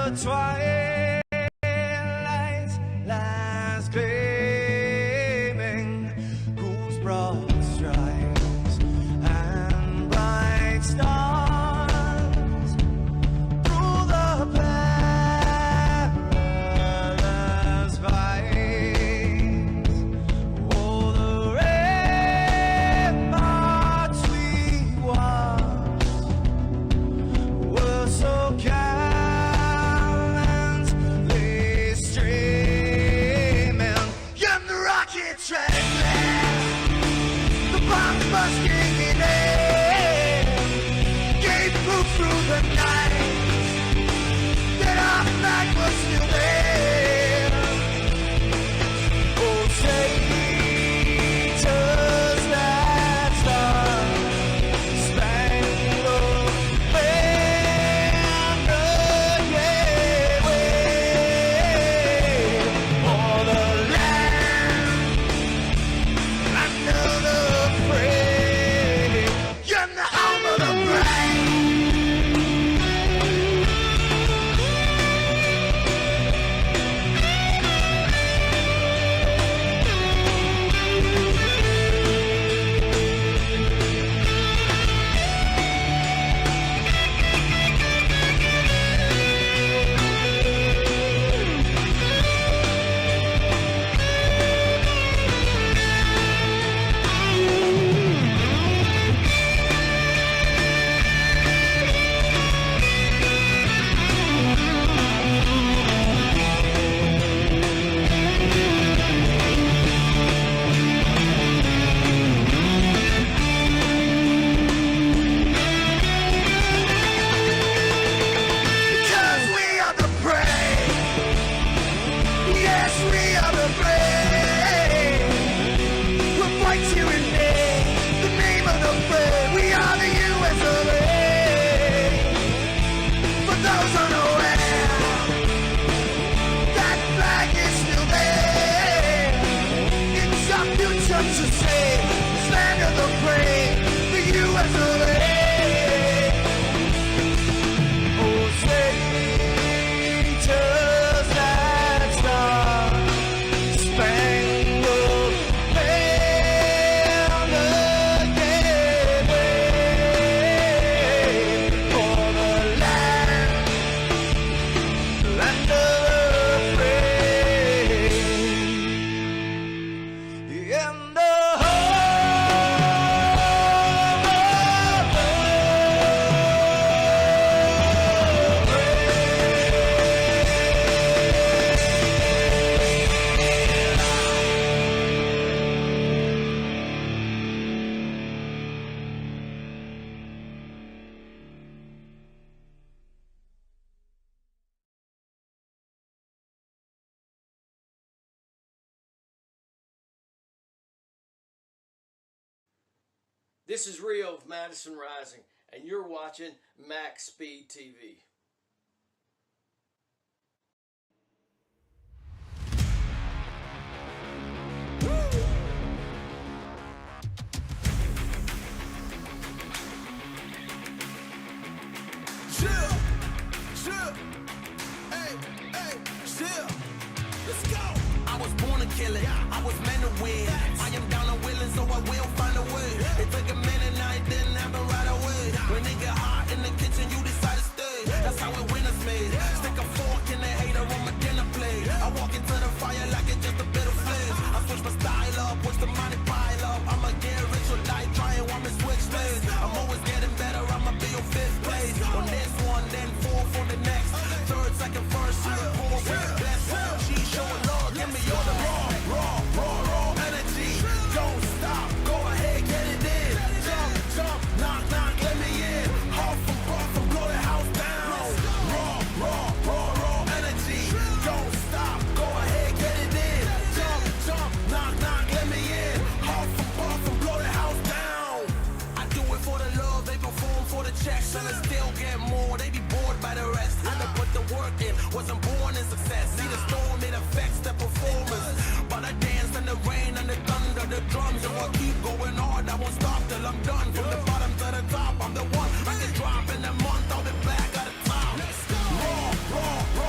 the twilight's last gleaming, whose broad stripes and bright stars through the perilous fights. Oh, the ramparts we watched were so gallantly streaming, and the rocket track, the bombs bursting in air, gave proof through the night that our flag was still there. Oh, traitors that star-spangled banner, yeah, wave for the land under the frame, you're the home of the brave. Because we are the brave. Yes, we are the brave. We'll fight you in the name of the brave. We are the US of A. For those unaware, that flag is still there. It's our future to save. Stand of the brave, the US of A. Oh, traitors that star-spangled banner, yeah, wave for the land of the free, and the This is Rio of Madison Rising, and you're watching MaxspeedTV. Chill, chill, hey, hey, chill. Let's go. I was born to kill it. I was meant to win. I am down and willing, so I will find a way. It took a minute, now it didn't happen right away. When it get hot in the kitchen, you decide to stay. That's how it winners made. Stick a fork in the hater on my dinner plate. I walk into the fire like it's just a bit of flames. I switch my style up, watch the money pile up. I'ma get rich or die trying, want me switch lanes. I'm always getting better, I'ma be on fifth place. On this one, then fourth on the next. Third, second, first, third, fourth, with the best. She showing love, give me all the raw energy. Don't stop, go ahead, get it in. Jump, jump, knock, knock, let me in. Huff and puff and blow the house down. Raw energy. Don't stop, go ahead, get it in. Jump, jump, knock, knock, let me in. Huff and puff and blow the house down. I do it for the love, they perform for the checks, and I still get more. They be bored by the rest. I done put the work in, wasn't born in success. See the storm, it affects the performance. But I dance in the rain and the thunder, the drums. So I keep going hard, I won't stop till I'm done. From the bottom to the top, I'm the one. I can drop in a month, I'll be back at the top. Raw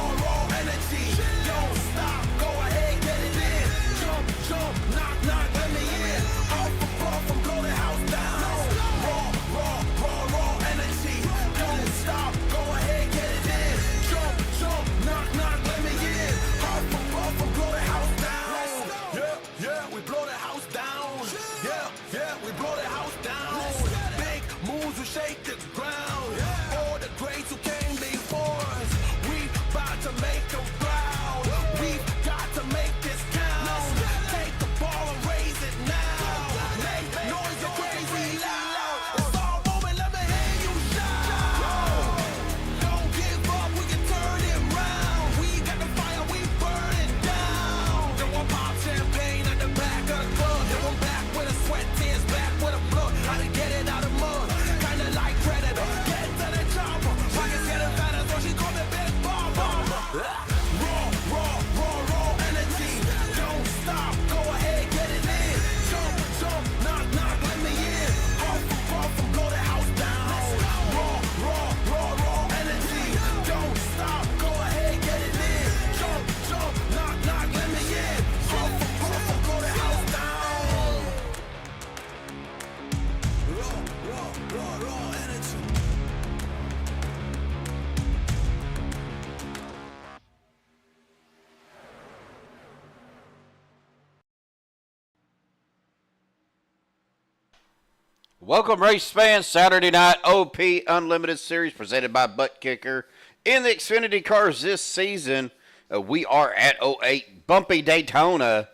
Welcome, race fans. Saturday night OP Unlimited Series presented by Buttkicker. In the Xfinity cars this season, we are at 08 Bumpy Daytona.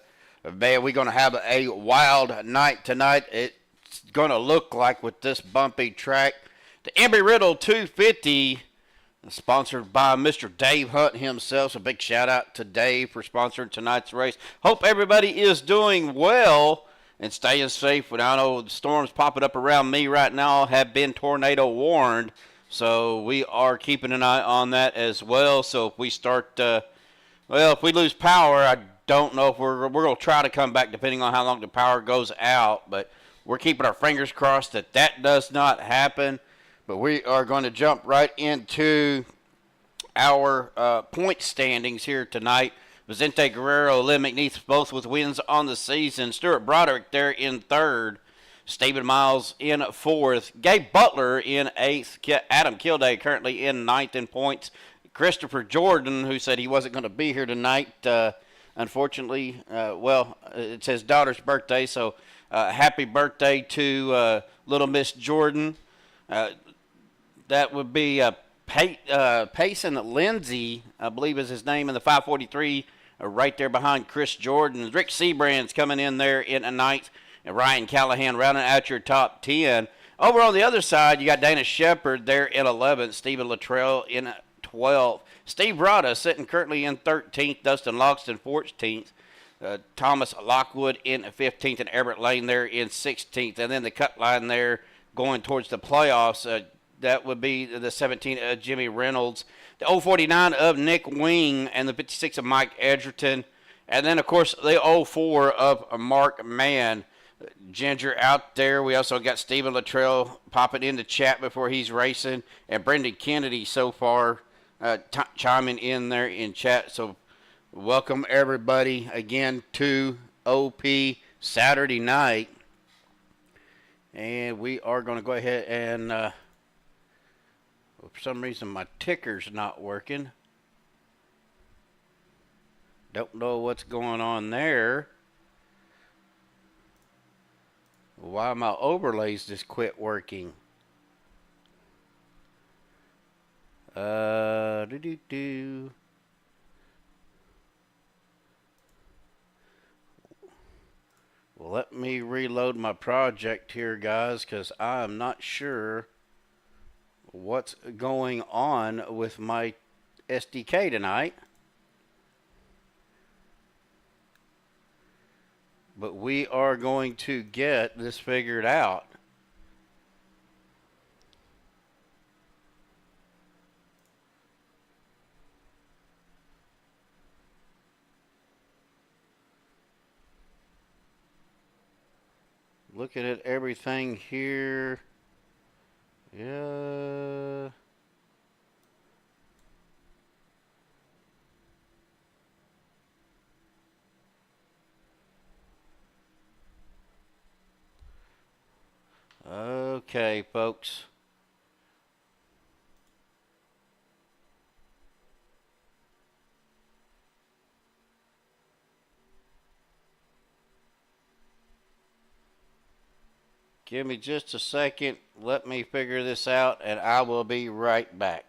Man, we're going to have a wild night tonight. It's going to look like with this bumpy track. The Embry Riddle 250, sponsored by Mr. Dave Hunt himself. So big shout out to Dave for sponsoring tonight's race. Hope everybody is doing well and staying safe. I know the storms popping up around me right now have been tornado warned. So we are keeping an eye on that as well. So if we start, if we lose power, I don't know if we're going to try to come back depending on how long the power goes out. But we're keeping our fingers crossed that that does not happen. But we are going to jump right into our point standings here tonight. Vicente Guerrero, Lynn McNeith, both with wins on the season. Stuart Broderick there in third. Stephen Miles in fourth. Gabe Butler in eighth. Adam Kilday currently in ninth in points. Christopher Jordan, who said he wasn't going to be here tonight, unfortunately, it's his daughter's birthday, so happy birthday to little Miss Jordan. That would be Payson Lindsay, I believe is his name, in the 543, right there behind Chris Jordan. Rick Seabrand's coming in there in a ninth, and Ryan Callahan rounding out your top 10. Over on the other side, you got Dana Shepard there in 11th, Stephen Luttrell in 12th. Steve Rada sitting currently in 13th, Dustin Logston 14th, Thomas Lockwood in 15th, and Everett Lane there in 16th. And then the cut line there going towards the playoffs, that would be the 17 of Jimmy Reynolds, the 049 of Nick Wing, and the 56 of Mike Edgerton. And then, of course, the 04 of Mark Mann. Ginger out there. We also got Stephen Luttrell popping in the chat before he's racing. And Brendan Kennedy so far chiming in there in chat. So welcome, everybody, again to OP Saturday night. And we are going to go ahead and... for some reason, my ticker's not working. Don't know what's going on there. Why my overlays just quit working. Well, let me reload my project here, guys, because I'm not sure what's going on with my SDK tonight. But we are going to get this figured out. Looking at everything here. Yeah. Okay, folks. Give me just a second. Let me figure this out, and I will be right back.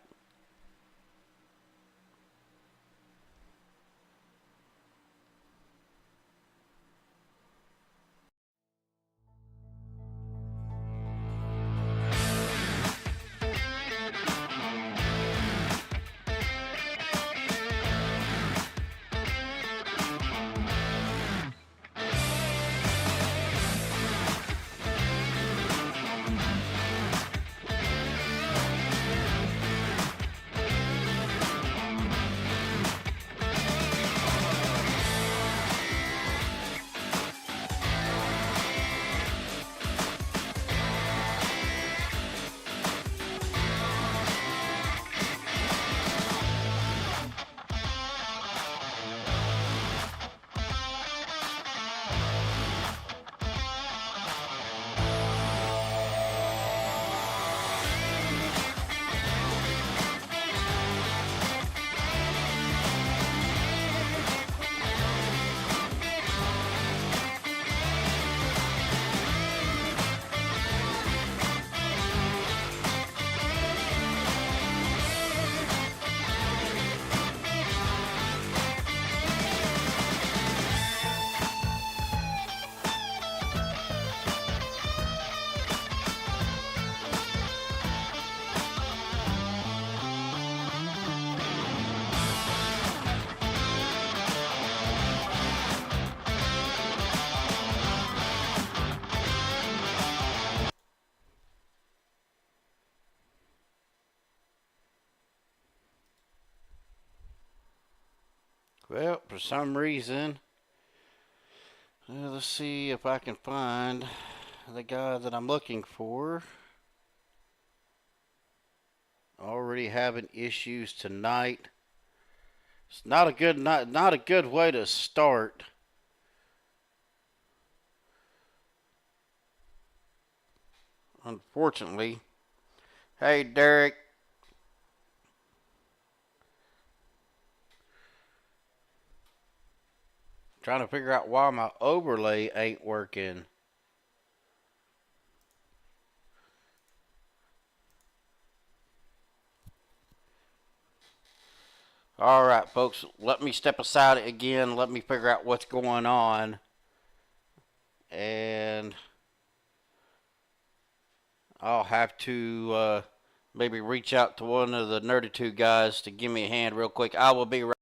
Well, for some reason, let's see if I can find the guy that I'm looking for. Already having issues tonight. It's not a good way to start. Unfortunately. Hey, Derek. Trying to figure out why my overlay ain't working. All right, folks, let me step aside again. Let me figure out what's going on. And I'll have to maybe reach out to one of the Nerditudes guys to give me a hand real quick. I will be right.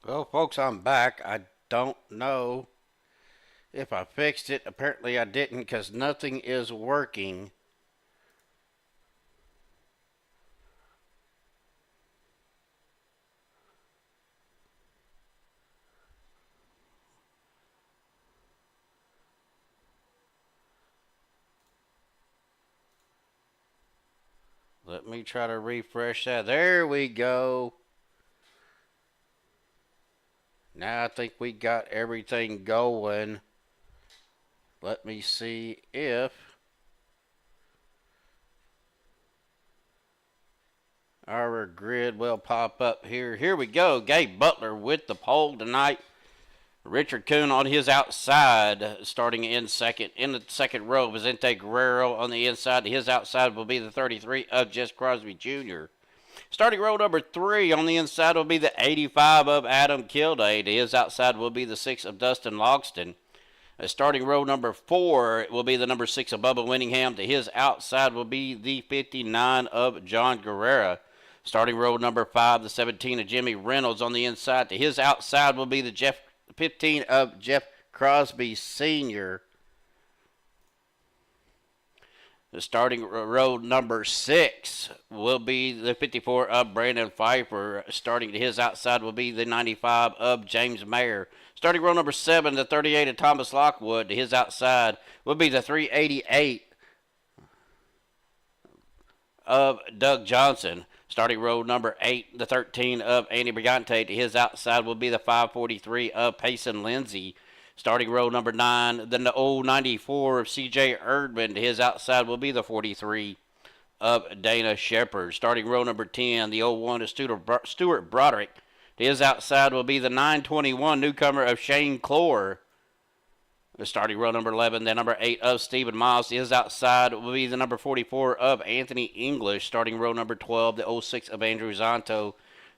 Well, folks, I'm back. I don't know if I fixed it. Apparently I didn't, because nothing is working. Let me try to refresh that. There we go. Now I think we got everything going. Let me see if Our grid will pop up here. Here we go. Gabe Butler with the pole tonight. Richard Kuhn on his outside, starting in second. In the second row, Vicente Guerrero on the inside. His outside will be the 33 of Jess Crosby Jr. Starting row number 3 on the inside will be the 85 of Adam Kilday. To his outside will be the 6 of Dustin Logston. Starting row number 4 will be the number 6 of Bubba Winningham. To his outside will be the 59 of John Guerrera. Starting row number 5, the 17 of Jimmy Reynolds on the inside. To his outside will be the 15 of Jeff Crosby Sr. The starting row number 6 will be the 54 of Brandon Pfeiffer. Starting to his outside will be the 95 of James Mayer. Starting row number 7, the 38 of Thomas Lockwood. To his outside will be the 388 of Doug Johnson. Starting row number 8, the 13 of Andy Brigante. To his outside will be the 543 of Payson Lindsay. Starting row number 9, then the 094 of C.J. Erdman. To his outside will be the 43 of Dana Shepard. Starting row number 10, the 01 of Stuart Broderick. To his outside will be the 921 newcomer of Shane Clore. The starting row number 11, the number 8 of Stephen Miles. To his outside will be the number 44 of Anthony English. Starting row number 12, the 06 of Andrew Zonto.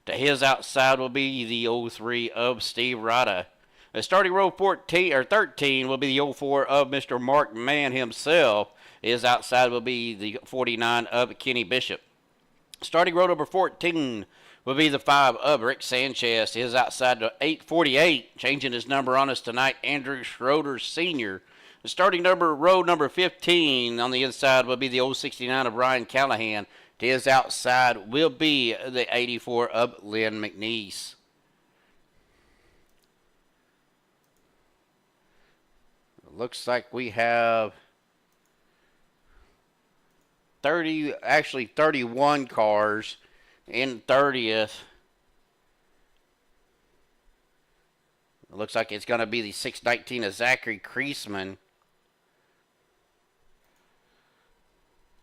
To his outside will be the 03 of Steve Rada. The starting row 13 will be the 04 of Mr. Mark Mann himself. His outside will be the 49 of Kenny Bishop. Starting row number 14 will be the 5 of Rick Sanchez. His outside to 848, changing his number on us tonight, Andrew Schroeder Sr. The starting row number 15 on the inside will be the 069 of Ryan Callahan. To his outside will be the 84 of Lynn McNeese. Looks like we have 31 cars in 30th. It looks like it's going to be the 619 of Zachary Kreisman.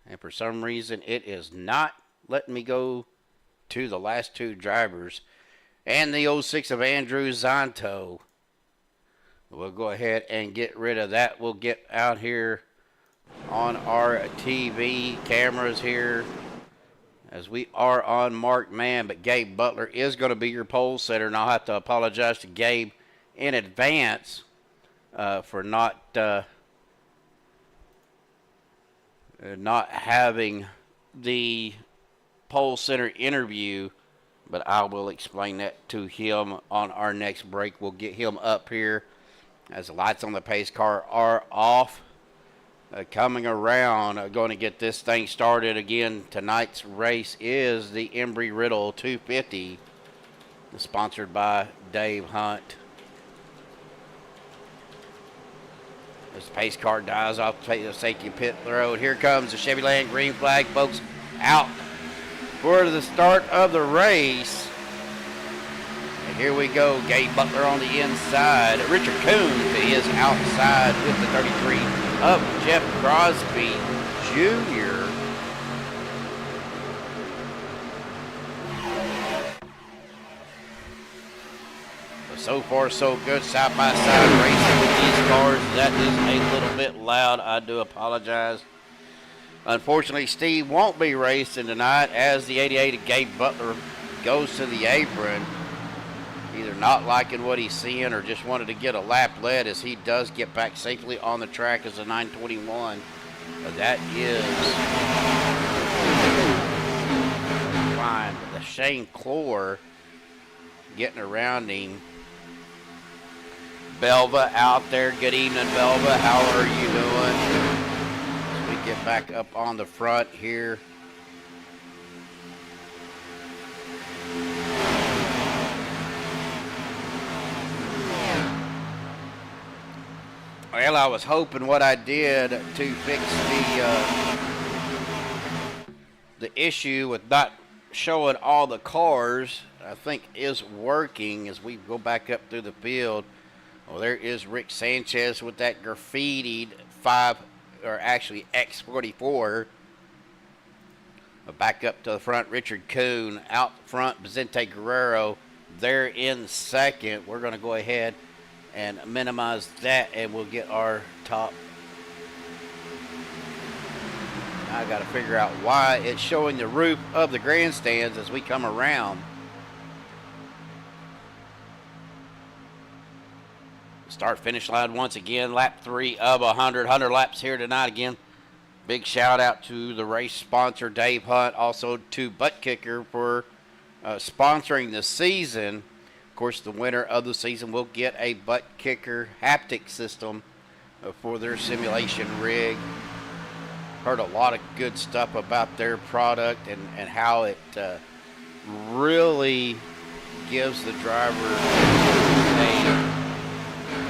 And for some reason, it is not letting me go to the last 2 drivers. And the 06 of Andrew Zonto. We'll go ahead and get rid of that. We'll get out here on our TV cameras here as we are on Mark Mann, but Gabe Butler is going to be your pole setter, and I'll have to apologize to Gabe in advance for not having the pole center interview, but I will explain that to him on our next break. We'll get him up here as the lights on the pace car are off. Coming around, going to get this thing started again. Tonight's race is the Embry-Riddle 250, sponsored by Dave Hunt. As the pace car dies off the safety pit road, here comes the Chevy Land green flag, folks, out for the start of the race. And here we go, Gabe Butler on the inside. Richard Kuhn to his outside with the 33 of Jeff Crosby Jr. So far, so good. Side-by-side racing with these cars. That is a little bit loud. I do apologize. Unfortunately, Steve won't be racing tonight as the 88 of Gabe Butler goes to the apron. Either not liking what he's seeing or just wanted to get a lap led as he does get back safely on the track as a 921. But that is fine. The Shane Clore getting around him. Belva out there. Good evening, Belva. How are you doing? As we get back up on the front here. Well, I was hoping what I did to fix the issue with not showing all the cars, I think is working as we go back up through the field. Well, there is Rick Sanchez with that graffitied X44. Back up to the front, Richard Kuhn. Out front, Vicente Guerrero. There in second. We're going to go ahead and minimize that, and we'll get our top. I got to figure out why it's showing the roof of the grandstands as we come around. Start finish line once again, lap 3 of 100. 100 laps here tonight again. Big shout out to the race sponsor Dave Hunt, also to Buttkicker for sponsoring the season. Of course, the winner of the season will get a Buttkicker haptic system for their simulation rig. Heard a lot of good stuff about their product and how it really gives the driver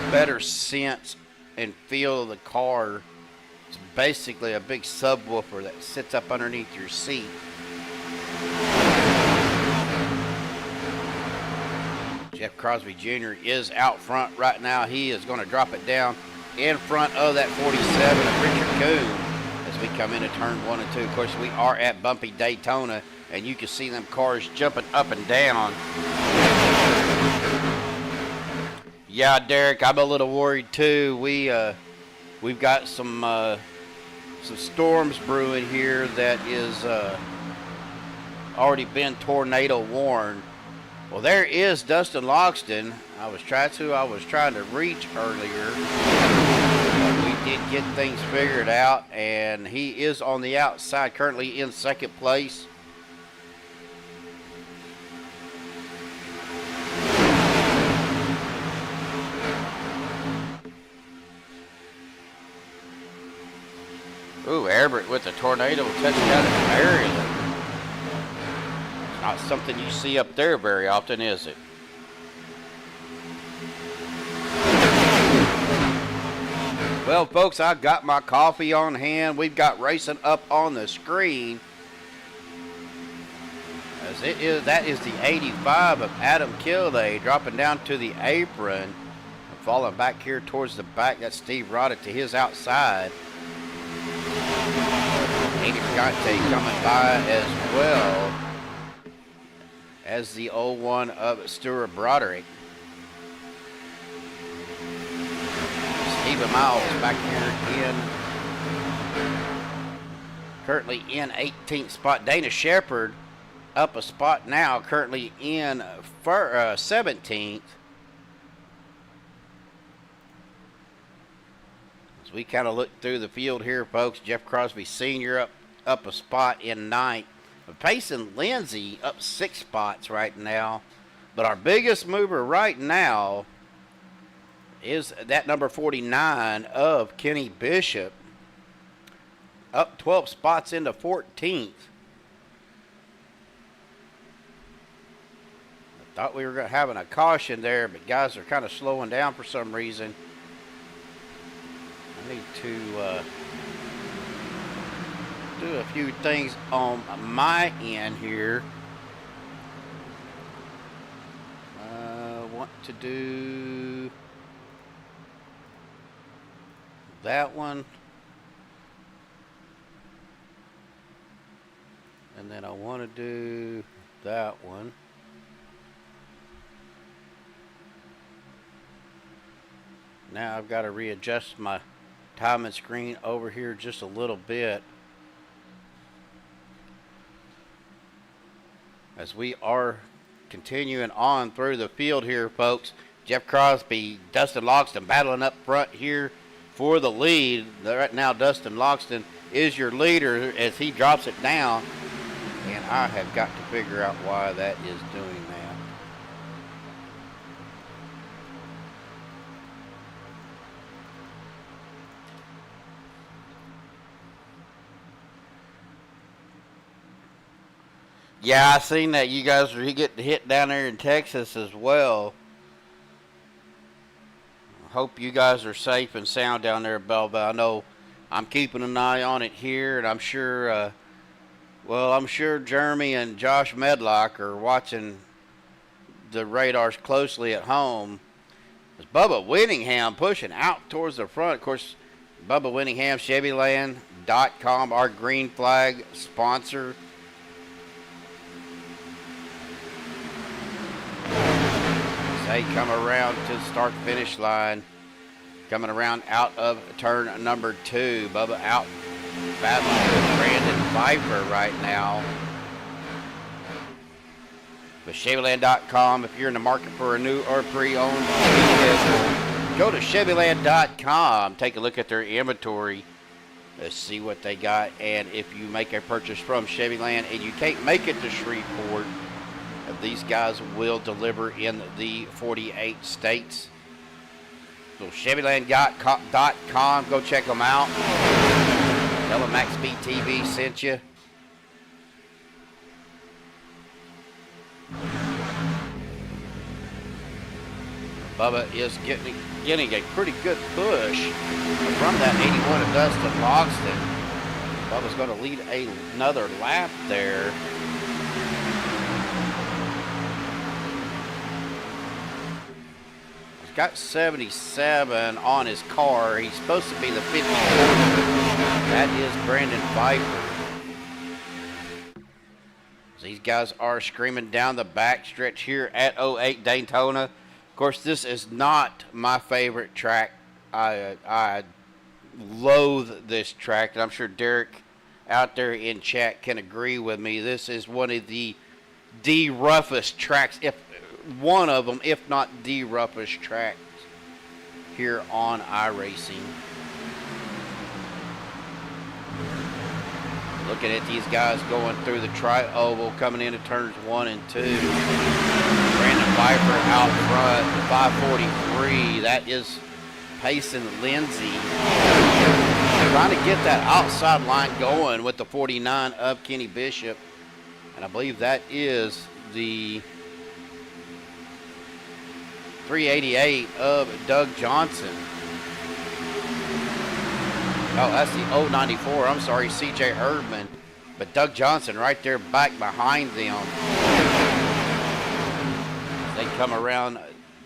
a better sense and feel of the car. It's basically a big subwoofer that sits up underneath your seat. Jeff Crosby Jr. is out front right now. He is going to drop it down in front of that 47 of Richard Kuhn as we come into turn 1 and 2. Of course, we are at bumpy Daytona, and you can see them cars jumping up and down. Yeah, Derek, I'm a little worried too. We've got some storms brewing here that is already been tornado warned. Well, there is Dustin Logston. I was trying to reach earlier. But we did get things figured out, and he is on the outside, currently in second place. Ooh, Everett with a tornado touchdown in Maryland. Not something you see up there very often, is it? Well, folks, I've got my coffee on hand. We've got racing up on the screen. That is the 85 of Adam Kilday dropping down to the apron. Falling back here towards the back. That's Steve Roddick to his outside. Andy Gante coming by as well as the 01 of Stuart Broderick. Stephen Miles back here currently in 18th spot. Dana Shepard up a spot now, currently in 17th. As we kind of look through the field here, folks, Jeff Crosby Sr. up a spot in 9th. Payson Lindsay up 6 spots right now. But our biggest mover right now is that number 49 of Kenny Bishop. Up 12 spots into 14th. I thought we were having a caution there, but guys are kind of slowing down for some reason. I need to do a few things on my end here. Want to do that one, and then I want to do that one. Now I've got to readjust my timing screen over here just a little bit, as we are continuing on through the field here, folks. Jeff Crosby, Dustin Logston battling up front here for the lead. Right now, Dustin Logston is your leader as he drops it down, and I have got to figure out why that is doing that. Yeah, I seen that you guys are getting hit down there in Texas as well. I hope you guys are safe and sound down there at Belleville. I know I'm keeping an eye on it here, and I'm sure, I'm sure Jeremy and Josh Medlock are watching the radars closely at home. It's Bubba Winningham pushing out towards the front. Of course, Bubba Winningham, ChevyLand.com, our green flag sponsor. They come around to the start-finish line. Coming around out of turn number 2. Bubba out battling with Brandon Pfeiffer right now. With Chevyland.com, if you're in the market for a new or pre-owned vehicle, go to Chevyland.com. Take a look at their inventory. Let's see what they got. And if you make a purchase from Chevyland and you can't make it to Shreveport, these guys will deliver in the 48 states. So Chevyland.com, go check them out. Tell them MaxspeedTV sent you. Bubba is getting a pretty good push from that 81 of Dustin Logston. Bubba's going to lead another lap there. Got 77 on his car. He's supposed to be the 54. That is Brandon Pfeiffer. These guys are screaming down the back stretch here at 08 Daytona. Of course, this is not my favorite track. I loathe this track, and I'm sure Derek out there in chat can agree with me. This is one of the roughest tracks, if one of them, if not the roughest tracks here on iRacing. Looking at these guys going through the tri-oval, coming into turns 1 and 2. Brandon Pfeiffer out front, 543. That is Payson Lindsay. Trying to get that outside line going with the 49 of Kenny Bishop. And I believe that is the 388 of Doug Johnson. Oh, that's the 094. I'm sorry, CJ Erdman. But Doug Johnson right there back behind them. They come around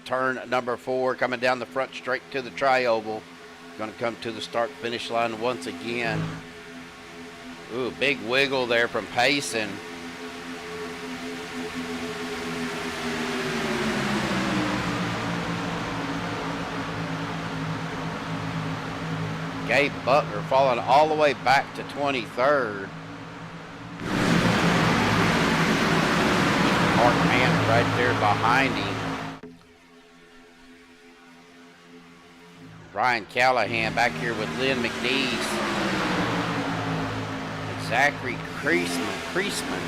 turn number 4, coming down the front straight to the tri-oval. Going to come to the start-finish line once again. Ooh, big wiggle there from Payson. Gabe Butler falling all the way back to 23rd. Mark Mann right there behind him. Ryan Callahan back here with Lynn McNeese. And Zachary Creasman.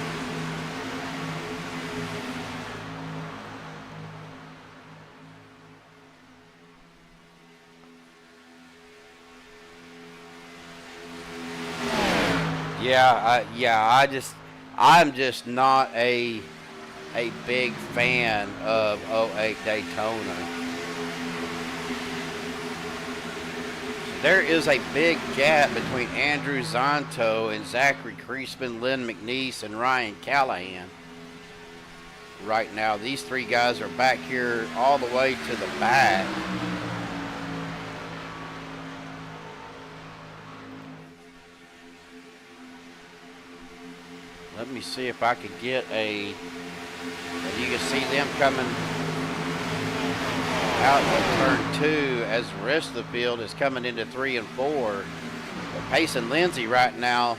I'm just not a big fan of 08 Daytona. There is a big gap between Andrew Zonto and Zachary Creasman, Lynn McNeese, and Ryan Callahan. Right now, these three guys are back here all the way to the back. Let me see if I could get a, you can see them coming out of turn 2 as the rest of the field is coming into 3 and 4. But Payson Lindsay right now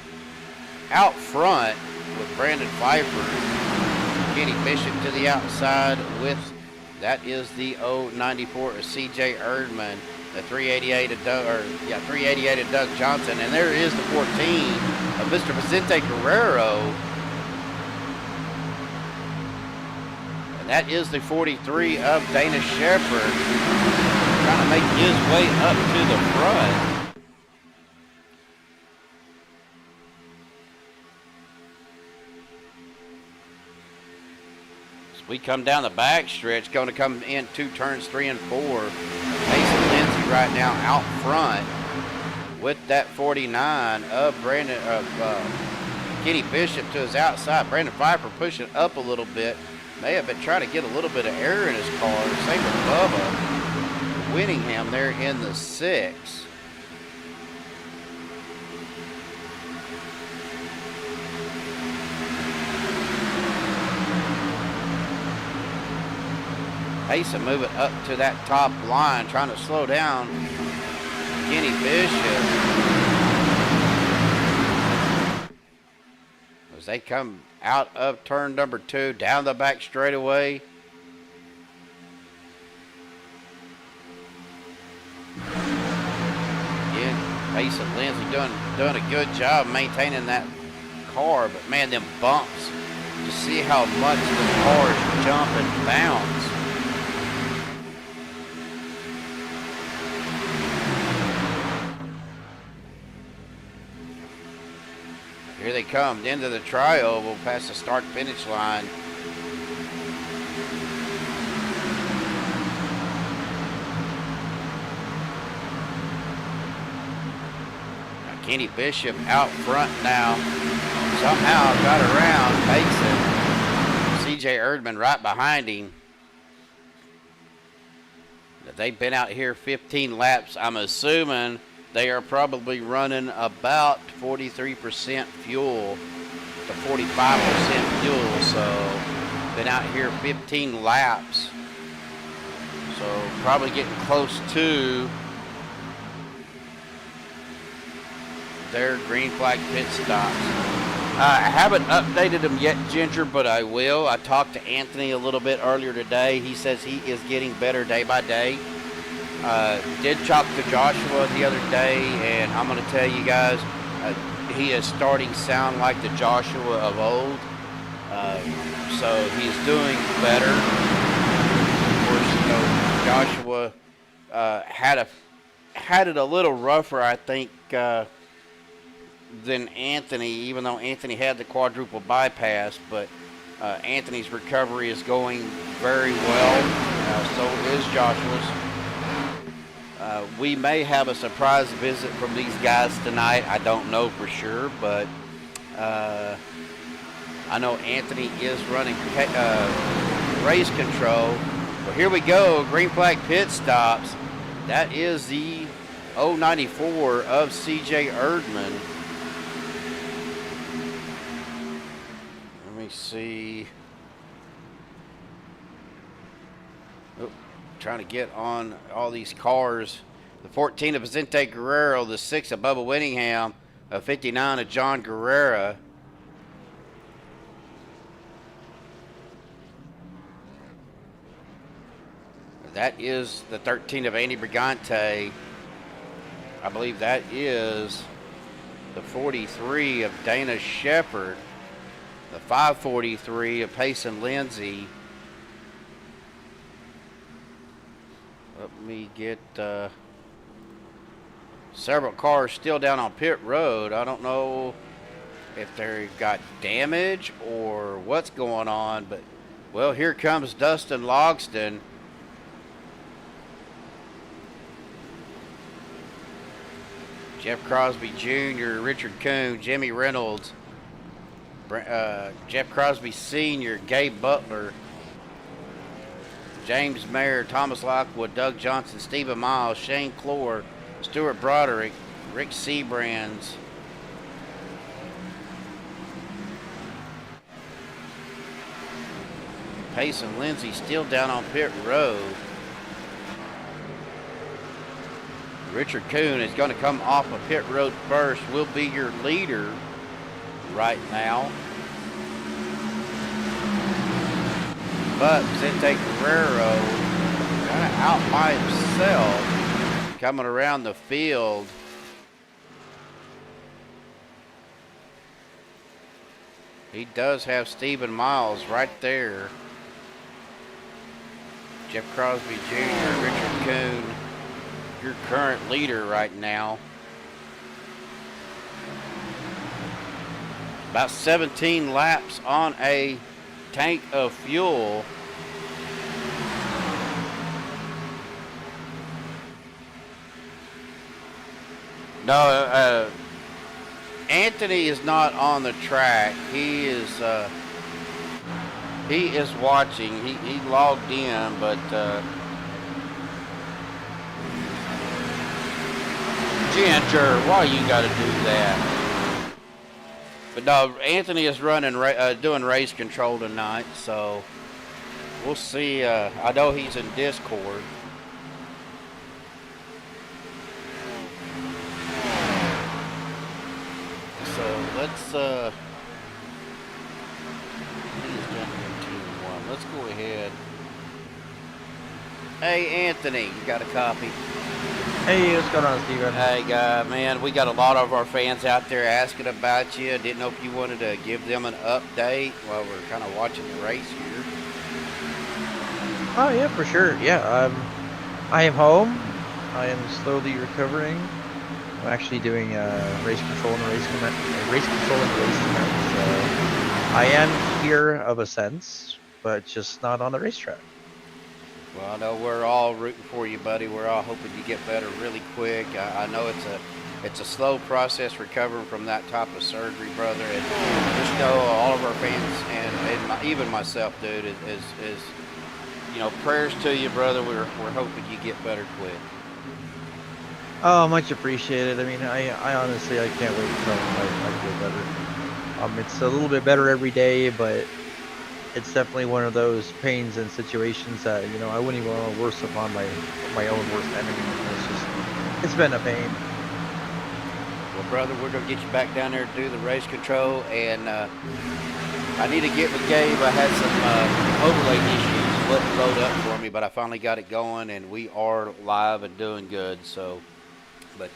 out front with Brandon Pfeiffer. Kenny Bishop to the outside with, that is the 094 of CJ Erdman. The 388 of Doug Johnson. And there is the 14 of Mr. Vicente Guerrero. And that is the 43 of Dana Shepherd. Trying to make his way up to the front. As we come down the back stretch, going to come in 2 turns 3 and 4. Payson Lindsay right now out front with that 49 of Kenny Bishop to his outside. Brandon Pfeiffer pushing up a little bit. May have been trying to get a little bit of air in his car. Same with Bubba. Winningham there in the 6. Payson moving up to that top line, trying to slow down Kenny Bishop. As they come out of turn number 2, down the back straightaway. Again, Payson Lindsay doing a good job maintaining that car, but man, them bumps, to see how much the cars jump and bounce. Here they come into the tri-oval past the start-finish line. Now Kenny Bishop out front now. Somehow got around Payson. CJ Erdman right behind him. They've been out here 15 laps. I'm assuming they are probably running about 43% fuel to 45% fuel. So been out here 15 laps. So probably getting close to their green flag pit stops. I haven't updated them yet, Ginger, but I will. I talked to Anthony a little bit earlier today. He says he is getting better day by day. Did talk to Joshua the other day, and I'm going to tell you guys, he is starting to sound like the Joshua of old. So he's doing better. Of course, you know, Joshua had it a little rougher, I think, than Anthony, even though Anthony had the quadruple bypass. But Anthony's recovery is going very well. So is Joshua's. We may have a surprise visit from these guys tonight. I don't know for sure, but I know Anthony is running race control. Well, here we go. Green flag pit stops. That is the 094 of CJ Erdman. Let me see. Oh, trying to get on all these cars. The 14 of Vicente Guerrero, the 6 of Bubba Whittingham, a 59 of John Guerrera. That is the 13 of Andy Brigante. I believe that is the 43 of Dana Shepard. The 543 of Payson Lindsay. Let me get several cars still down on pit road. I don't know if they got damage or what's going on, but well, here comes Dustin Logston. Jeff Crosby Jr., Richard Kuhn, Jimmy Reynolds, Jeff Crosby Sr., Gabe Butler, James Mayer, Thomas Lockwood, Doug Johnson, Stephen Miles, Shane Clore, Stuart Broderick, Rick Seabrands. Payson Lindsay still down on pit road. Richard Kuhn is going to come off of pit road first. Will be your leader right now. But Vicente Guerrero kind of out by himself coming around the field. He does have Stephen Miles right there. Jeff Crosby Jr., Richard Kuhn, your current leader right now. About 17 laps on a tank of fuel. No, Anthony is not on the track. He is watching. He logged in, but Ginger, why you got to do that? But no, Anthony is running, doing race control tonight, so We'll see. I know he's in Discord. So let's let's go ahead. Hey Anthony, you got a copy? Hey, what's going on, Steven? Hey man, we got a lot of our fans out there asking about you. Didn't know if you wanted to give them an update while we're kind of watching the race here. Oh yeah, for sure. Yeah, I am home. I am slowly recovering. I'm actually doing race control and race event. I am here of a sense, but just not on the racetrack. Well, I know we're all rooting for you, buddy. We're all hoping you get better really quick. I know it's a slow process recovering from that type of surgery, brother. And just know all of our fans and even myself, dude, is you know, prayers to you, brother. We're hoping you get better quick. Oh, much appreciated. I mean, I honestly I can't wait until I feel better. It's a little bit better every day, but it's definitely one of those pains and situations that, you know, I wouldn't even want to worse upon my own worst enemy. It's been a pain. Well, brother, we're gonna get you back down there to do the race control, and I need to get with Gabe. I had some overlay issues, wouldn't load up for me, but I finally got it going, and we are live and doing good. So, but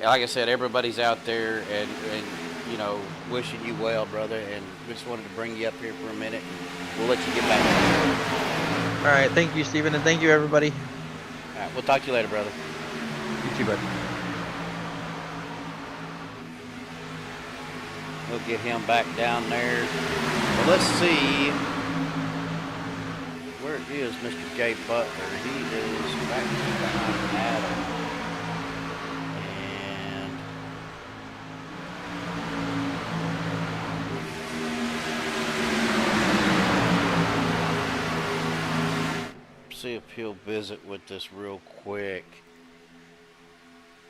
like I said, everybody's out there and you know, wishing you well, brother, and we just wanted to bring you up here for a minute, and we'll let you get back. All right, thank you, Steven, and thank you, everybody. All right, we'll talk to you later, brother. You too, bud. We'll get him back down there. Well, let's see. Where is Mr. Gabe Butler? He is back behind Adam. See if he'll visit with us real quick.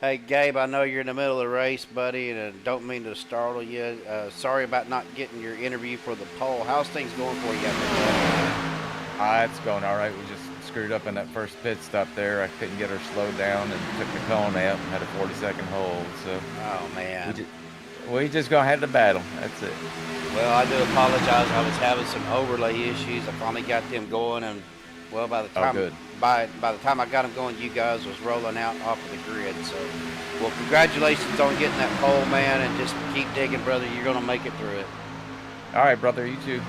Hey Gabe, I know you're in the middle of the race, buddy, and I don't mean to startle you. Sorry about not getting your interview for the poll. How's things going for you out there? It's going all right. We just screwed up in that first pit stop there. I couldn't get her slowed down and took the cone out and had a 40-second hold. So oh man, we just gonna have to battle. That's it. Well, I do apologize. I was having some overlay issues. I finally got them going, and well, by the time by the time I got them going, you guys was rolling out off of the grid. So, well, congratulations on getting that pole, man, and just keep digging, brother. You're gonna make it through it. All right, brother. You too.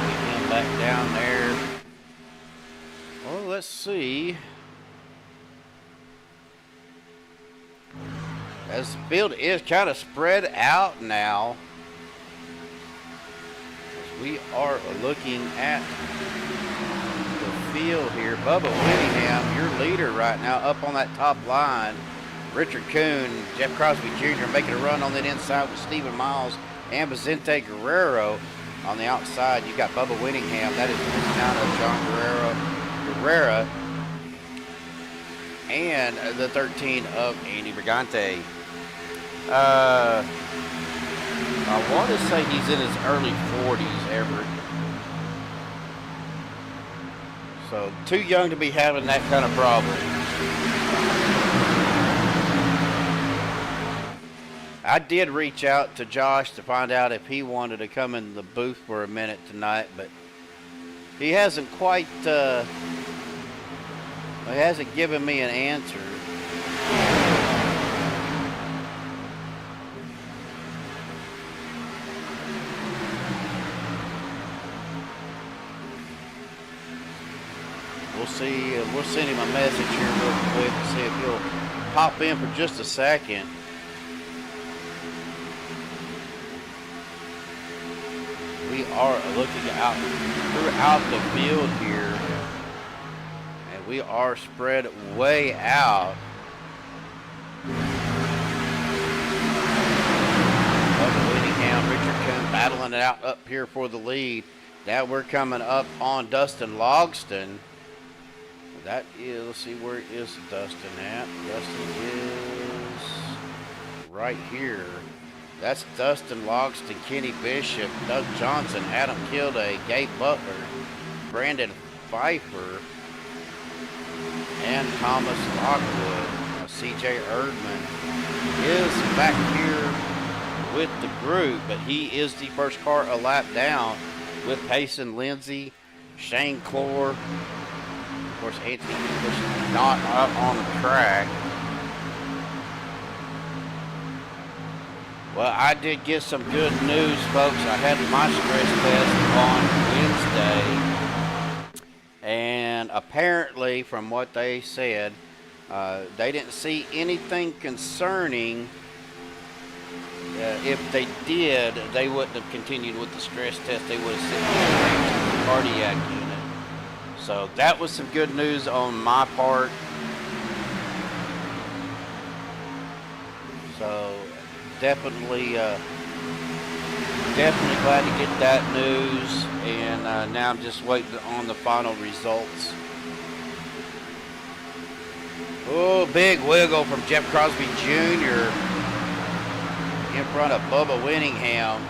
Get him back down there. Well, let's see. As the field is kind of spread out now. We are looking at the field here. Bubba Winningham, your leader right now, up on that top line. Richard Kuhn, Jeff Crosby Jr. making a run on that inside with Stephen Miles and Vicente Guerrero on the outside. You got Bubba Winningham. That is John Guerrera, and the 13 of Andy Brigante. I want to say he's in his early 40s, Everett. So, too young to be having that kind of problem. I did reach out to Josh to find out if he wanted to come in the booth for a minute tonight, but he hasn't quite, he hasn't given me an answer. We'll see. We'll send him a message here real quick and see if he'll pop in for just a second. We are looking out throughout the field here, and we are spread way out. Bubba Winningham, Richard Kuhn battling it out up here for the lead. Now we're coming up on Dustin Logston. That is, let's see, where is Dustin at? Dustin is right here. That's Dustin, Logston, Kenny Bishop, Doug Johnson, Adam Kilday, Gabe Butler, Brandon Pfeiffer, and Thomas Lockwood. CJ Erdman is back here with the group, but he is the first car a lap down with Payson Lindsay, Shane Clore, of course Anthony English not up on the track. Well, I did get some good news, folks. I had my stress test on Wednesday, and apparently, from what they said, they didn't see anything concerning. If they did, they wouldn't have continued with the stress test. They would have sent me to the cardiac unit. So that was some good news on my part. So definitely glad to get that news, and now I'm just waiting on the final results. Oh, big wiggle from Jeff Crosby Jr. in front of Bubba Winningham.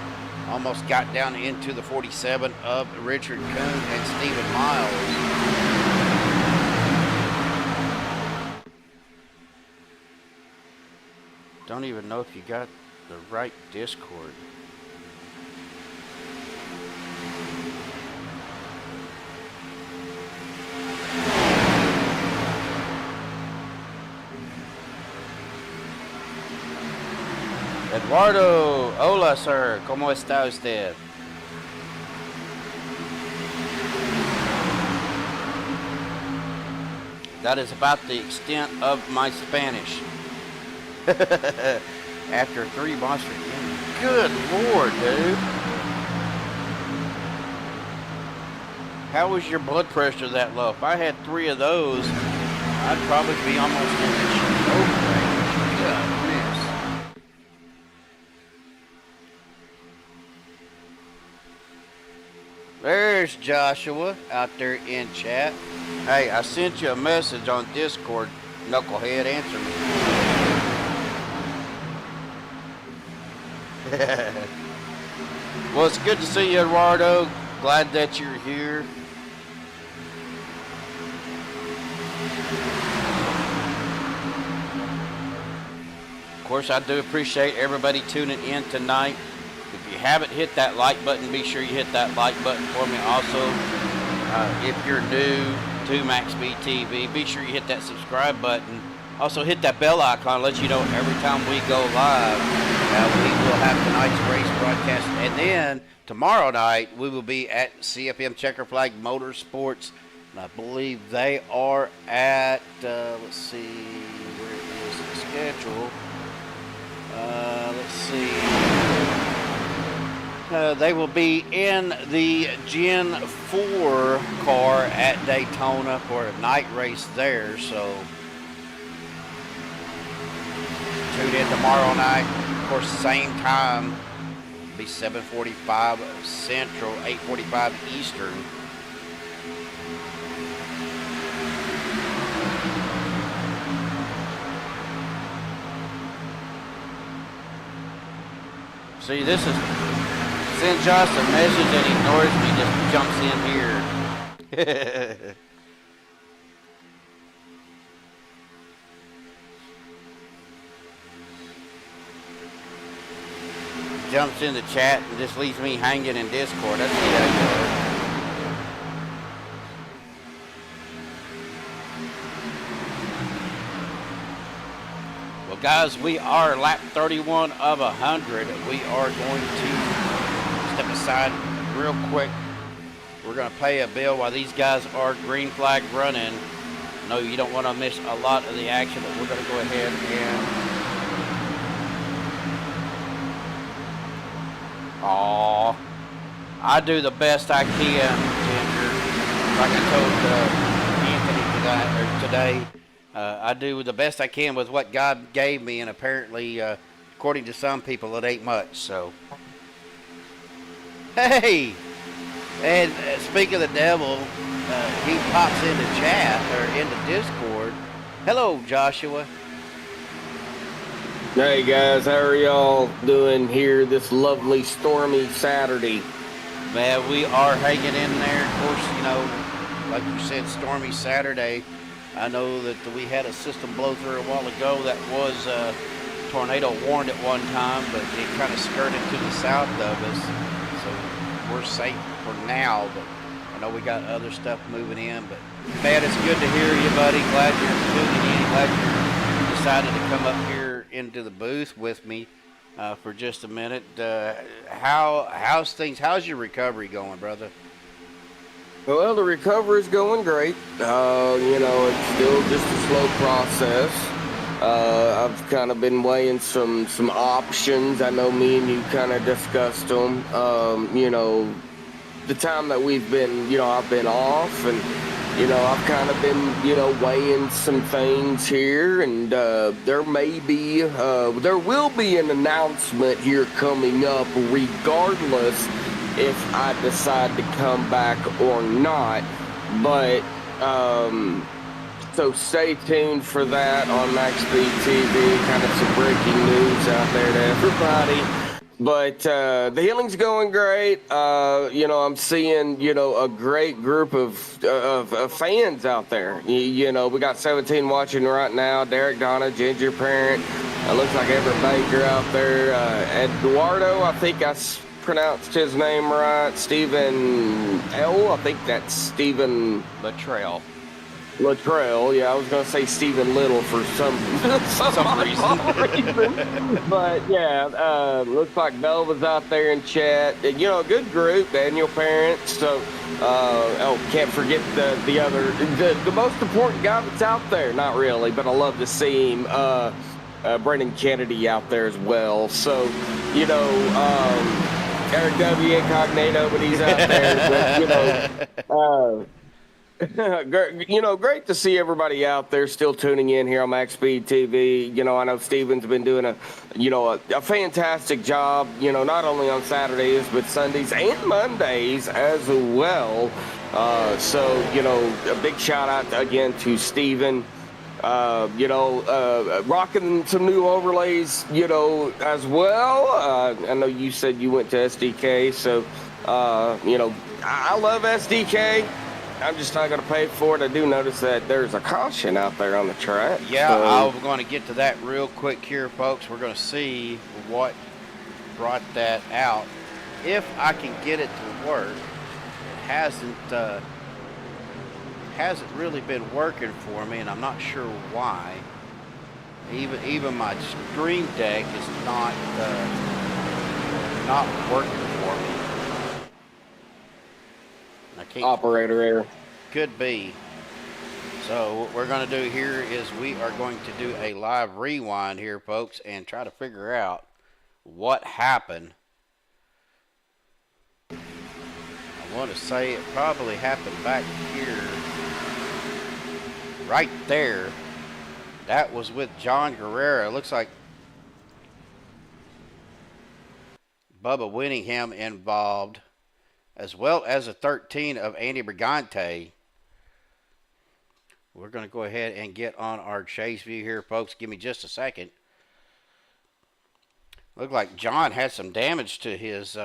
Almost got down into the 47 of Richard Kuhn and Stephen Miles. Don't even know if you got the right Discord. Eduardo, hola sir, ¿cómo está usted? That is about the extent of my Spanish. After 3 monster games. Good Lord, dude. How was your blood pressure that low? If I had 3 of those, I'd probably be almost in the stroke range. Goodness. There's Joshua out there in chat. Hey, I sent you a message on Discord, knucklehead. Answer me. Well, it's good to see you, Eduardo. Glad that you're here. Of course, I do appreciate everybody tuning in tonight. If you haven't hit that like button, be sure you hit that like button for me. Also, if you're new to MaxspeedTV, be sure you hit that subscribe button. Also, hit that bell icon, let you know every time we go live. We will have tonight's race broadcast, and then tomorrow night we will be at CFM Checker Flag Motorsports, and I believe they are at, let's see, where is the schedule? Let's see. They will be in the Gen 4 car at Daytona for a night race there, so tune in tomorrow night. Of course, same time, be 7:45 Central, 8:45 Eastern. See, this is, send Josh a message and ignores me, just jumps in here. Jumps in the chat and just leaves me hanging in Discord. That's how it goes. Well, guys, we are lap 31 of 100. We are going to step aside real quick. We're going to pay a bill while these guys are green flag running. No, you don't want to miss a lot of the action, but we're going to go ahead and... Aw, I do the best I can, Ginger. Like I told Anthony today, I do the best I can with what God gave me, and apparently, according to some people, it ain't much. So, hey, and speaking of the devil, he pops into chat or into Discord. Hello, Joshua. Hey guys, how are y'all doing here this lovely stormy Saturday? Man, we are hanging in there. Of course, you know, like you said, stormy Saturday. I know that we had a system blow through a while ago that was tornado warned at one time, but it kind of skirted to the south of us. So we're safe for now, but I know we got other stuff moving in. But man, it's good to hear you, buddy. Glad you're tuning in. Glad you decided to come up here into the booth with me for just a minute. How's things? How's your recovery going, brother? Well, the recovery's going great. It's still just a slow process. I've kind of been weighing some options. I know me and you kind of discussed them. The time that we've been, I've been off, and I've kind of been, weighing some things here, and there will be an announcement here coming up, regardless if I decide to come back or not. But so stay tuned for that on MaxspeedTV. Kind of some breaking news out there to everybody. But the healing's going great. I'm seeing, a great group of fans out there. We got 17 watching right now. Derek, Donna, Ginger Parent. It looks like Everett Baker out there. Eduardo, I think I pronounced his name right. Stephen L. I think that's Stephen Latrell. Latrell, yeah, I was gonna say Stephen Little for some reason. But yeah, looks like Belva's out there in chat. A good group. Daniel Parents. So, can't forget the most important guy that's out there. Not really, but I love to see him. Brendan Kennedy out there as well. So, Eric W. Incognito, but he's out there. But, great to see everybody out there still tuning in here on MaxspeedTV. I know Steven's been doing a fantastic job, not only on Saturdays, but Sundays and Mondays as well. So, a big shout out again to Steven. Rocking some new overlays, as well. I know you said you went to SDK, so, I love SDK. I'm just not going to pay for it. I do notice that there's a caution out there on the track. Yeah, so. I'm going to get to that real quick here, folks. We're going to see what brought that out. If I can get it to work, it hasn't really been working for me, and I'm not sure why. Even my Stream Deck is not working for me. Operator error. Could be. So what we're going to do here is we are going to do a live rewind here, folks, and try to figure out what happened. I want to say it probably happened back here. Right there. That was with John Guerrero. It looks like Bubba Winningham involved, as well as a 13 of Andy Brigante. We're going to go ahead and get on our chase view here, folks. Give me just a second. Looked like John had some damage to his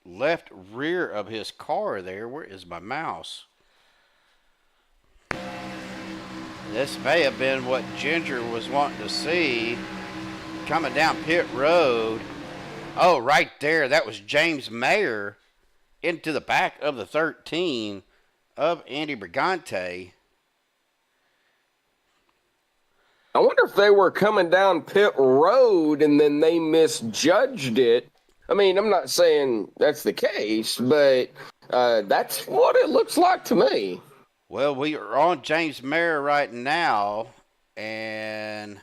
left rear of his car there. Where is my mouse? This may have been what Ginger was wanting to see. Coming down pit road. Oh, right there. That was James Mayer into the back of the 13 of Andy Brigante. I wonder if they were coming down pit road and then they misjudged it. I mean, I'm not saying that's the case, but that's what it looks like to me. Well, we are on James Mayer right now, and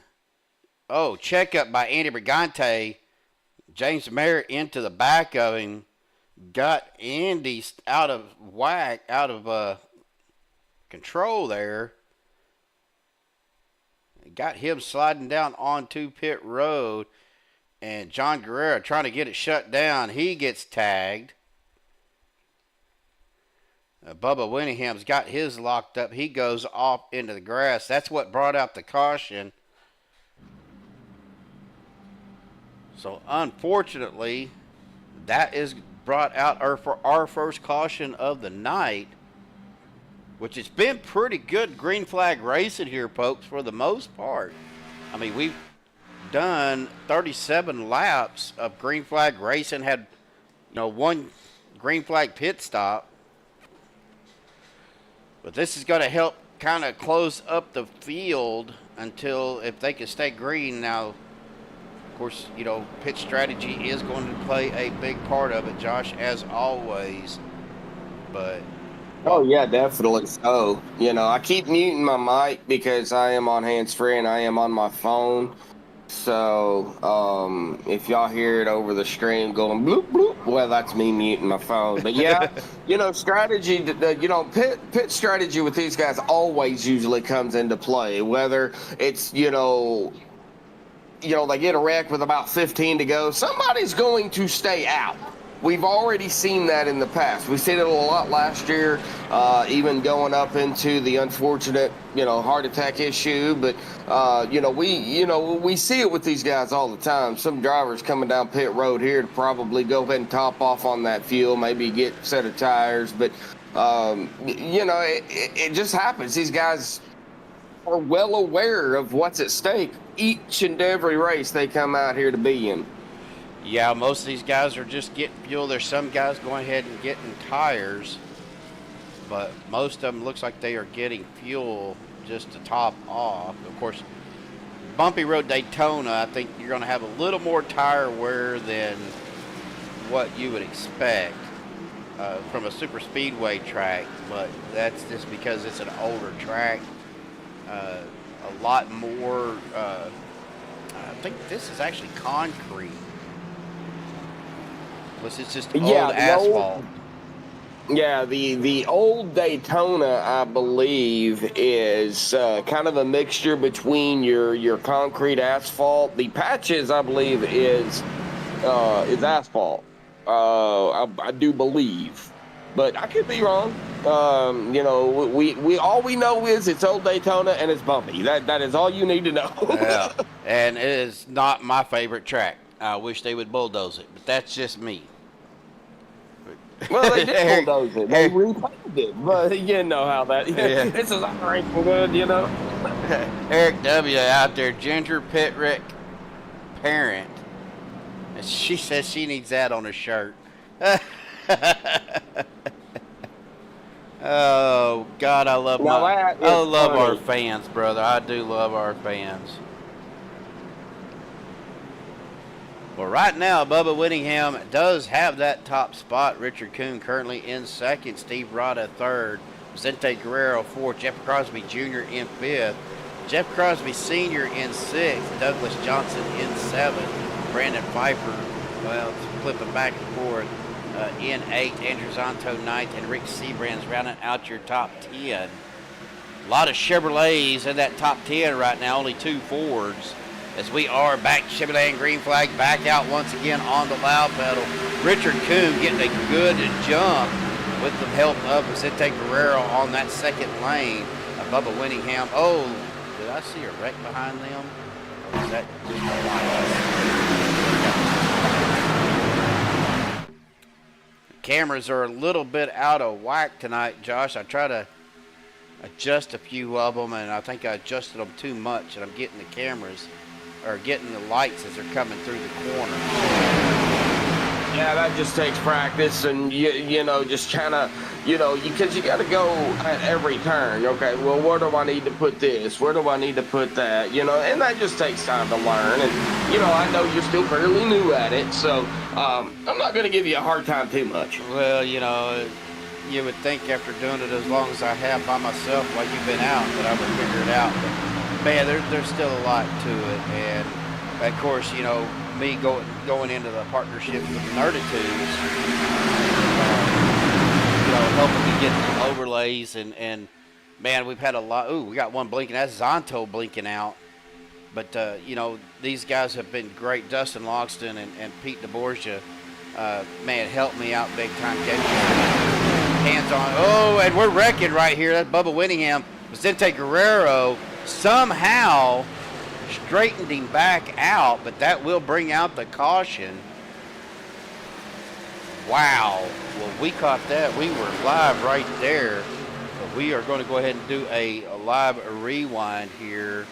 checkup by Andy Brigante. James Mayer into the back of him, got Andy out of whack, out of control there. Got him sliding down onto pit road, and John Guerrero trying to get it shut down. He gets tagged. Bubba Winningham's got his locked up. He goes off into the grass. That's what brought out the caution. So unfortunately, that is brought out for our first caution of the night, which has been pretty good green flag racing here, folks, for the most part. I mean, we've done 37 laps of green flag racing, had, one green flag pit stop. But this is going to help kind of close up the field until, if they can stay green. Now, of course, pit strategy is going to play a big part of it, Josh, as always. But oh yeah, definitely. So, I keep muting my mic because I am on hands-free and I am on my phone. So, if y'all hear it over the stream going bloop bloop, well, that's me muting my phone. But yeah, strategy, pit strategy with these guys always usually comes into play. Whether it's, they get a wreck with about 15 to go, somebody's going to stay out. We've already seen that in the past. We've seen it a lot last year, even going up into the unfortunate, heart attack issue. But, we see it with these guys all the time. Some drivers coming down pit road here to probably go ahead and top off on that fuel, maybe get a set of tires. But, it just happens. These guys are well aware of what's at stake each and every race they come out here to be in. yeah, most of these guys are just getting fuel. There's some guys going ahead and getting tires, but most of them looks like they are getting fuel just to top off. Of course, bumpy road Daytona, I think you're going to have a little more tire wear than what you would expect from a super speedway track, but that's just because it's an older track. A lot more, I think this is actually concrete. It's just old asphalt. The old Daytona, I believe, is kind of a mixture between your concrete asphalt. The patches, I believe, is asphalt. I do believe, but I could be wrong. We all we know is it's old Daytona and it's bumpy. That is all you need to know. Yeah, and it is not my favorite track. I wish they would bulldoze it, but that's just me. Well, they did bulldoze it. They repainted it, but you know how that. Yeah. This is operating good, Eric W. out there, Ginger Pitrick parent. And she says she needs that on her shirt. Oh God, I love our fans, brother. I do love our fans. Well, right now, Bubba Whittingham does have that top spot. Richard Kuhn currently in second. Steve Rada third. Vicente Guerrero fourth. Jeff Crosby Jr. in fifth. Jeff Crosby Sr. in sixth. Douglas Johnson in seventh. Brandon Pfeiffer, well, flipping back and forth, in eighth. Andrew Zonto ninth. And Rick Seabrands rounding out your top 10. A lot of Chevrolets in that top 10 right now. Only two Fords. As we are back, Chevrolet and green flag back out once again on the loud pedal. Richard Kuhn getting a good jump with the help of Vicente Guerrero on that second lane. Bubba Whittingham. Oh, did I see a wreck behind them? Or is that just a light? Cameras are a little bit out of whack tonight, Josh. I try to adjust a few of them, and I think I adjusted them too much, and I'm getting the cameras or getting the lights as they're coming through the corner. Yeah, that just takes practice and, just kind of, because you got to go at every turn. Okay, well, where do I need to put this? Where do I need to put that? And that just takes time to learn. And, I know you're still fairly new at it, so I'm not going to give you a hard time too much. Well, you would think after doing it as long as I have by myself while you've been out that I would figure it out. But, man, there's still a lot to it. And, of course, me going into the partnership with Nerditudes, helping me get the overlays. And, man, we've had a lot. Ooh, we got one blinking. That's Zonto blinking out. But, these guys have been great. Dustin Logston and Pete DeBorja, man, helped me out big time. Hands on. Oh, and we're wrecking right here. That's Bubba Whittingham. Vicente Guerrero somehow straightened him back out, but that will bring out the caution. Wow. Well, we caught that. We were live right there. But we are going to go ahead and do a live rewind here.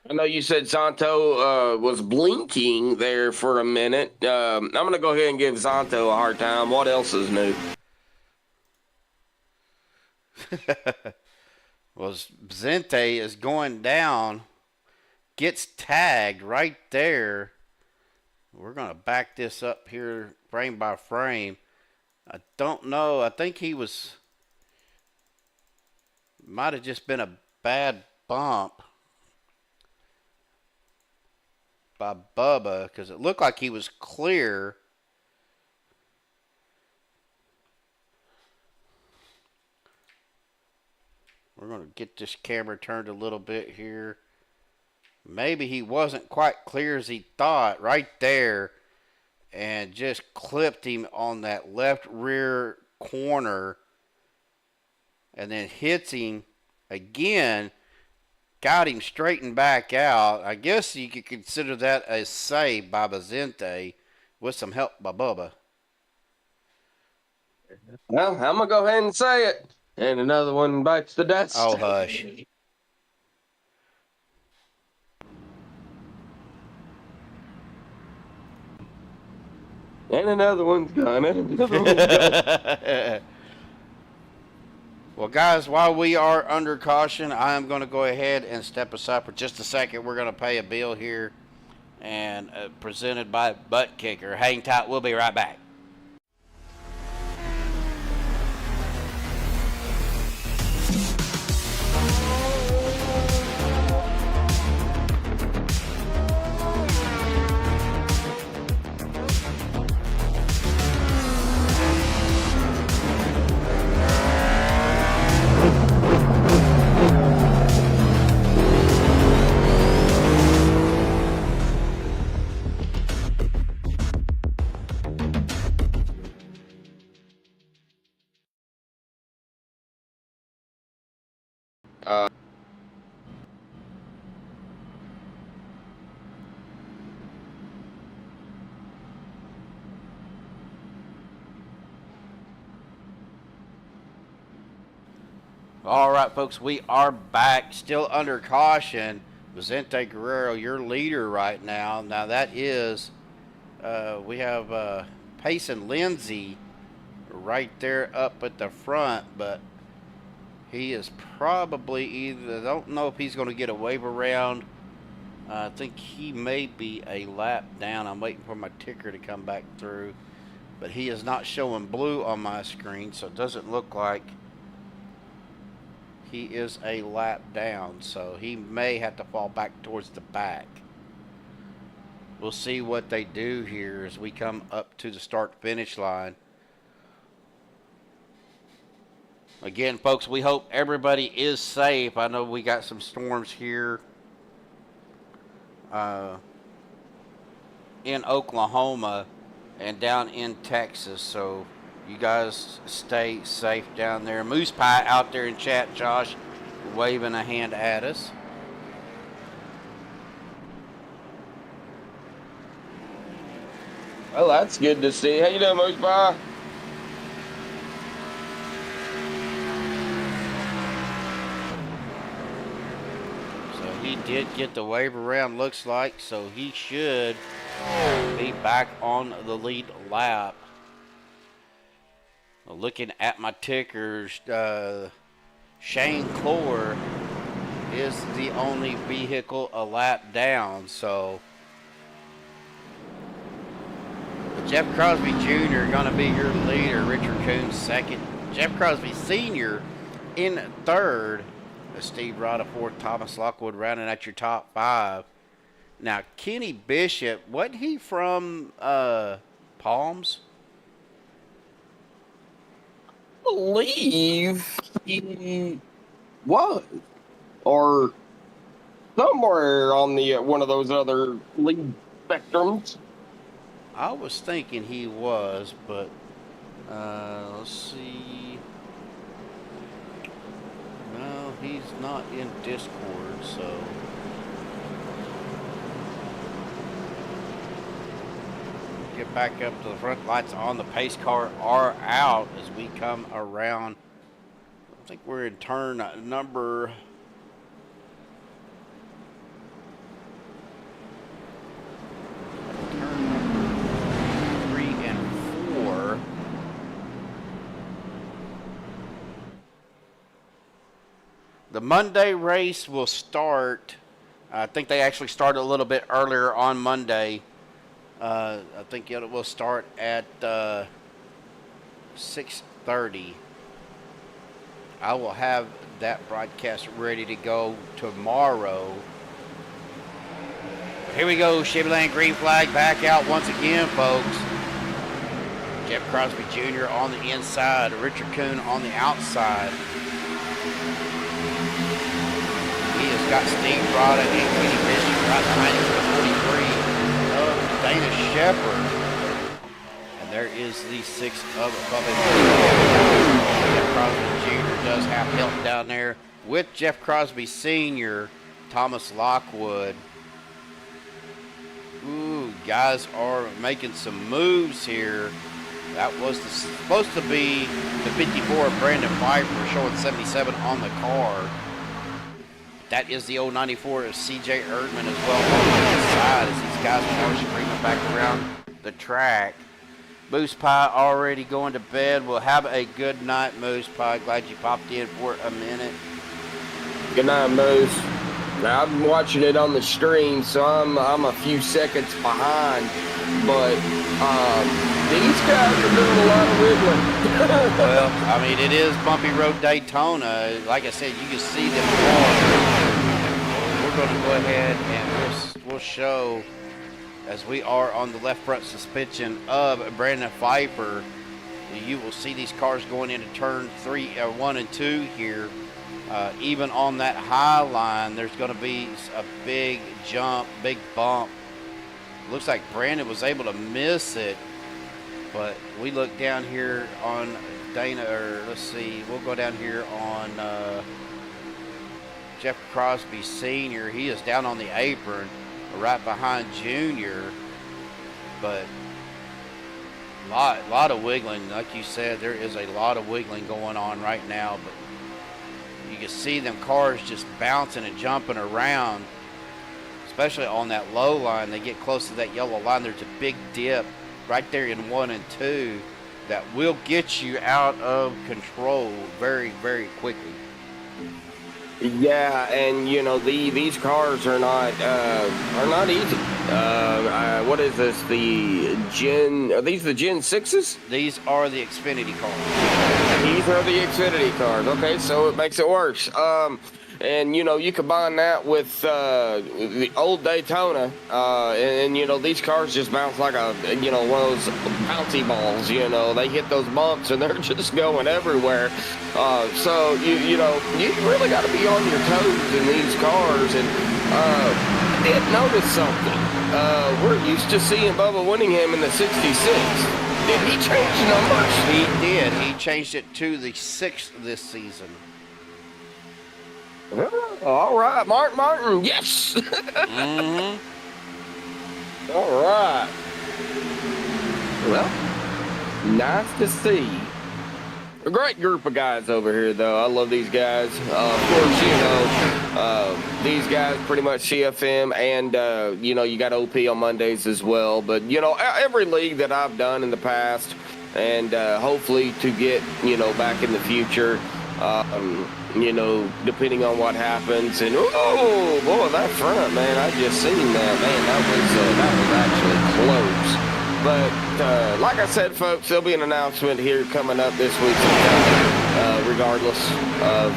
I know you said Santo was blinking there for a minute. I'm going to go ahead and give Santo a hard time. What else is new? Well, Zente is going down, gets tagged right there. We're going to back this up here frame by frame. I don't know. I think he might have just been a bad bump by Bubba, because it looked like he was clear. We're going to get this camera turned a little bit here. Maybe he wasn't quite clear as he thought right there, and just clipped him on that left rear corner, and then hits him again. Got him straightened back out. I guess you could consider that a save by Bazente with some help by Bubba. Well, I'm going to go ahead and say it. And another one bites the dust. Oh, hush. And another one's gone. And another one's gone. Well, guys, while we are under caution, I am going to go ahead and step aside for just a second. We're going to pay a bill here, and presented by Buttkicker. Hang tight. We'll be right back. All right, folks, we are back, still under caution. Vicente Guerrero, your leader right now. Now that is, we have Payson Lindsay right there up at the front, but he is probably either, I don't know if he's going to get a wave around. I think he may be a lap down. I'm waiting for my ticker to come back through, but he is not showing blue on my screen, so it doesn't look like he is a lap down, so he may have to fall back towards the back. We'll see what they do here as we come up to the start-finish line. Again, folks, we hope everybody is safe. I know we got some storms here in Oklahoma and down in Texas, so you guys stay safe down there. Moose Pie out there in chat, Josh, waving a hand at us. Well, that's good to see. How you doing, Moose Pie? So he did get the wave around, looks like, so he should be back on the lead lap. Looking at my tickers, Shane Clore is the only vehicle a lap down, so Jeff Crosby Jr. going to be your leader, Richard Coons second, Jeff Crosby Sr. in third, Steve Rada fourth, Thomas Lockwood rounding at your top five. Now, Kenny Bishop, wasn't he from Palms? Believe he was, or somewhere on the one of those other league spectrums. I was thinking he was, but let's see. he's not in Discord, so. Get back up to the front. Lights on. The pace car are out as we come around. I think we're in turn number. Turn number 3 and 4. The Monday race will start. I think they actually started a little bit earlier on Monday. I think it will start at 6:30. I will have that broadcast ready to go tomorrow. Here we go, Chevy Land green flag back out once again, folks. Jeff Crosby Jr. on the inside, Richard Kuhn on the outside. He has got Steve Rada and Kenny Bishop right behind him for 43 of Dana Shepard. And there is the 6 of Bubba. Jeff Crosby Jr. does have help down there with Jeff Crosby Sr., Thomas Lockwood. Ooh, guys are making some moves here. That was supposed to be the 54 of Brandon Pfeiffer, showing 77 on the car. That is the 094 of CJ Erdman as well on the inside as these guys are screaming back around the track. Moose Pie already going to bed. We'll have a good night, Moose Pie. Glad you popped in for a minute. Good night, Moose. Now, I'm watching it on the stream, so I'm a few seconds behind, but these guys are doing a lot of wiggling. Well, I mean, it is Bumpy Road Daytona. Like I said, you can see them cars. We're going to go ahead and we'll show, as we are on the left front suspension of Brandon Pfeiffer, you will see these cars going into turn 1 and 2 here. Even on that high line, there's going to be a big jump, big bump. Looks like Brandon was able to miss it, but we look down here on Dana, or let's see, we'll go down here on Jeff Crosby Sr. He is down on the apron, right behind Junior, but lot of wiggling. Like you said, there is a lot of wiggling going on right now, but you can see them cars just bouncing and jumping around, especially on that low line. They get close to that yellow line. There's a big dip right there in 1 and 2 that will get you out of control very, very quickly. Yeah, and you know these cars are not easy. What is this? Are these the Gen 6s? These are the Xfinity cars. These are the Xfinity cars. Okay, so it makes it worse. And you know, you combine that with the old Daytona, and you know, these cars just bounce like one of those bouncy balls. You know, they hit those bumps and they're just going everywhere. So you know, you really got to be on your toes in these cars. And I did notice something. We're used to seeing Bubba Winningham in the 66. Did he change numbers? He did. He changed it to the 6th this season. All right, Martin, yes. Mm-hmm. All right. Well, nice to see. A great group of guys over here, though. I love these guys. Of course, you know, these guys pretty much CFM, and you know, you got OP on Mondays as well. But you know, every league that I've done in the past, and hopefully to get back in the future. You know, depending on what happens, and oh boy, that front, man, I just seen that, man, that was actually close. But like I said, folks, there'll be an announcement here coming up this week, regardless of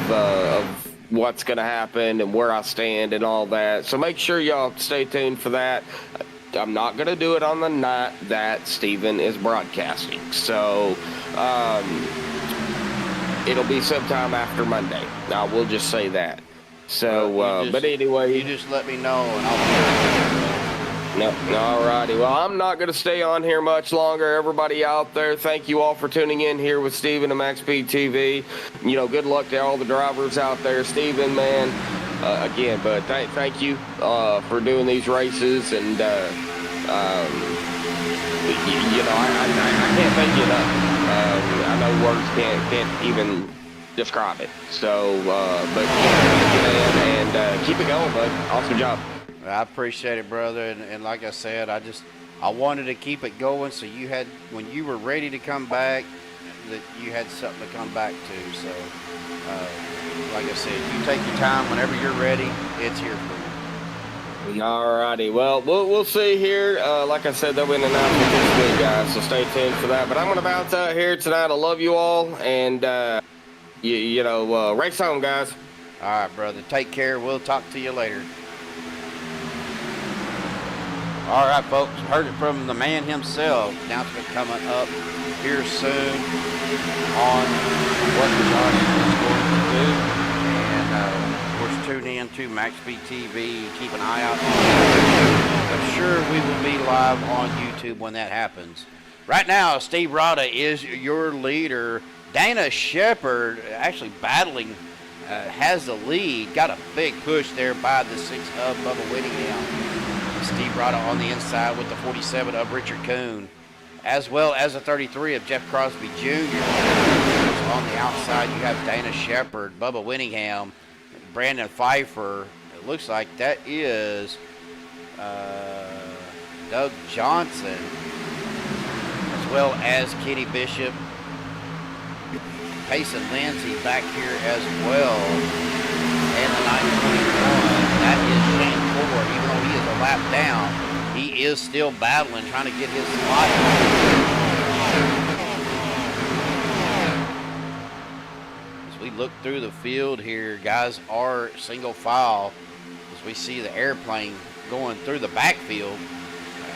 what's going to happen and where I stand and all that. So make sure y'all stay tuned for that. I'm not going to do it on the night that Steven is broadcasting. So, it'll be sometime after Monday. I will just say that. So, but anyway. You just let me know and I'll be No, all righty. Well, I'm not going to stay on here much longer. Everybody out there, thank you all for tuning in here with Steven and MaxspeedTV. You know, good luck to all the drivers out there. Steven, man, again, but thank you for doing these races. And, you know, I can't thank you enough. I know words can't even describe it. So, but thank you, man, and keep it going, bud. Awesome job. I appreciate it, brother, and like I said, I wanted to keep it going so you had, when you were ready to come back, that you had something to come back to. So, like I said, you take your time whenever you're ready. It's here for you. All righty. Well, we'll see here. Like I said, there'll be an announcement this week, guys, so stay tuned for that. But I'm going to bounce out here tonight. I love you all, and, you know, race home, guys. All right, brother. Take care. We'll talk to you later. All right, folks, heard it from the man himself. Announcement coming up here soon on what Johnny is going to do. And, of course, tune in to MaxspeedTV. Keep an eye out. I'm sure we will be live on YouTube when that happens. Right now, Steve Rada is your leader. Dana Shepard actually battling, has the lead. Got a big push there by the 6 of Bubba Whittingham. Steve Rada on the inside with the 47 of Richard Kuhn, as well as the 33 of Jeff Crosby Jr. On the outside, you have Dana Shepard, Bubba Whittingham, Brandon Pfeiffer. It looks like that is Doug Johnson, as well as Kenny Bishop, Payson Lindsay back here as well, and the 921. That is Shane Ford. Even though he is a lap down, he is still battling, trying to get his spot. As we look through the field here, guys are single file as we see the airplane going through the backfield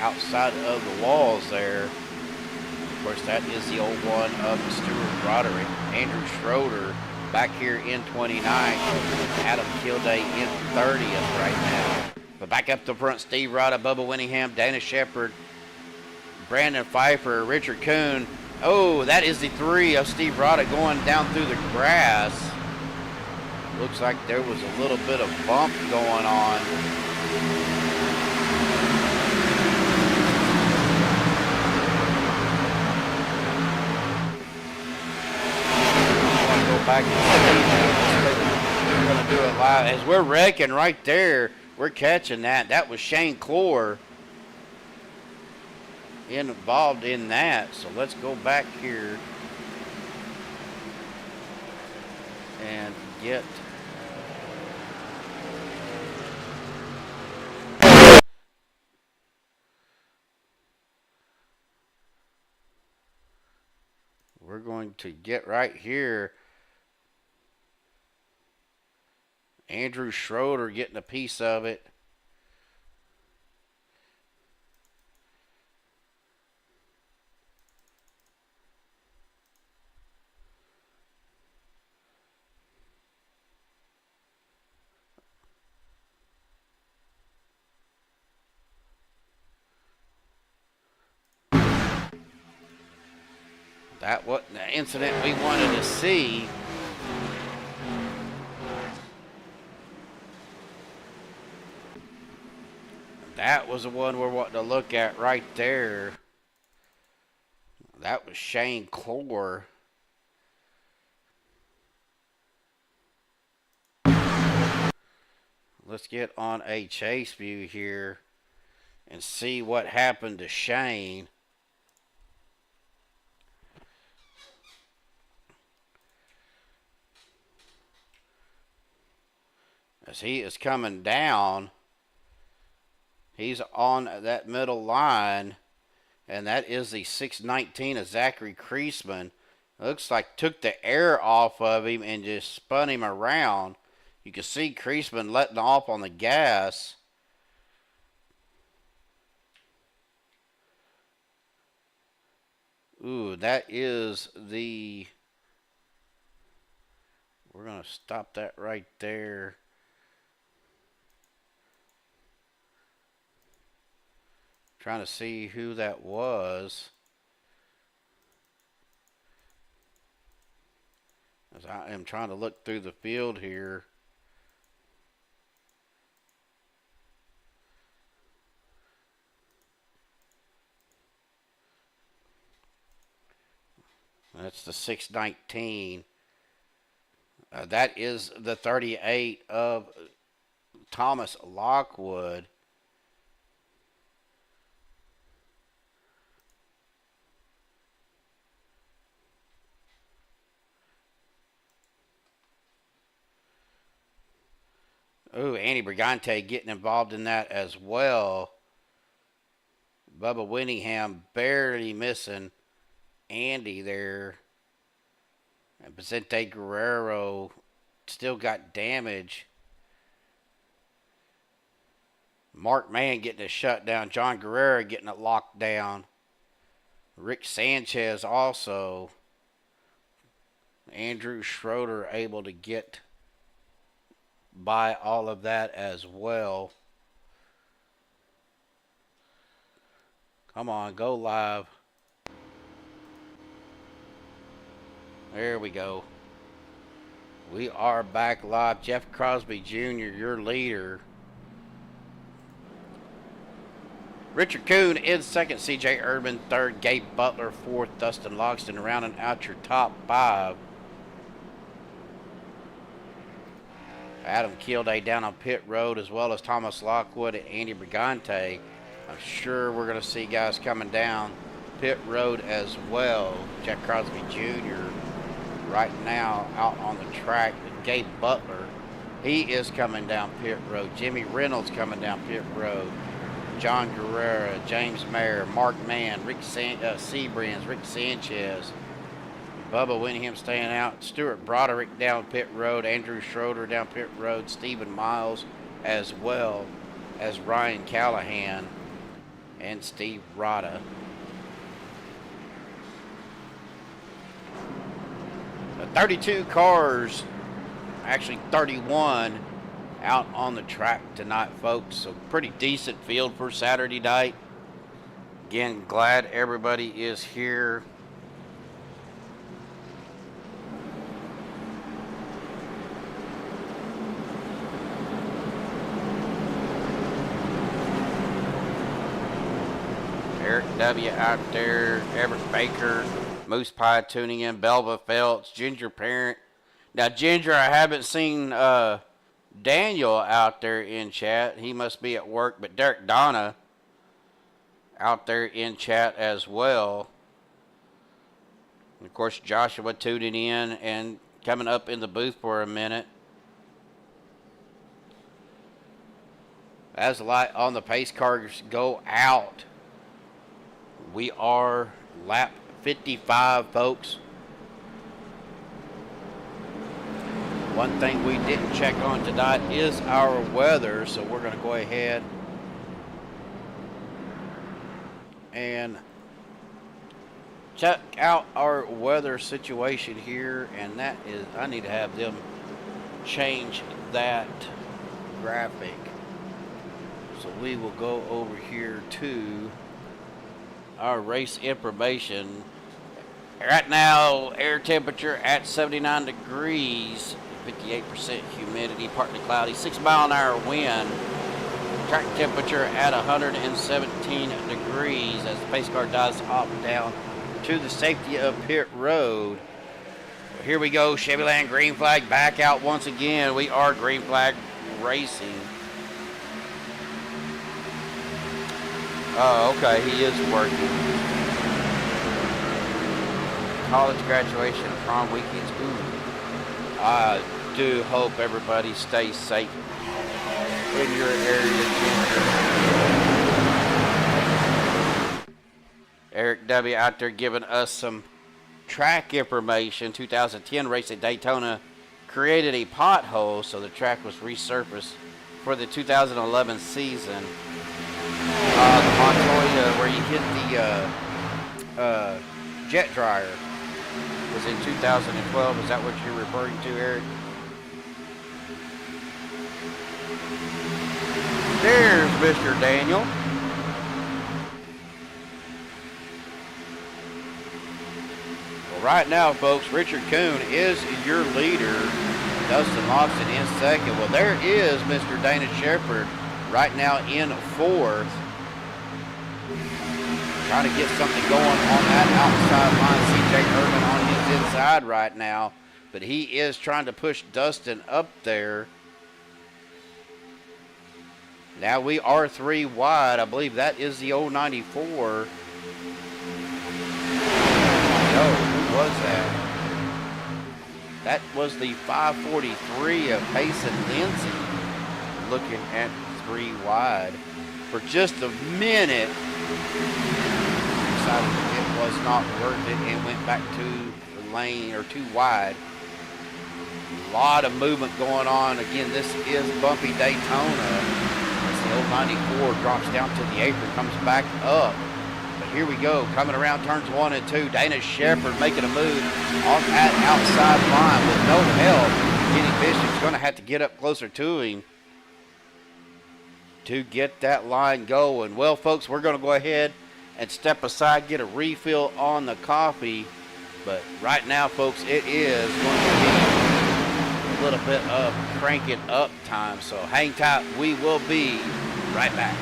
outside of the walls there. Of course, that is the old one of Stuart Broderick. Andrew Schroeder back here in 29th, Adam Kilday in 30th right now. But back up the front, Steve Rada, Bubba Whittingham, Dana Shepard, Brandon Pfeiffer, Richard Kuhn. Oh, that is the 3 of Steve Rada going down through the grass. Looks like there was a little bit of bump going on. Back and we're going to do it live. As we're wrecking right there, we're catching that. That was Shane Clore involved in that. So let's go back here and get we're going to get right here. Andrew Schroeder getting a piece of it. That wasn't the incident we wanted to see. That was the one we're wanting to look at right there. That was Shane Clore. Let's get on a chase view here and see what happened to Shane. As he is coming down, he's on that middle line, and that is the 619 of Zachary Kreisman. Looks like took the air off of him and just spun him around. You can see Kreisman letting off on the gas. Ooh, that is the... We're going to stop that right there. Trying to see who that was. As I am trying to look through the field here. That's the 619. That is the 38 of Thomas Lockwood. Oh, Andy Brigante getting involved in that as well. Bubba Winningham barely missing Andy there. And Vicente Guerrero still got damage. Mark Mann getting a shutdown. John Guerrero getting it locked down. Rick Sanchez also. Andrew Schroeder able to get by all of that as well. Come on, go live. There we go. We are back live. Jeff Crosby Jr., your leader. Richard Kuhn in second. C.J. Erdman third. Gabe Butler fourth. Dustin Logston rounding out your top five. Adam Kilday down on pit road, as well as Thomas Lockwood and Andy Brigante. I'm sure we're going to see guys coming down pit road as well. Jack Crosby Jr. right now out on the track. Gabe Butler, he is coming down pit road. Jimmy Reynolds coming down pit road. John Guerrero, James Mayer, Mark Mann, Rick Seabrans, Rick Sanchez. Bubba Winningham staying out. Stuart Broderick down pit road. Andrew Schroeder down pit road. Stephen Miles as well as Ryan Callahan and Steve Rada. The 32 cars, actually 31, out on the track tonight, folks. So pretty decent field for Saturday night. Again, glad everybody is here. Eric W. out there, Everett Baker, Moose Pie tuning in, Belva Felts, Ginger Parent. Now, Ginger, I haven't seen Daniel out there in chat. He must be at work, but Derek Donna out there in chat as well. And of course, Joshua tuning in and coming up in the booth for a minute. As the light on the pace cars go out, we are lap 55, folks. One thing we didn't check on tonight is our weather, so we're going to go ahead and check out our weather situation here, and that is, I need to have them change that graphic. So we will go over here to our race information. Right now, air temperature at 79 degrees, 58% humidity, partly cloudy, 6 mile an hour wind. Track temperature at 117 degrees as the pace car dives off down to the safety of pit road. Here we go, Chevyland green flag back out once again. We are green flag racing. Oh, okay, he is working. College graduation, prom weekends. Ooh. I do hope everybody stays safe in your area. Eric W. out there giving us some track information. 2010 race at Daytona created a pothole, so the track was resurfaced for the 2011 season. The Montoya, where you hit the jet dryer, was in 2012. Is that what you're referring to, Eric? There's Mr. Daniel. right now, folks, Richard Kuhn is your leader. Dustin Logston in second. Well, there is Mr. Dana Shepherd right now in fourth. Trying to get something going on that outside line. CJ Irvin on his inside right now. But he is trying to push Dustin up there. Now we are 3 wide. I believe that is the old 94. No, who was that? That was the 543 of Payson Lindsay. Looking at 3 wide. For just a minute, decided it was not worth it and went back to the lane, or 2 wide. A lot of movement going on. Again, this is bumpy Daytona. As the old 94 drops down to the apron, comes back up. But here we go, coming around turns 1 and 2. Dana Shepherd making a move on that outside line with no help. Kenny Bishop's going to have to get up closer to him to get that line going. Well, folks, we're going to go ahead and step aside, get a refill on the coffee. But right now, folks, it is going to be a little bit of cranking up time. So hang tight. We will be right back.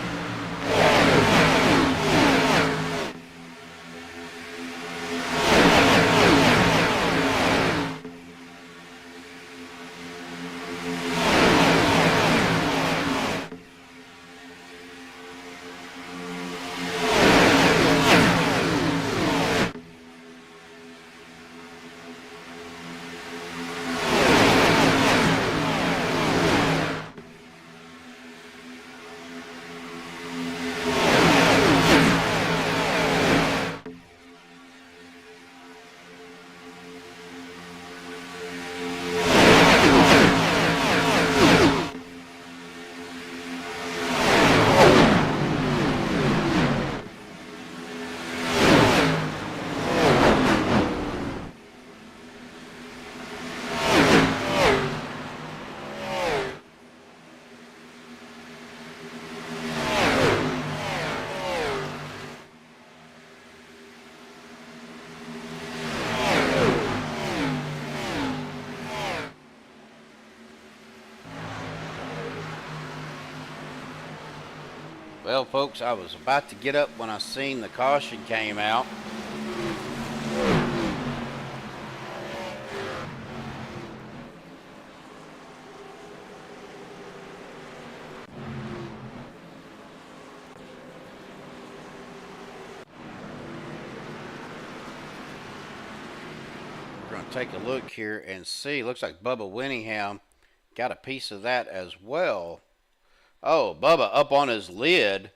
Well, folks, I was about to get up when I seen the caution came out. We're going to take a look here and see. Looks like Bubba Winningham got a piece of that as well. Oh, Bubba up on his lid.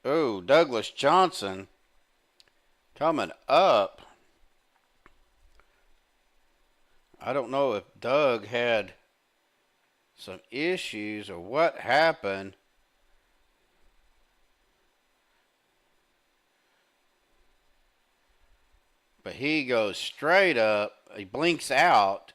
Oh, Douglas Johnson coming up. I don't know if Doug had some issues or what happened. But he goes straight up. He blinks out.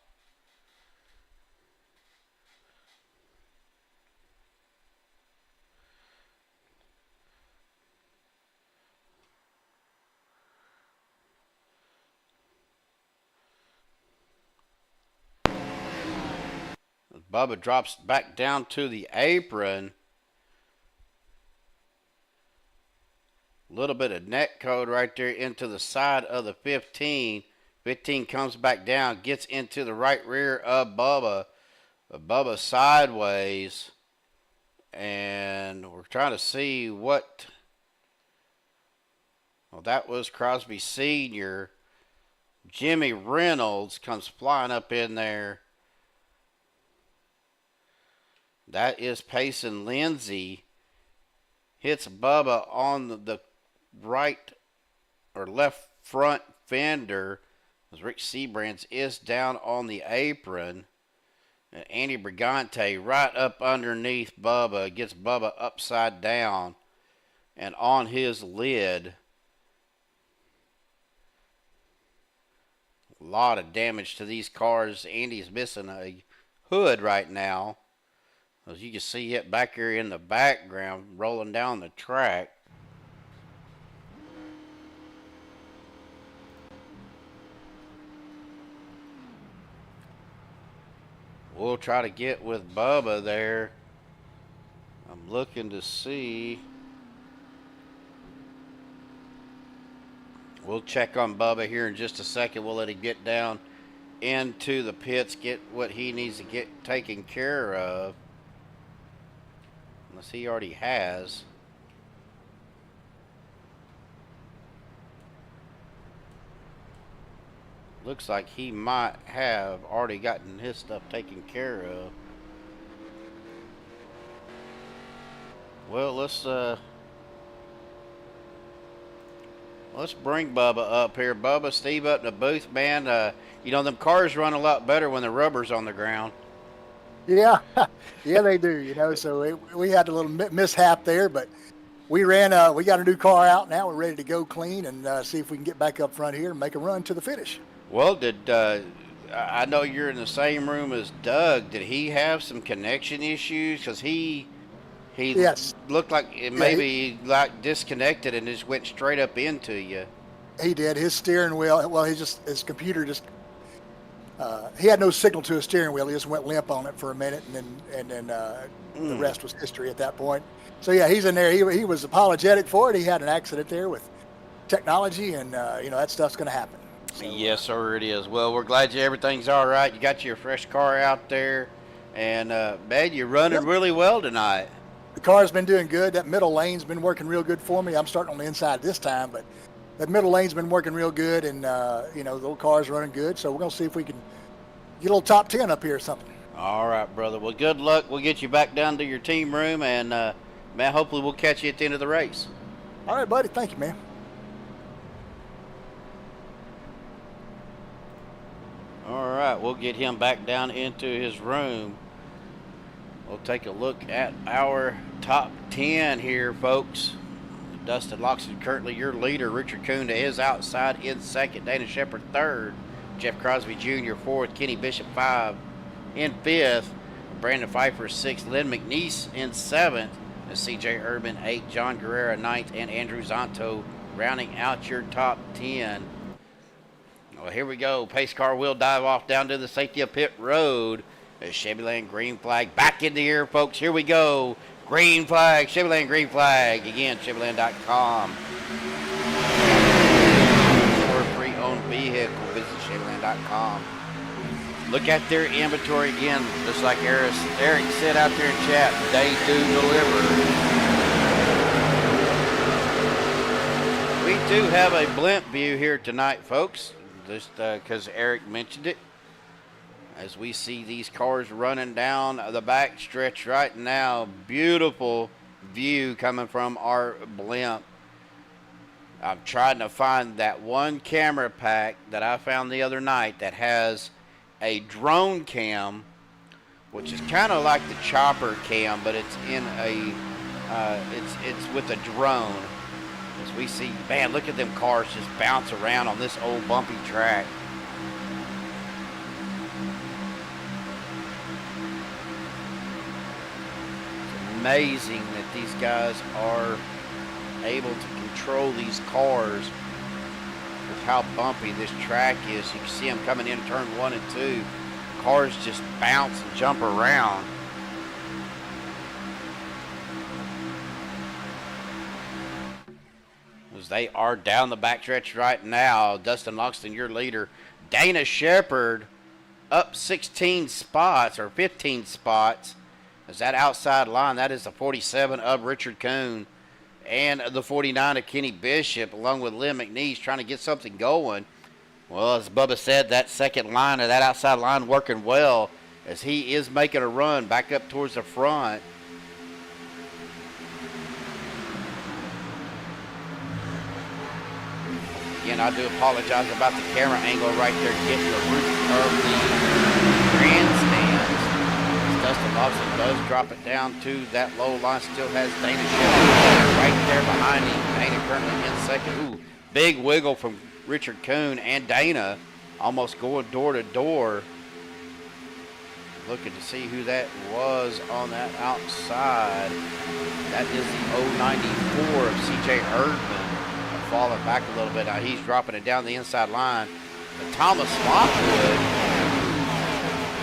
Bubba drops back down to the apron. A little bit of net code right there into the side of the 15. 15 comes back down, gets into the right rear of Bubba. Bubba sideways. And we're trying to see what... Well, that was Crosby Sr. Jimmy Reynolds comes flying up in there. That is Payson Lindsay. Hits Bubba on the right or left front fender. As Rick Seabrands is down on the apron. And Andy Brigante right up underneath Bubba, gets Bubba upside down and on his lid. A lot of damage to these cars. Andy's missing a hood right now. As you can see it back here in the background rolling down the track. We'll try to get with Bubba there. I'm looking to see. We'll check on Bubba here in just a second. We'll let him get down into the pits, get what he needs to get taken care of. Unless he already has. Looks like he might have already gotten his stuff taken care of. Well, let's bring Bubba up here. Bubba, Steve up in the booth, man. You know, them cars run a lot better when the rubber's on the ground. Yeah, yeah, they do. You know, so we had a little mishap there, but we ran. We got a new car out now. We're ready to go clean and see if we can get back up front here and make a run to the finish. Well, I know you're in the same room as Doug. Did he have some connection issues? Because he yes. Looked like it maybe like disconnected and just went straight up into you. He did. His steering wheel. Well, his computer just. He had no signal to his steering wheel. He just went limp on it for a minute, and then the rest was history at that point. So yeah, he's in there. He was apologetic for it. He had an accident there with technology, and you know that stuff's going to happen. So, yes, sir, it is. Well, we're glad everything's all right. You got your fresh car out there, and man, you're running really well tonight. The car's been doing good. That middle lane's been working real good for me. I'm starting on the inside this time, but that middle lane's been working real good, and you know the little car's running good. So we're gonna see if we can get a little top 10 up here or something. All right, brother. Well, good luck. We'll get you back down to your team room, and man, hopefully we'll catch you at the end of the race. All right, buddy. Thank you, man. All right, we'll get him back down into his room. We'll take a look at our top 10 here, folks. Dustin Logston currently your leader. Richard Coon is outside in second. Dana Shepard third. Jeff Crosby Jr. fourth. Kenny Bishop 5 in fifth. Brandon Pfeiffer 6th. Lynn McNeese in 7th. And CJ Urban 8th. John Guerrera 9th. And Andrew Zonto rounding out your top 10. Well, here we go. Pace car will dive off down to the safety of pit road. There's Chevyland green flag back in the air, folks. Here we go. Green flag, Chevyland green flag. Again, Chevyland.com. For a pre-owned vehicle, visit Chevyland.com. Look at their inventory again, just like Eric said out there in chat. They do deliver. We do have a blimp view here tonight, folks. Just because Eric mentioned it. As we see these cars running down the back stretch right now. Beautiful view coming from our blimp. I'm trying to find that one camera pack that I found the other night that has a drone cam, which is kind of like the chopper cam, but it's in a it's with a drone. As we see, man, look at them cars just bounce around on this old bumpy track. It's amazing that these guys are able to control these cars with how bumpy this track is. You can see them coming in turn 1 and 2. Cars just bounce and jump around. As they are down the backstretch right now. Dustin Logston, your leader. Dana Shepard up 16 spots or 15 spots. As that outside line, that is the 47 of Richard Coon and the 49 of Kenny Bishop, along with Lynn McNeese, trying to get something going. Well, as Bubba said, that second line, or that outside line, working well as he is making a run back up towards the front. Again, I do apologize about the camera angle right there getting the roof of the grandstands. Dustin Logston does drop it down to that low line. Still has Dana Shelley right there behind him. Dana currently in second. Ooh, big wiggle from Richard Kuhn and Dana, almost going door to door. Looking to see who that was on that outside. That is the 094 of C.J. Erdman. Falling back a little bit. Now he's dropping it down the inside line. But Thomas Lockwood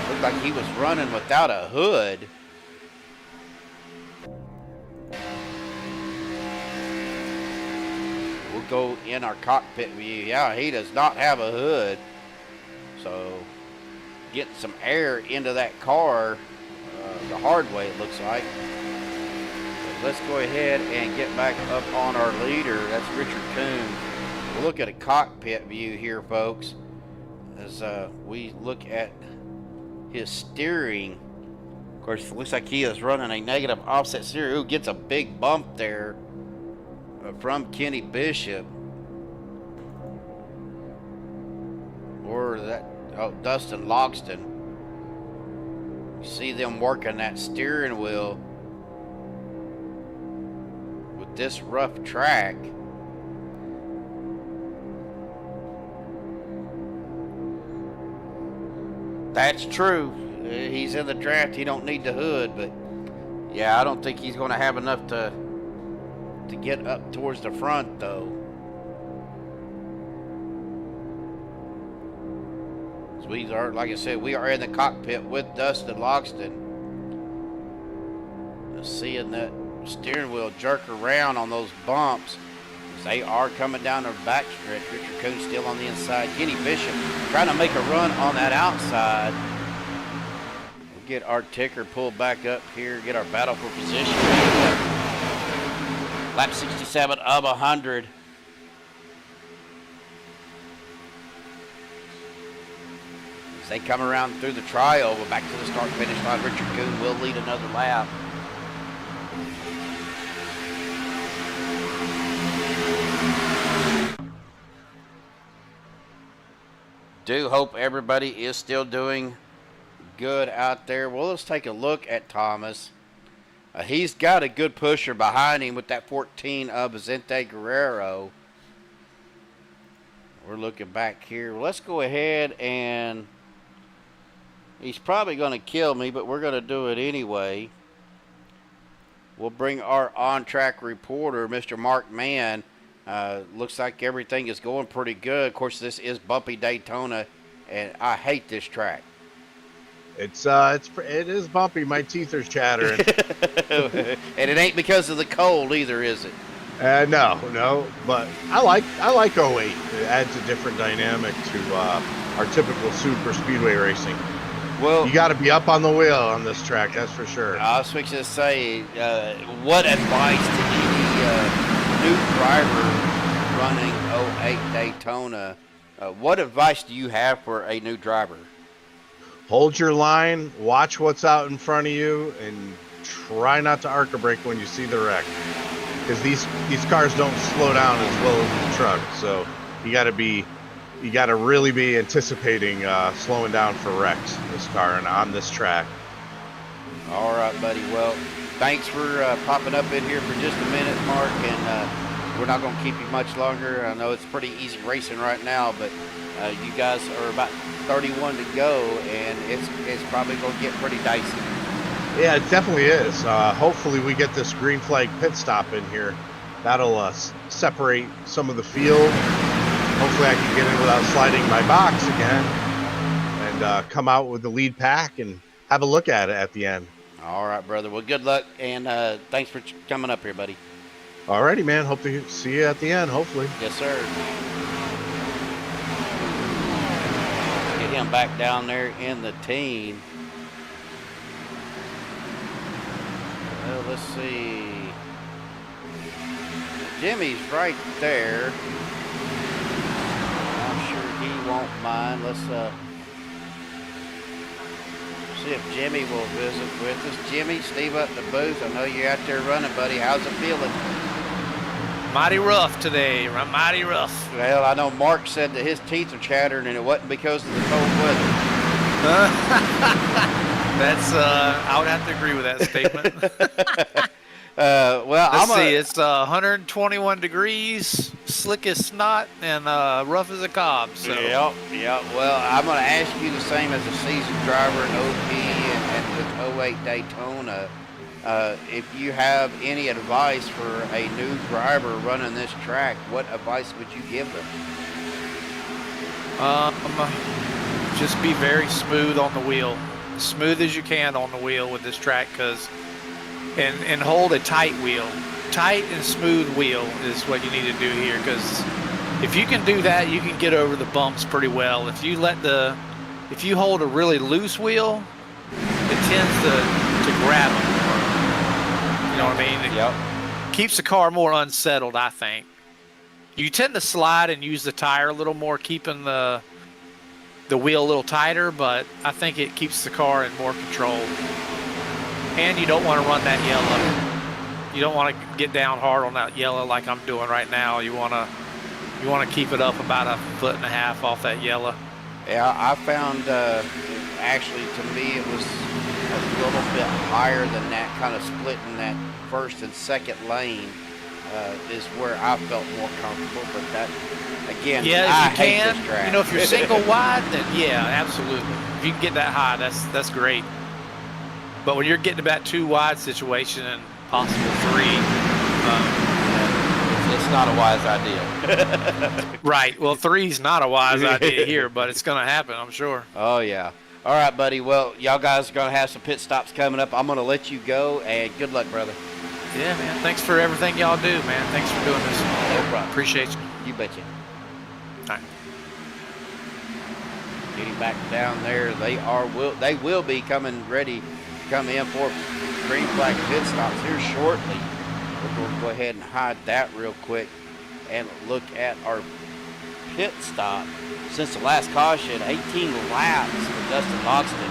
looked like he was running without a hood. We'll go in our cockpit view. Yeah, he does not have a hood. So getting some air into that car the hard way, it looks like. Let's go ahead and get back up on our leader. That's Richard Kuhn. We'll look at a cockpit view here, folks, as we look at his steering. Of course, it looks like he is running a negative offset steering. Ooh, gets a big bump there from Kenny Bishop. Or that, Dustin Logston. You see them working that steering wheel this rough track. That's true. He's in the draft. He don't need the hood, but yeah, I don't think he's going to have enough to get up towards the front, though. So we are, like I said, we are in the cockpit with Dustin Logston. Seeing that steering wheel jerk around on those bumps. They are coming down the backstretch. Richard Kuhn still on the inside. Kenny Bishop trying to make a run on that outside. We'll get our ticker pulled back up here, get our battle for position. Lap 67 of 100. As they come around through the trioval, back to the start finish line, Richard Kuhn will lead another lap. Do hope everybody is still doing good out there. Well, let's take a look at Thomas. He's got a good pusher behind him with that 14 of Vicente Guerrero. We're looking back here. Let's go ahead and he's probably going to kill me, but we're going to do it anyway. We'll bring our on-track reporter, Mr. Mark Mann. Looks like everything is going pretty good. Of course, this is bumpy Daytona, and I hate this track. It is bumpy. My teeth are chattering. And it ain't because of the cold either, is it? No. But I like 08. It adds a different dynamic to our typical super speedway racing. Well, you got to be up on the wheel on this track, that's for sure. I was fixing to say, what advice to any new driver running 08 Daytona? What advice do you have for a new driver? Hold your line, watch what's out in front of you, and try not to arc a brake when you see the wreck. Because these cars don't slow down as well as the truck, so you got to really be anticipating slowing down for wrecks in this car and on this track. All right, buddy. Well, thanks for popping up in here for just a minute, Mark, and we're not going to keep you much longer. I know it's pretty easy racing right now, but you guys are about 31 to go, and it's probably going to get pretty dicey. Yeah, it definitely is. Hopefully we get this green flag pit stop in here. That'll separate some of the field. Hopefully I can get in without sliding my box again and come out with the lead pack and have a look at it at the end. All right, brother. Well, good luck, and thanks for coming up here, buddy. All righty, man. Hope to see you at the end, hopefully. Yes, sir. Get him back down there in the team. Well, let's see. Jimmy's right there. I'm sure he won't mind. Let's see if Jimmy will visit with us. Jimmy, Steve up in the booth. I know you're out there running, buddy. How's it feeling? Mighty rough today. Mighty rough. Well, I know Mark said that his teeth are chattering, and it wasn't because of the cold weather. That's I would have to agree with that statement. Well, Let's see. It's 121 degrees, slick as snot, and rough as a cob. So. Yep. Well, I'm going to ask you the same as a seasoned driver in OP and with 08 Daytona. If you have any advice for a new driver running this track, what advice would you give them? Just be very smooth on the wheel, as smooth as you can on the wheel with this track, and hold a tight wheel. Tight and smooth wheel is what you need to do here, because if you can do that, you can get over the bumps pretty well. If you hold a really loose wheel, it tends to grab them more. You know what I mean? Yep. Keeps the car more unsettled, I think. You tend to slide and use the tire a little more, keeping the wheel a little tighter, but I think it keeps the car in more control. And you don't want to run that yellow. You don't want to get down hard on that yellow like I'm doing right now. You want to keep it up about 1.5 foot off that yellow. Yeah, I found actually to me it was a little bit higher than that, kind of splitting that first and second lane is where I felt more comfortable. But that, again, yeah, I if you hate can, this track. you know, if you're single wide, then yeah, absolutely. If you can get that high, that's great. But when you're getting about 2 wide situation and possible 3, It's not a wise idea. right. Well, 3's not a wise idea here, but it's going to happen, I'm sure. Oh, yeah. All right, buddy. Well, y'all guys are going to have some pit stops coming up. I'm going to let you go, and good luck, brother. Yeah, man. Thanks for everything y'all do, man. Thanks for doing this. No problem. Appreciate you. You betcha. All right. Getting back down there, they will be coming ready to come in for green flag pit stops here shortly. We're going to go ahead and hide that real quick and look at our pit stop. Since the last caution, 18 laps for Dustin Logston,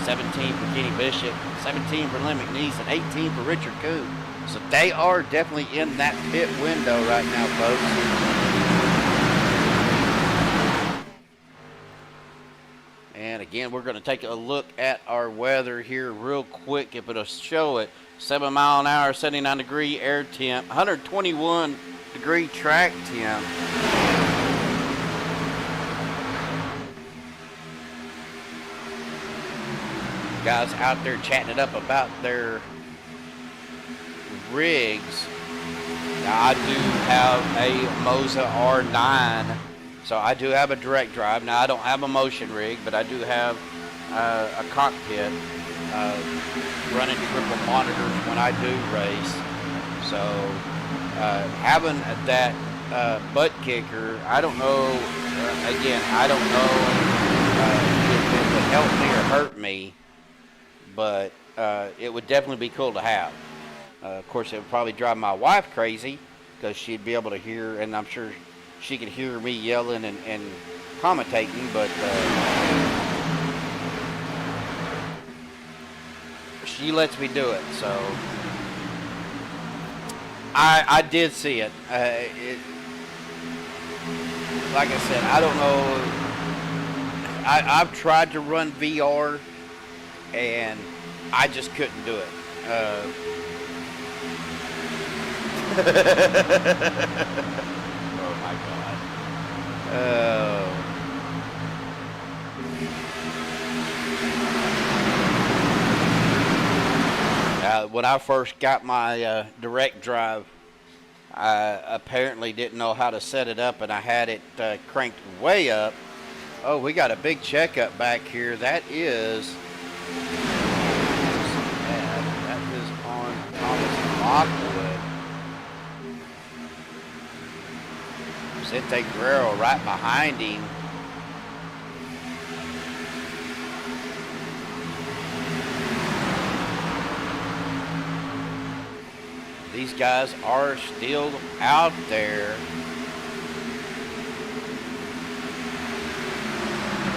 17 for Kenny Bishop, 17 for Lynn McNeese, and 18 for Richard Coon. So they are definitely in that pit window right now, folks. And again, we're going to take a look at our weather here real quick if it'll show it. 7 mile an hour, 79 degree air temp, 121 degree track temp. Guys out there chatting it up about their rigs. Now, I do have a Moza R9, so I do have a direct drive. Now, I don't have a motion rig, but I do have a cockpit running triple monitors when I do race. So having that Buttkicker, I don't know, again, I don't know if it would help me or hurt me, but it would definitely be cool to have. Of course, it would probably drive my wife crazy because she'd be able to hear, and I'm sure she could hear me yelling and commentating, but she lets me do it, so I did see it. Like I said, I don't know. I've tried to run VR, and I just couldn't do it. Oh my God. When I first got my direct drive, I apparently didn't know how to set it up, and I had it cranked way up. Oh, we got a big checkup back here. That is on Thomas Lockwood. Vicente Guerrero right behind him. These guys are still out there.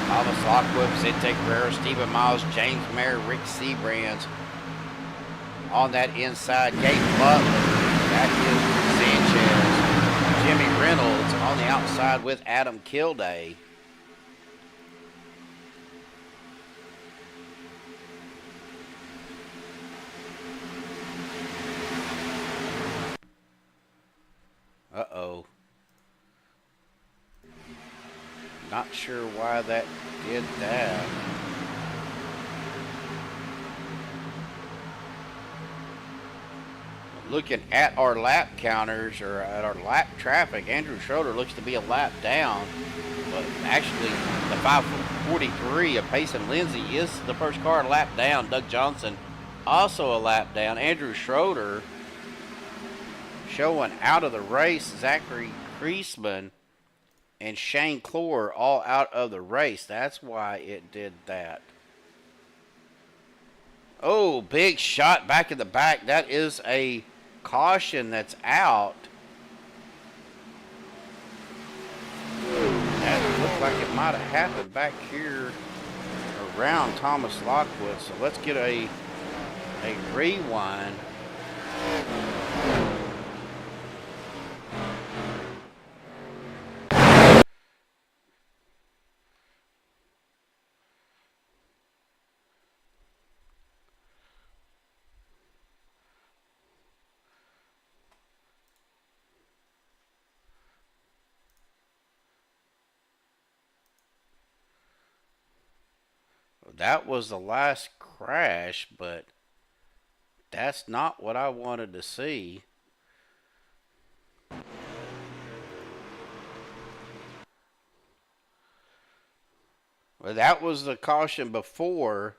Thomas Lockwood, Vicente Guerrero, Stephen Miles, James Mayer, Rick Seabrands on that inside. Gabe Butler, that is Sanchez. Jimmy Reynolds on the outside with Adam Kilday. Uh-oh. Not sure why that did that. Looking at our lap counters, or at our lap traffic, Andrew Schroeder looks to be a lap down. But actually, the 5:43 of Payson Lindsay is the first car a lap down. Doug Johnson also a lap down. Andrew Schroeder showing out of the race. Zachary Kreisman and Shane Clore all out of the race. That's why it did that. Oh, big shot back in the back. That is a caution that's out. That looked like it might have happened back here around Thomas Lockwood. So let's get a rewind. That was the last crash, but that's not what I wanted to see. Well, that was the caution before.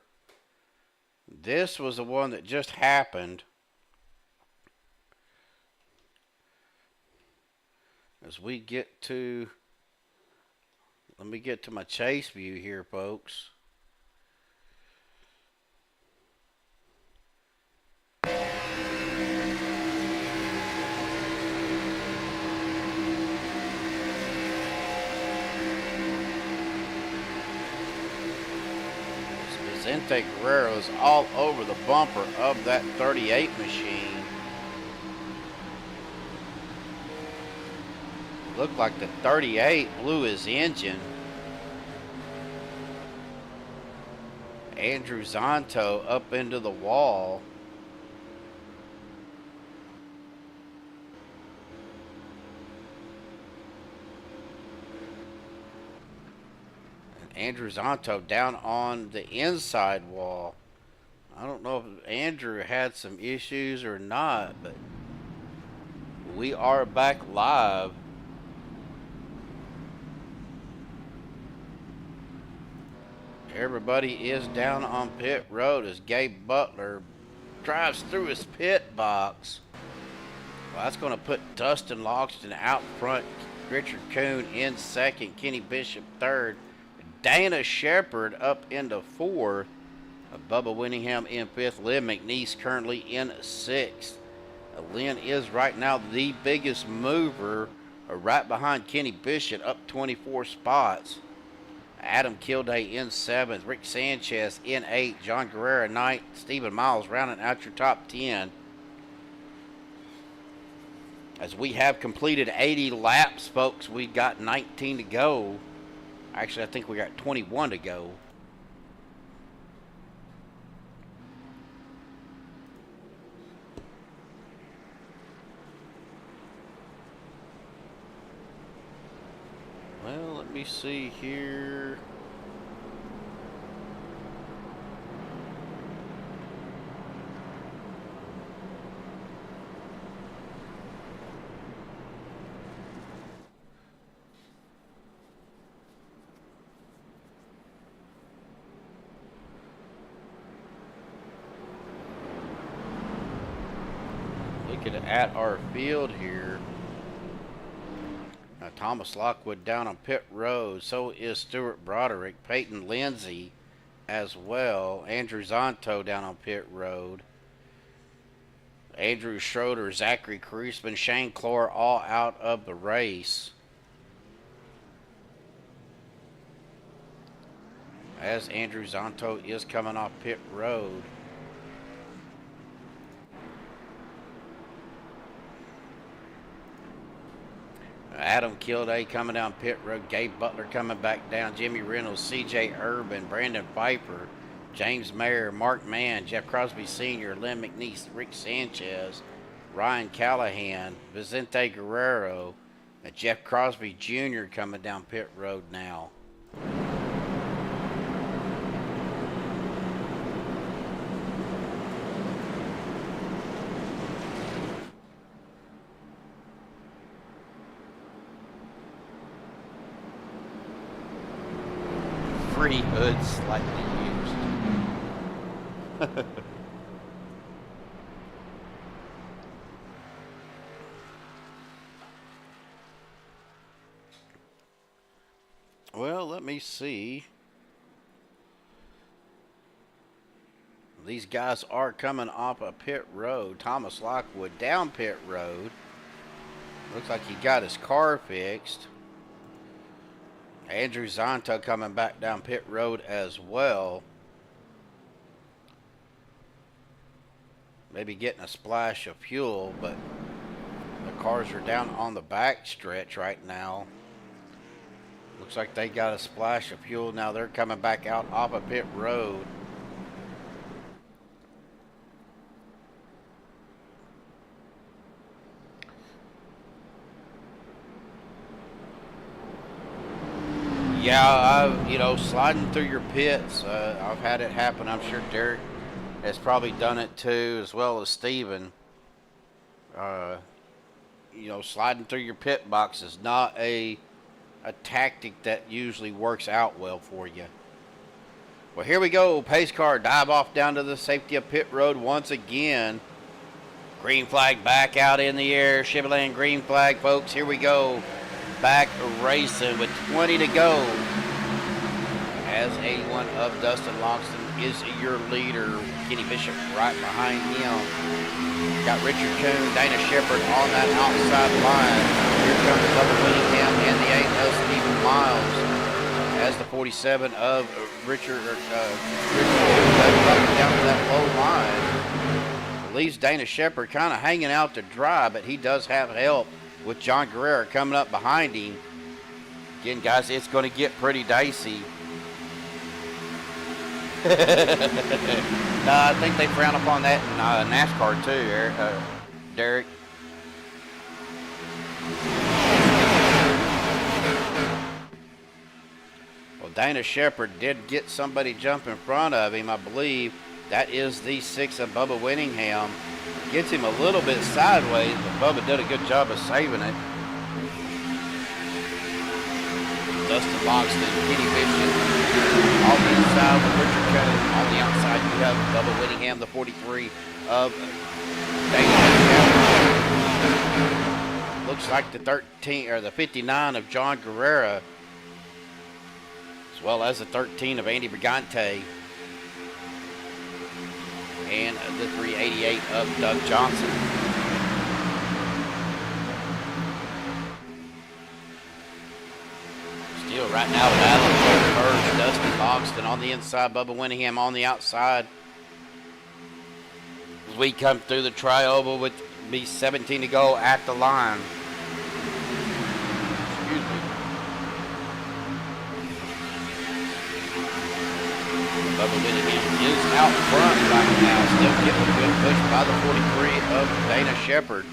This was the one that just happened. As we get to, let me get to my chase view here, folks. Vicente Guerrero is all over the bumper of that 38 machine. Looked like the 38 blew his engine. Andrew Zonto up into the wall. Andrew Zonto down on the inside wall. I don't know if Andrew had some issues or not, but we are back live. Everybody is down on pit road as Gabe Butler drives through his pit box. Well, that's going to put Dustin Logston out front, Richard Kuhn in second, Kenny Bishop third, Dana Shepard up into fourth, Bubba Winningham in fifth, Lynn McNeese currently in sixth. Lynn is right now the biggest mover, right behind Kenny Bishop, up 24 spots. Adam Kilday in seventh, Rick Sanchez in eighth, John Guerrero ninth, Stephen Miles rounding out your top 10. As we have completed 80 laps, folks, we've got 19 to go. Actually, I think we got 21 to go. Well, let me see here. Looking at our field here. Now, Thomas Lockwood down on pit road. So is Stuart Broderick, Peyton Lindsay as well. Andrew Zonto down on pit road. Andrew Schroeder, Zachary Kreisman, Shane Clore all out of the race. As Andrew Zonto is coming off pit road. Adam Kilday coming down pit road. Gabe Butler coming back down. Jimmy Reynolds, C.J. Urban, Brandon Piper, James Mayer, Mark Mann, Jeff Crosby Sr., Lynn McNeese, Rick Sanchez, Ryan Callahan, Vicente Guerrero, and Jeff Crosby Jr. coming down pit road now. Free hood slightly used. Well, let me see. These guys are coming off a pit road. Thomas Lockwood down pit road. Looks like he got his car fixed. Andrew Zonta coming back down pit road as well. Maybe getting a splash of fuel, but the cars are down on the back stretch right now. Looks like they got a splash of fuel. Now they're coming back out off a pit road. Yeah, you know, sliding through your pits, I've had it happen. I'm sure Derek has probably done it too, as well as Steven. You know, sliding through your pit box is not a tactic that usually works out well for you. Well, here we go. Pace car dive off down to the safety of pit road once again. Green flag back out in the air. Chevrolet green flag, folks. Here we go. Back racing with 20 to go. As 81 of Dustin Logston is your leader. Kenny Bishop right behind him. Got Richard Coon, Dana Shepard on that outside line. Here comes Bubba Winningham and the 8 of Stephen Miles. As the 47 of Richard Coon down to that low line. Leaves Dana Shepard kind of hanging out to dry, but he does have help with John Guerrero coming up behind him. Again, guys, it's going to get pretty dicey. I think they frown upon that in NASCAR too, Derek. Well, Dana Shepard did get somebody jump in front of him, I believe. That is the 6 of Bubba Winningham. Gets him a little bit sideways, but Bubba did a good job of saving it. Dustin Logston, Kenny Bishop on the inside with Richard Cohen. On the outside, you have Bubba Winningham, the 43 of Dana. Looks like the 13 or the 59 of John Guerrero, as well as the 13 of Andy Brigante. And the 388 of Doug Johnson. Still right now battling for first. Dustin Logston on the inside. Bubba Winningham on the outside. As we come through the tri-oval with be 17 to go at the line. Excuse me. Bubba Winningham is out front right now. Still getting a good push by the 43 of Dana Shepard.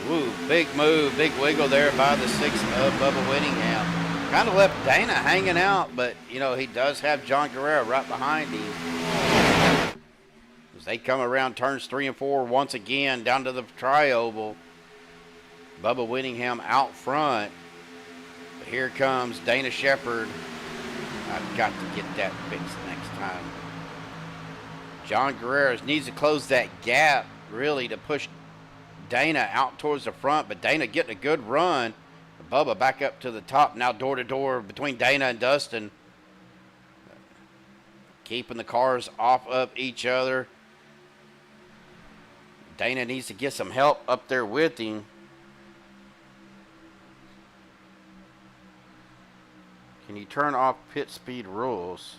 Woo, big move, big wiggle there by the 6 of Bubba Winningham. Kind of left Dana hanging out, but, you know, he does have John Guerrero right behind him. As they come around turns 3 and 4 once again down to the tri-oval. Bubba Winningham out front. But here comes Dana Shepard. I've got to get that fixed next time. John Guerrero needs to close that gap, really, to push Dana out towards the front, but Dana getting a good run. Bubba back up to the top, now door to door between Dana and Dustin. Keeping the cars off of each other. Dana needs to get some help up there with him. Can you turn off pit speed rules?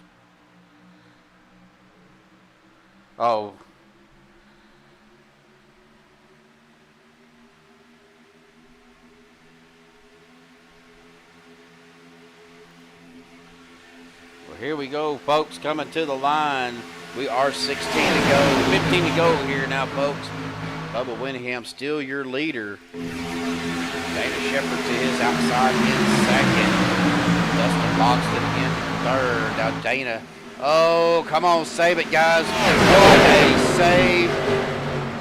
Oh. Well, here we go, folks, coming to the line. We are 16 to go, 15 to go here now, folks. Bubba Winningham still your leader. Dana Shepard to his outside in second. Dustin Logston in third. Now Dana. Oh, come on, save it, guys. What a save.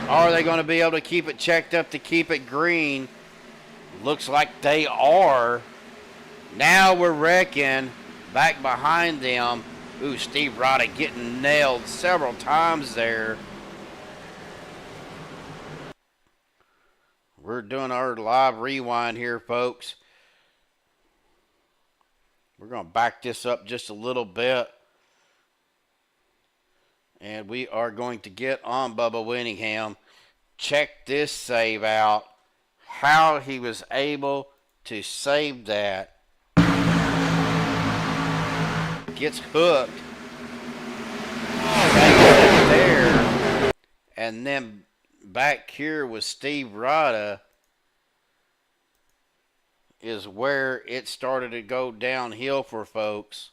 Are they going to be able to keep it checked up to keep it green? Looks like they are. Now we're wrecking. Back behind them. Ooh, Steve Roddick getting nailed several times there. We're doing our live rewind here, folks. We're going to back this up just a little bit. And we are going to get on Bubba Winningham. Check this save out. How he was able to save that. Gets hooked. There. And then back here with Steve Rada is where it started to go downhill for folks.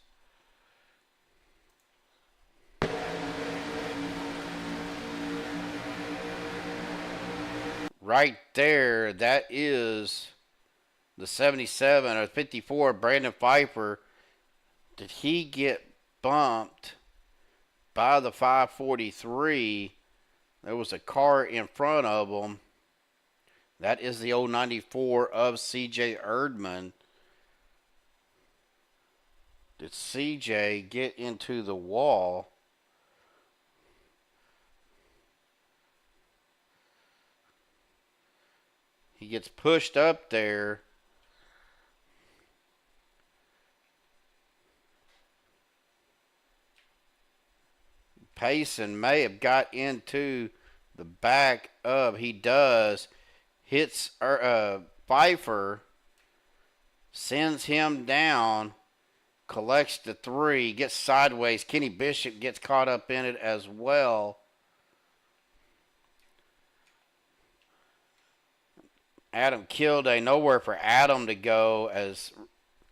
Right there, that is the 77 or 54, Brandon Pfeiffer. Did he get bumped by the 543? There was a car in front of him. That is the 094 of CJ Erdman. Did CJ get into the wall? He gets pushed up there. Payson may have got into the back of, he does, hits Pfeiffer, sends him down, collects the 3, gets sideways. Kenny Bishop gets caught up in it as well. Adam Kilday, nowhere for Adam to go as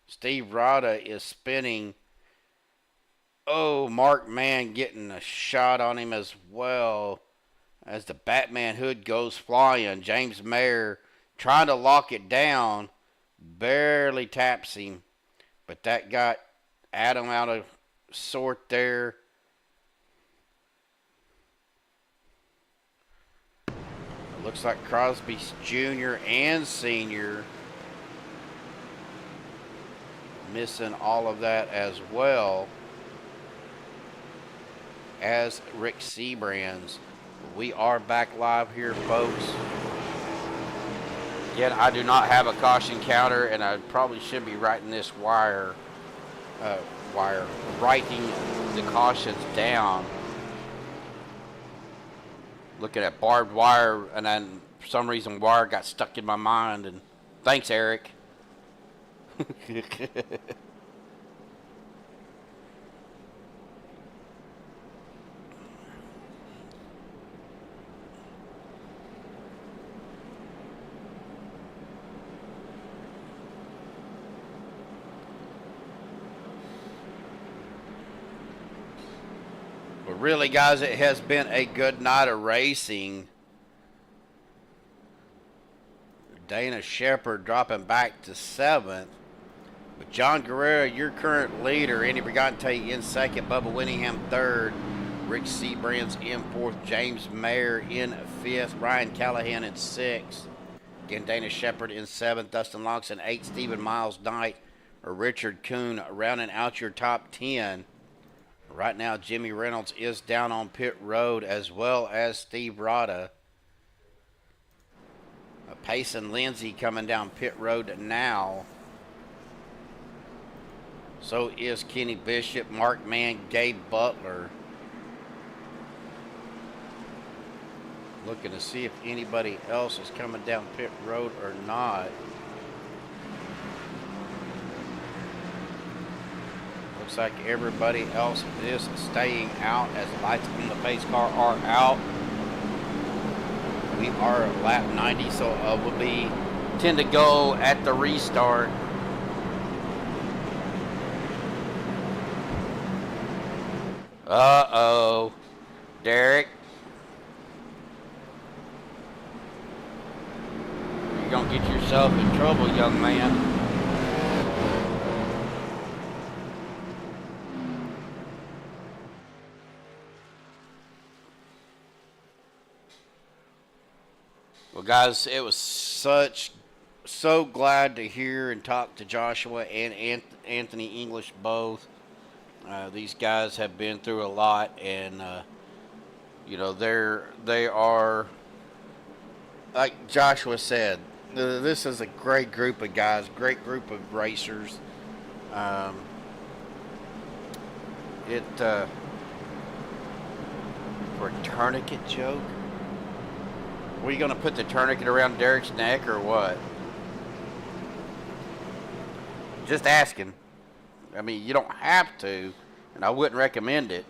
Steve Rada is spinning. Oh, Mark Mann getting a shot on him as well as the Batman hood goes flying. James Mayer trying to lock it down. Barely taps him. But that got Adam out of sort there. It looks like Crosby Jr. and Sr. missing all of that as well as Rick Seabrands. We are back live here, folks. Again, I do not have a caution counter, and I probably should be writing this writing the cautions down. Looking at barbed wire, and then for some reason wire got stuck in my mind. And thanks, Eric. But really, guys, it has been a good night of racing. Dana Shepard dropping back to 7th. But John Guerrero, your current leader. Andy Brigante in 2nd. Bubba Winningham 3rd. Rick Seabrands in 4th. James Mayer in 5th. Ryan Callahan in 6th. Again, Dana Shepard in 7th. Dustin Logston 8th. Stephen Miles 9th. Or Richard Kuhn rounding out your top 10. Right now, Jimmy Reynolds is down on pit road, as well as Steve Rada. Payson Lindsay coming down pit road now. So is Kenny Bishop, Mark Mann, Gabe Butler. Looking to see if anybody else is coming down pit road or not. Looks like everybody else is staying out as the lights on the pace car are out. We are at lap 90, so we'll be 10 to go at the restart. Uh-oh. Derek. You're going to get yourself in trouble, young man. Well, guys, it was so glad to hear and talk to Joshua and Anthony English both. These guys have been through a lot, and you know, they are, like Joshua said, this is a great group of guys, great group of racers. For a tourniquet joke. Were you going to put the tourniquet around Derek's neck or what? Just asking. I mean, you don't have to, and I wouldn't recommend it.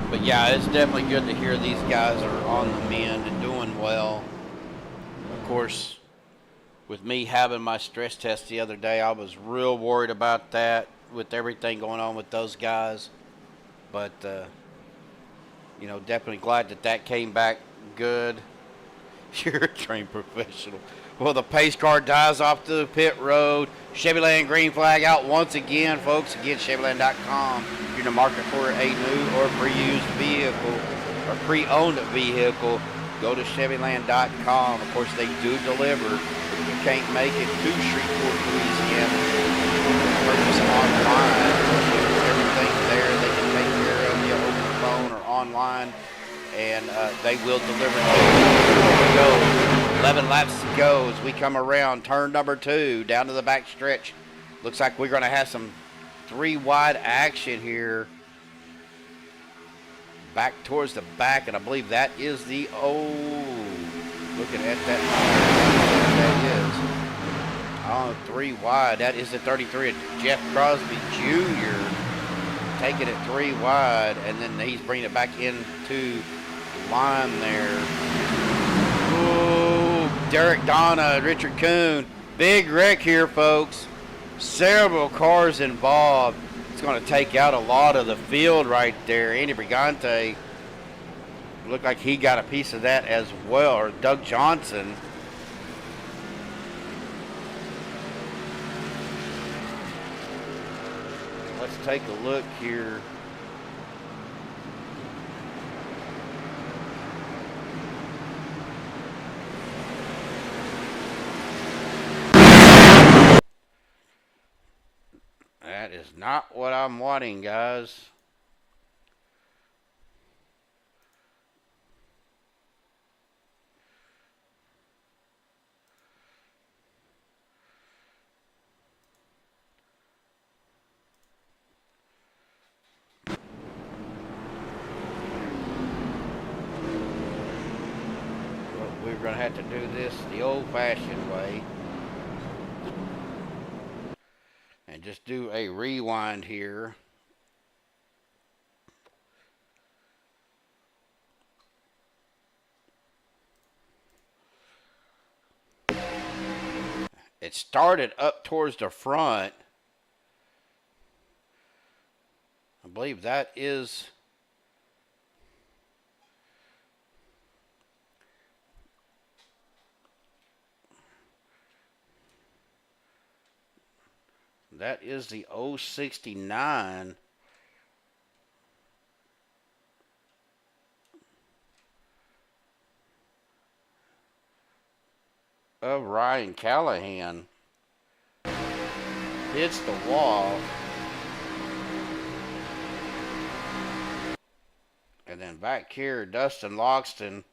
But yeah, it's definitely good to hear these guys are on the mend and doing well. Of course, with me having my stress test the other day, I was real worried about that with everything going on with those guys. But, you know, definitely glad that came back good. You're a trained professional. Well, the pace car dives off the pit road. Chevyland green flag out once again, folks. Again, Chevyland.com. If you're in the market for a new or pre-used vehicle or pre-owned vehicle, go to Chevyland.com. Of course, they do deliver. If you can't make it to Shreveport, Louisiana, purchase online. Everything's there. They can take care of you over the phone or online, and they will deliver to you. Here we go. 11 laps to go as we come around turn number 2 down to the back stretch. Looks like we're going to have some 3-wide action here. Back towards the back, and I believe that is the looking at that is 3 wide. That is the 33 of Jeff Crosby Jr. taking it 3 wide, and then he's bringing it back into line there. Ooh, Derek Donna, Richard Kuhn, big wreck here, folks. Several cars involved. It's going to take out a lot of the field right there. Andy Brigante looked like he got a piece of that as well, or Doug Johnson. Let's take a look here. That is not what I'm wanting, guys. We're going to have to do this the old-fashioned way. And just do a rewind here. It started up towards the front. I believe that is the 069 of Ryan Callahan. Hits the wall. And then back here, Dustin Logston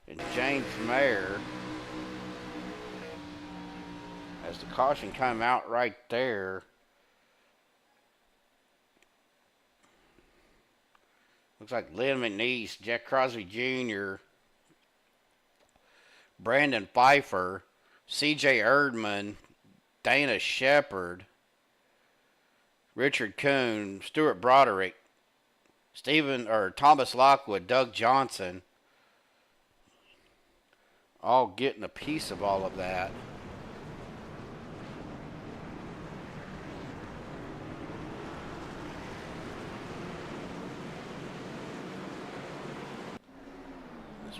and James Mayer. As the caution come out right there. Looks like Lynn McNeese, Jack Crosby Jr., Brandon Pfeiffer, C.J. Erdman, Dana Shepard, Richard Kuhn, Stuart Broderick, Thomas Lockwood, Doug Johnson, all getting a piece of all of that.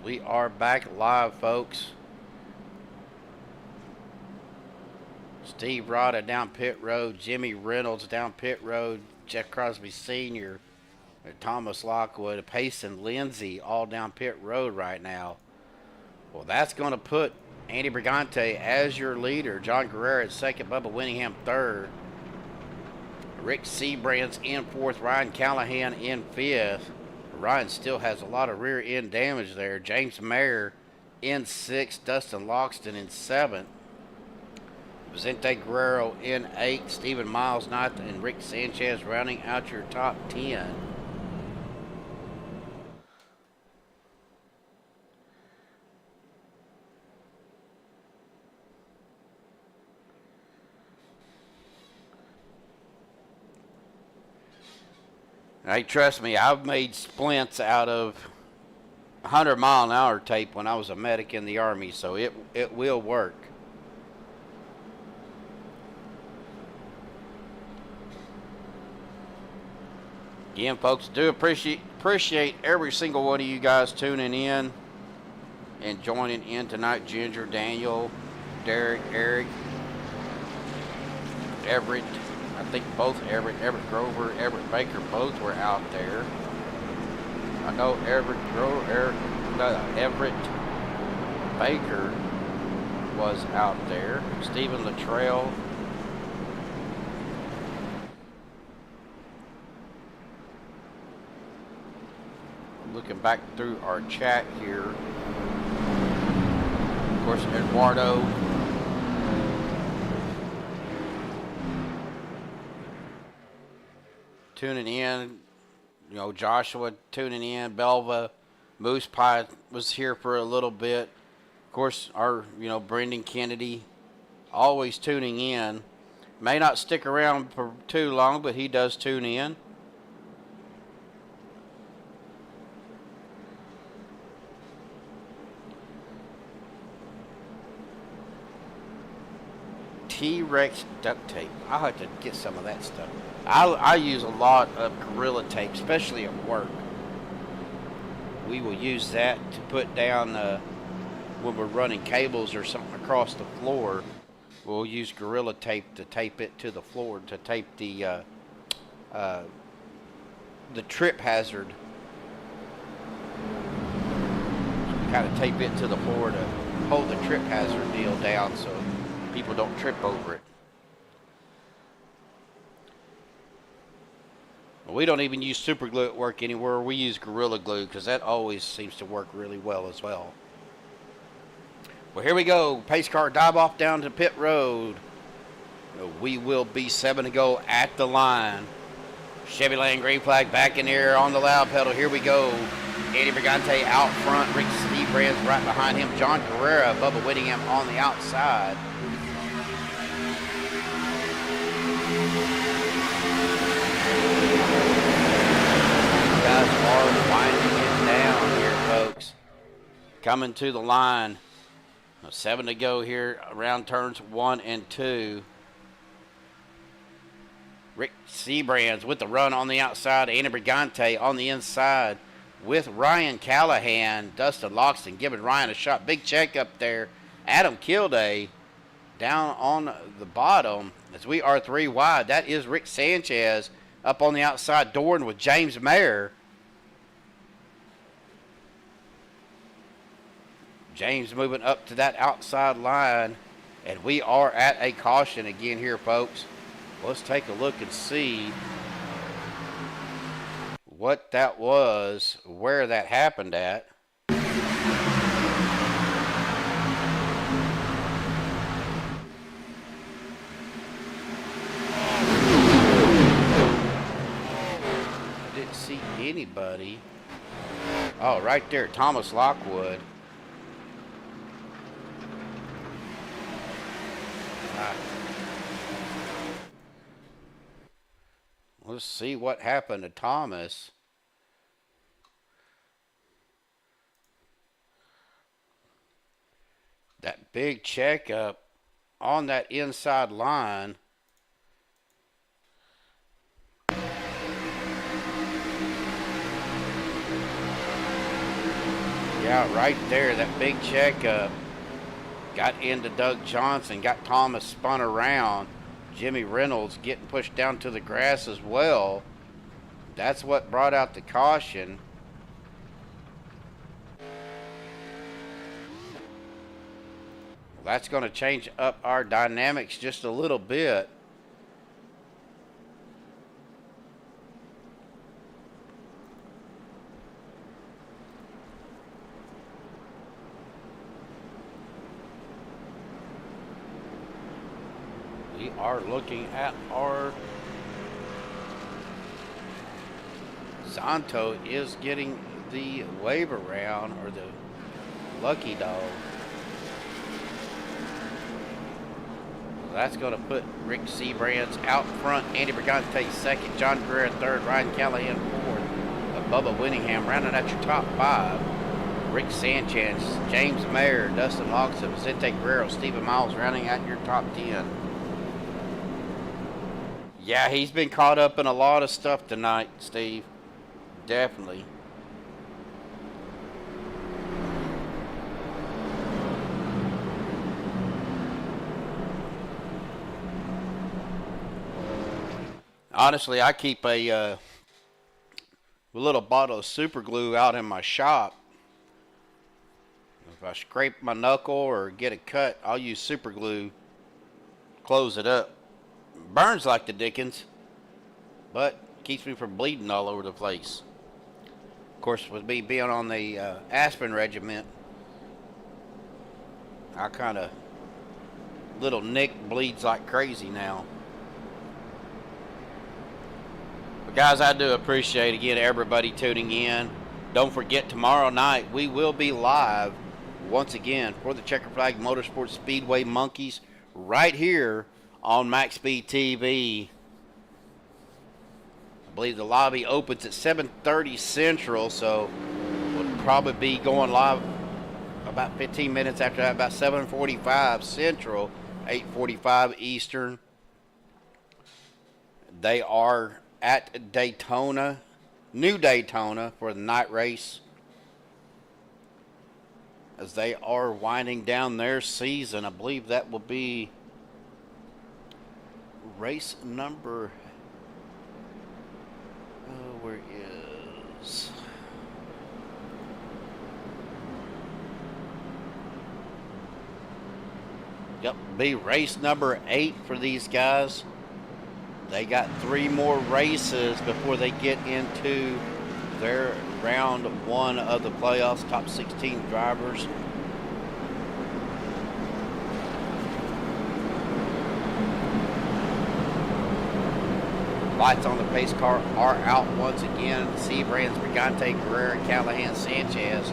We are back live, folks. Steve Rada down pit road, Jimmy Reynolds down pit road, Jeff Crosby Sr., Thomas Lockwood, Payson Lindsay all down pit road right now. Well, that's going to put Andy Brigante as your leader, John Guerrero at second, Bubba Winningham third, Rick Seabrands in fourth, Ryan Callahan in fifth. Ryan still has a lot of rear end damage there. James Mayer in sixth, Dustin Logston in seventh, Vicente Guerrero in eighth, Stephen Miles ninth, and Rick Sanchez rounding out your top 10. Hey, trust me, I've made splints out of 100-mile-an-hour tape when I was a medic in the Army, so it will work. Again, folks, do appreciate every single one of you guys tuning in and joining in tonight. Ginger, Daniel, Derek, Eric, Everett. I think both Everett Grover, Everett Baker, both were out there. I know Everett Baker was out there. Stephen Luttrell. Looking back through our chat here. Of course, Eduardo. Tuning in, you know, Joshua tuning in, Belva, Moose Pie was here for a little bit. Of course, our, you know, Brendan Kennedy, always tuning in. May not stick around for too long, but he does tune in. T-Rex duct tape. I'll have to get some of that stuff. I use a lot of Gorilla Tape, especially at work. We will use that to put down when we're running cables or something across the floor. We'll use Gorilla Tape to tape it to the floor, to tape the trip hazard. Kind of tape it to the floor to hold the trip hazard deal down so people don't trip over it. We don't even use super glue at work anywhere. We use Gorilla Glue because that always seems to work really well as well. Well, here we go. Pace car dive off down to pit road. We will be 7 to go at the line. Chevy Land green flag back in there on the loud pedal. Here we go. Andy Brigante out front. Rick Seabrands right behind him. John Guerrero, Bubba Whittingham on the outside. Guys are winding it down here, folks. Coming to the line. 7 to go here around turns 1 and 2. Rick Seabrands with the run on the outside. Andy Brigante on the inside with Ryan Callahan. Dustin Logston giving Ryan a shot. Big check up there. Adam Kilday down on the bottom as we are 3 wide. That is Rick Sanchez up on the outside, Dorn with James Mayer. James moving up to that outside line, and we are at a caution again here, folks. Let's take a look and see what that was, where that happened at. I didn't see anybody. Oh, right there, Thomas Lockwood. Let's see what happened to Thomas. That big checkup on that inside line. Yeah, right there, that big checkup got into Doug Johnson, got Thomas spun around. Jimmy Reynolds getting pushed down to the grass as well. That's what brought out the caution. Well, that's going to change up our dynamics just a little bit. We are looking at our Santo is getting the wave around, or the lucky dog. That's going to put Rick Seabrands out front, Andy Brigante second, John Guerrero third, Ryan Callahan fourth, Bubba Winningham rounding out your top five. Rick Sanchez, James Mayer, Dustin Logston, Vicente Guerrero, Stephen Miles rounding out your top 10. Yeah, he's been caught up in a lot of stuff tonight, Steve. Definitely. Honestly, I keep a little bottle of super glue out in my shop. If I scrape my knuckle or get a cut, I'll use super glue, close it up. Burns like the dickens, but keeps me from bleeding all over the place. Of course, with me being on the aspirin regiment, I kind of, little Nick bleeds like crazy now. But guys, I do appreciate, again, everybody tuning in. Don't forget, tomorrow night we will be live once again for the Checker Flag Motorsports Speedway Monkeys right here on MaxspeedTV. I believe the lobby opens at 7:30 Central, so we'll probably be going live about 15 minutes after that, about 7:45 Central, 8:45 Eastern. They are at Daytona, New Daytona, for the night race, as they are winding down their season. I believe that will be race number, where is, yep, be race number 8 for these guys. They got 3 more races before they get into their round 1 of the playoffs, top 16 drivers. Lights on the pace car are out once again. Seabrands, Brigante, Guerrero, Callahan, Sanchez.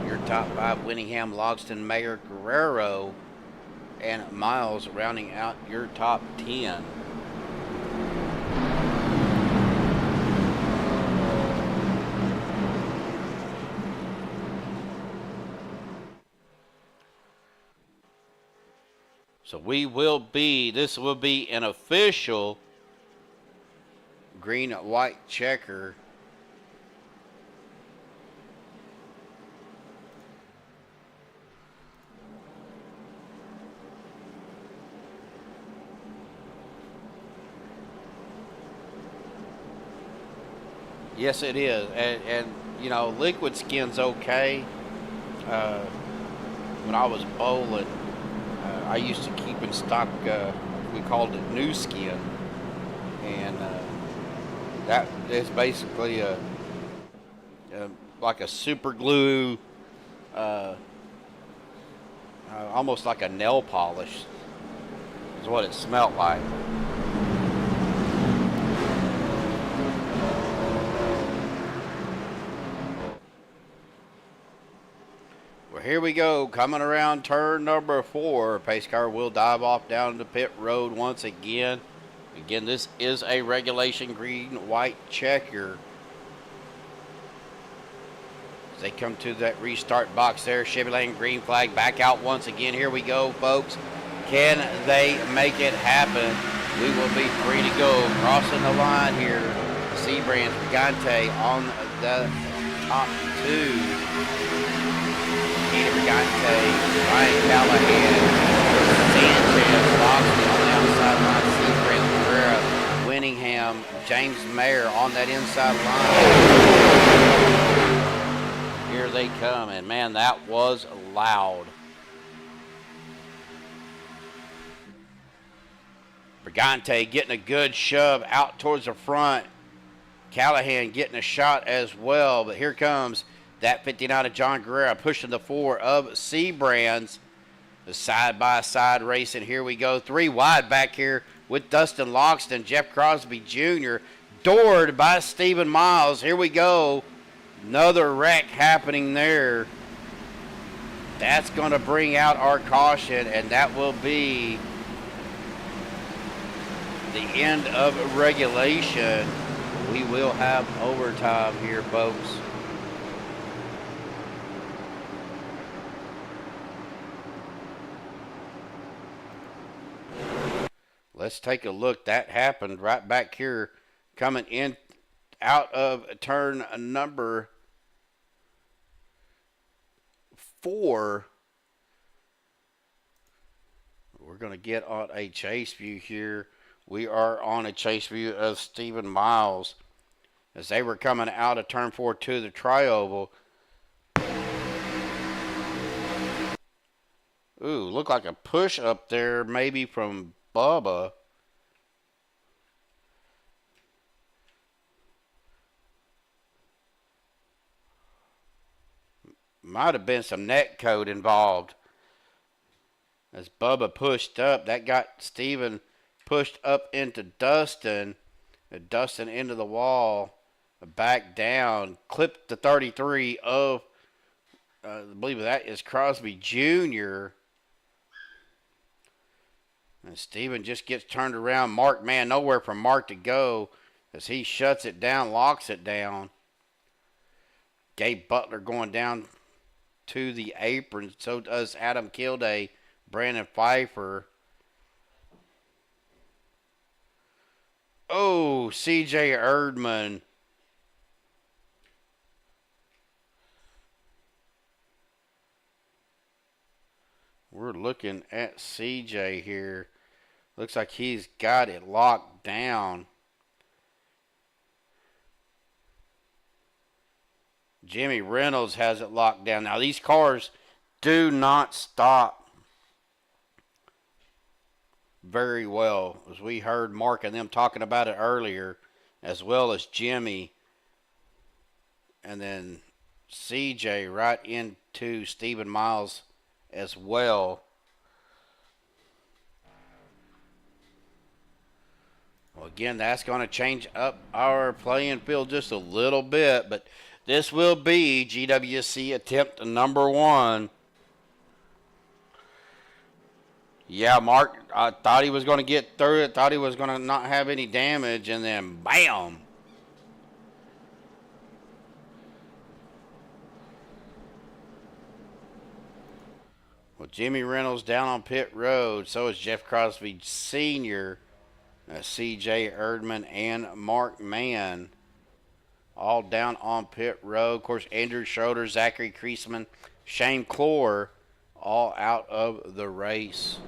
Your top 5, Winningham, Logston, Mayer, Guerrero, and Miles rounding out your top 10. So this will be an official green-white checker. Yes, it is. And you know, liquid skin's okay. When I was bowling, I used to keep in stock, we called it new skin. And that is basically like a super glue, almost like a nail polish is what it smelled like. Well, here we go, coming around turn number 4. Pace car will dive off down the pit road once again. Again, this is a regulation green-white checker. As they come to that restart box there, Chevy Lane green flag back out once again. Here we go, folks. Can they make it happen? We will be free to go. Crossing the line here, Seabrands, Brigante on the top 2. Brigante, Ryan Callahan, Sanchez, Logston on the outside line, Seabrand Pereira, Winningham, James Mayer on that inside line. Here they come, and man, that was loud. Brigante getting a good shove out towards the front. Callahan getting a shot as well, but here comes that 59 of John Guerrero pushing the 4 of Seabrands. The side-by-side racing. Here we go. 3 wide back here with Dustin Logston, Jeff Crosby Jr. Doored by Stephen Miles. Here we go. Another wreck happening there. That's going to bring out our caution, and that will be the end of regulation. We will have overtime here, folks. Let's take a look. That happened right back here, coming in out of turn number 4. We're going to get on a chase view here. We are on a chase view of Stephen Miles as they were coming out of turn 4 to the tri-oval. Ooh, looked like a push up there maybe from Bubba. Might have been some net code involved. As Bubba pushed up, that got Steven pushed up into Dustin. Dustin into the wall. Back down. Clipped the 33 of, I believe that is Crosby Jr. And Steven just gets turned around. Mark, man, nowhere for Mark to go as he shuts it down, locks it down. Gabe Butler going down to the apron. So does Adam Kilday, Brandon Pfeiffer. Oh, C.J. Erdman. We're looking at C.J. here. Looks like he's got it locked down. Jimmy Reynolds has it locked down. Now, these cars do not stop very well, as we heard Mark and them talking about it earlier, as well as Jimmy. And then CJ right into Stephen Miles as well. Well, again, that's going to change up our playing field just a little bit, but this will be GWC attempt number 1. Yeah, Mark, I thought he was going to get through it, thought he was going to not have any damage, and then bam. Well, Jimmy Reynolds down on pit road. So is Jeff Crosby Sr., C.J. Erdman, and Mark Mann. All down on pit road. Of course, Andrew Schroeder, Zachary Kreisman, Shane Clore, all out of the race.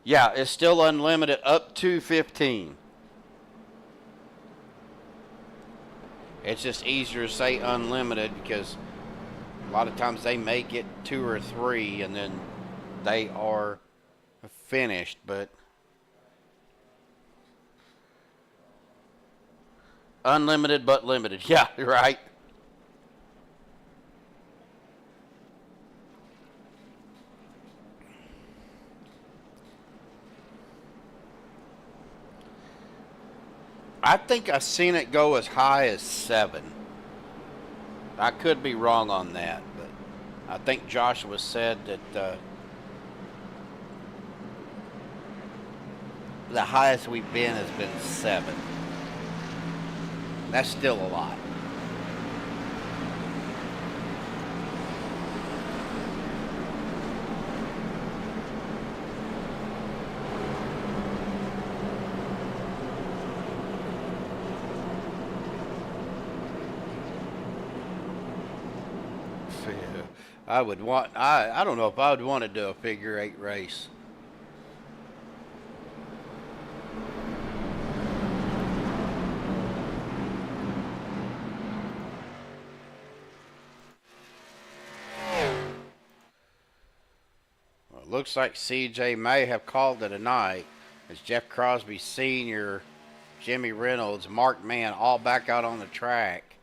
Yeah, it's still unlimited up to 15. It's just easier to say unlimited because a lot of times they may get 2 or 3 and then they are finished, but unlimited but limited. Yeah, right. I think I've seen it go as high as 7. I could be wrong on that, but I think Joshua said that the highest we've been has been 7. That's still a lot. I would want. I don't know if I would want to do a figure 8 race. Well, it looks like CJ may have called it a night, as Jeff Crosby Sr., Jimmy Reynolds, Mark Mann, all back out on the track,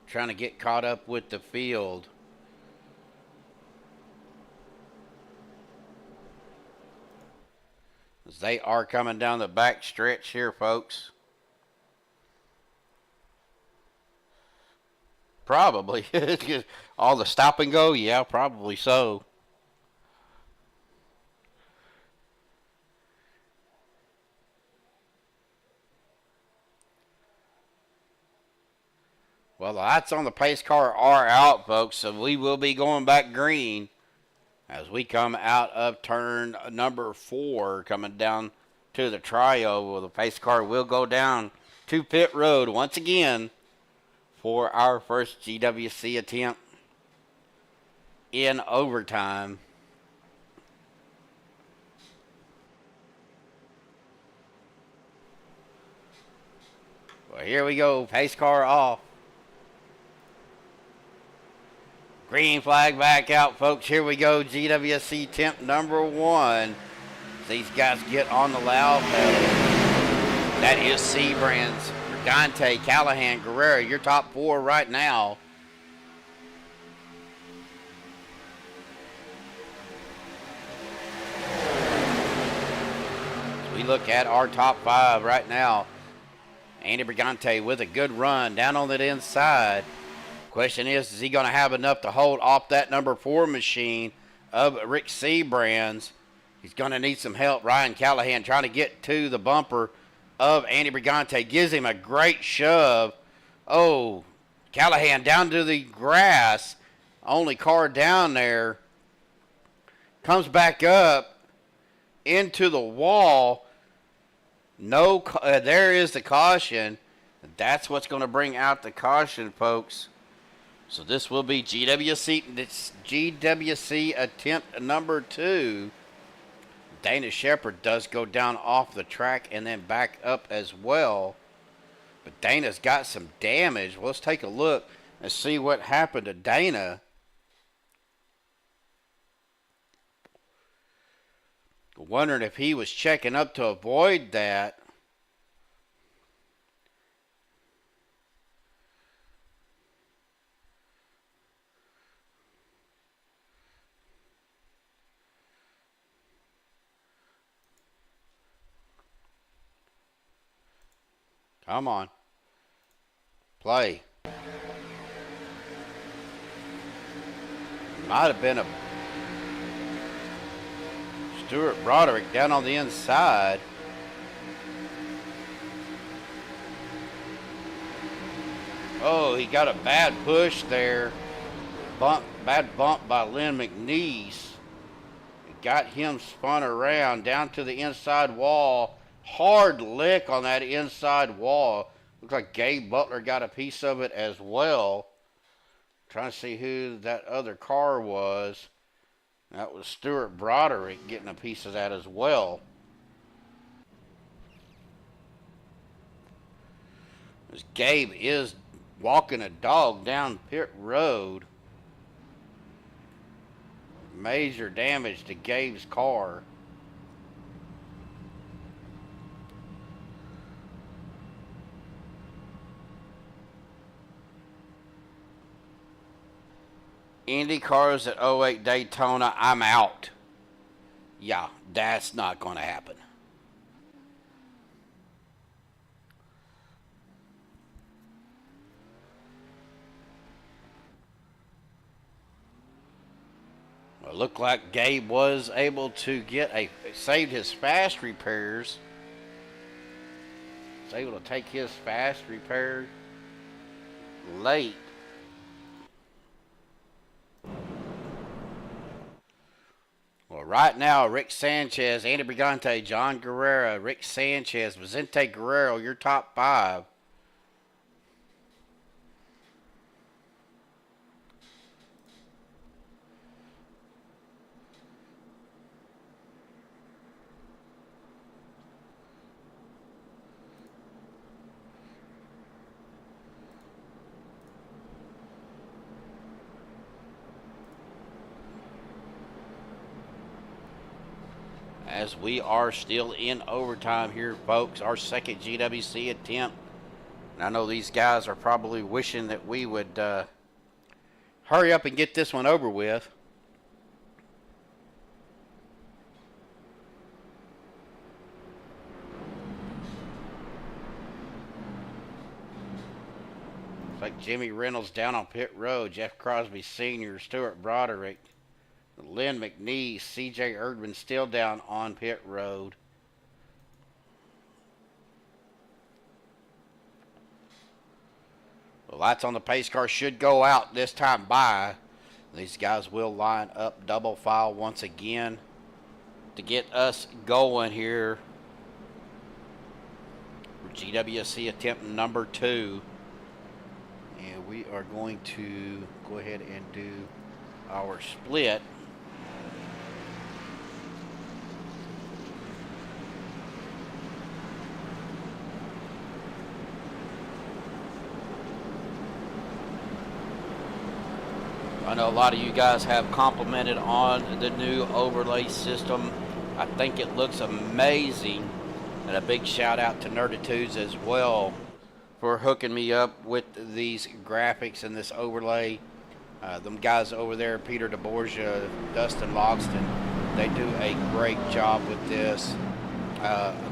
trying to get caught up with the field. As they are coming down the back stretch here, folks. Probably. All the stop and go? Yeah, probably so. Well, the lights on the pace car are out, folks, so we will be going back green as we come out of turn number 4, coming down to the trioval. The pace car will go down to pit road once again for our first GWC attempt in overtime. Well, here we go, pace car off. Green flag back out, folks. Here we go. GWC temp number 1. These guys get on the loud pedal. That is Seabrands, Brigante, Callahan, Guerrero. Your top 4 right now. As we look at our top 5 right now. Andy Brigante with a good run down on that inside. Question is he going to have enough to hold off that number 4 machine of Rick Seabrands? He's going to need some help. Ryan Callahan trying to get to the bumper of Andy Brigante. Gives him a great shove. Oh, Callahan down to the grass. Only car down there. Comes back up into the wall. No, there is the caution. That's what's going to bring out the caution, folks. So this will be GWC attempt number 2. Dana Shepard does go down off the track and then back up as well. But Dana's got some damage. Let's take a look and see what happened to Dana. Wondering if he was checking up to avoid that. Come on. Play. Might have been a Stuart Broderick down on the inside. Oh, he got a bad push there. Bad bump by Lynn McNeese. It got him spun around down to the inside wall. Hard lick on that inside wall. Looks like Gabe Butler got a piece of it as well. Trying to see who that other car was. That was Stuart Broderick getting a piece of that as well. As Gabe is walking a dog down pit road. Major damage to Gabe's car. Indy cars at 08 Daytona, I'm out. Yeah, that's not going to happen. Well, it looked like Gabe was able to saved his fast repairs. Was able to take his fast repair late. Well, right now, Rick Sanchez, Andy Brigante, John Guerrero, Rick Sanchez, Vicente Guerrero, your top 5. as we are still in overtime here, folks. Our second GWC attempt. And I know these guys are probably wishing that we would hurry up and get this one over with. Looks like Jimmy Reynolds down on pit road. Jeff Crosby Sr., Stuart Broderick, Lynn McNeese, CJ Erdman still down on pit road. The lights on the pace car should go out this time by. These guys will line up double file once again to get us going here for GWC attempt number 2. And we are going to go ahead and do our split. I know a lot of you guys have complimented on the new overlay system. I think it looks amazing. And a big shout out to Nerditudes as well for hooking me up with these graphics and this overlay. Them guys over there, Peter DeBorja, Dustin, Logston, they do a great job with this.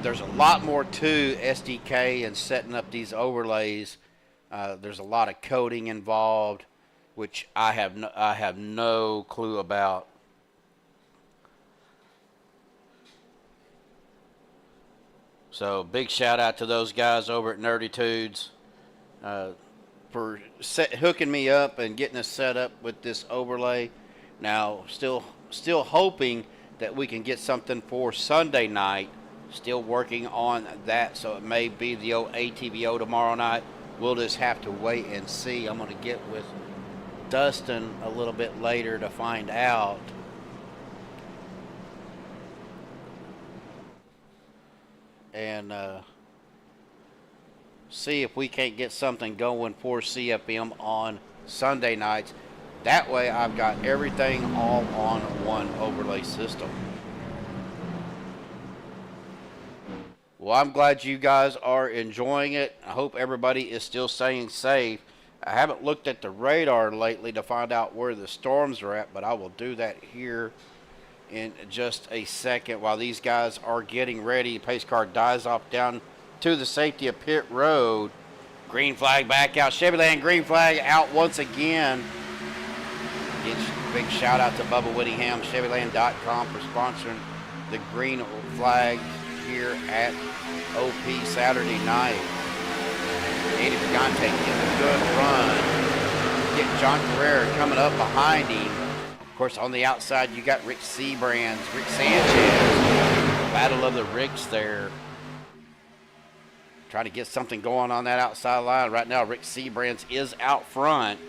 There's a lot more to SDK and setting up these overlays. There's a lot of coding involved, which I have no clue about. So big shout out to those guys over at Nerditudes for hooking me up and getting us set up with this overlay. Now still hoping that we can get something for Sunday night. Still working on that, so it may be the old ATVO tomorrow night. We'll just have to wait and see. I'm going to get with Dustin a little bit later to find out. And see if we can't get something going for CFM on Sunday nights. That way I've got everything all on one overlay system. Well, I'm glad you guys are enjoying it. I hope everybody is still staying safe. I haven't looked at the radar lately to find out where the storms are at, but I will do that here in just a second while these guys are getting ready. Pace car dies off down to the safety of pit road. Green flag back out. Chevyland green flag out once again. Big shout out to Bubba Whittingham, Chevyland.com for sponsoring the green flag here at OP Saturday night. Eddie Brigante getting a good run. Getting John Carrera coming up behind him. Of course, on the outside, you got Rick Seabrands, Rick Sanchez. Battle of the Ricks there. Trying to get something going on that outside line. Right now, Rick Seabrands is out front.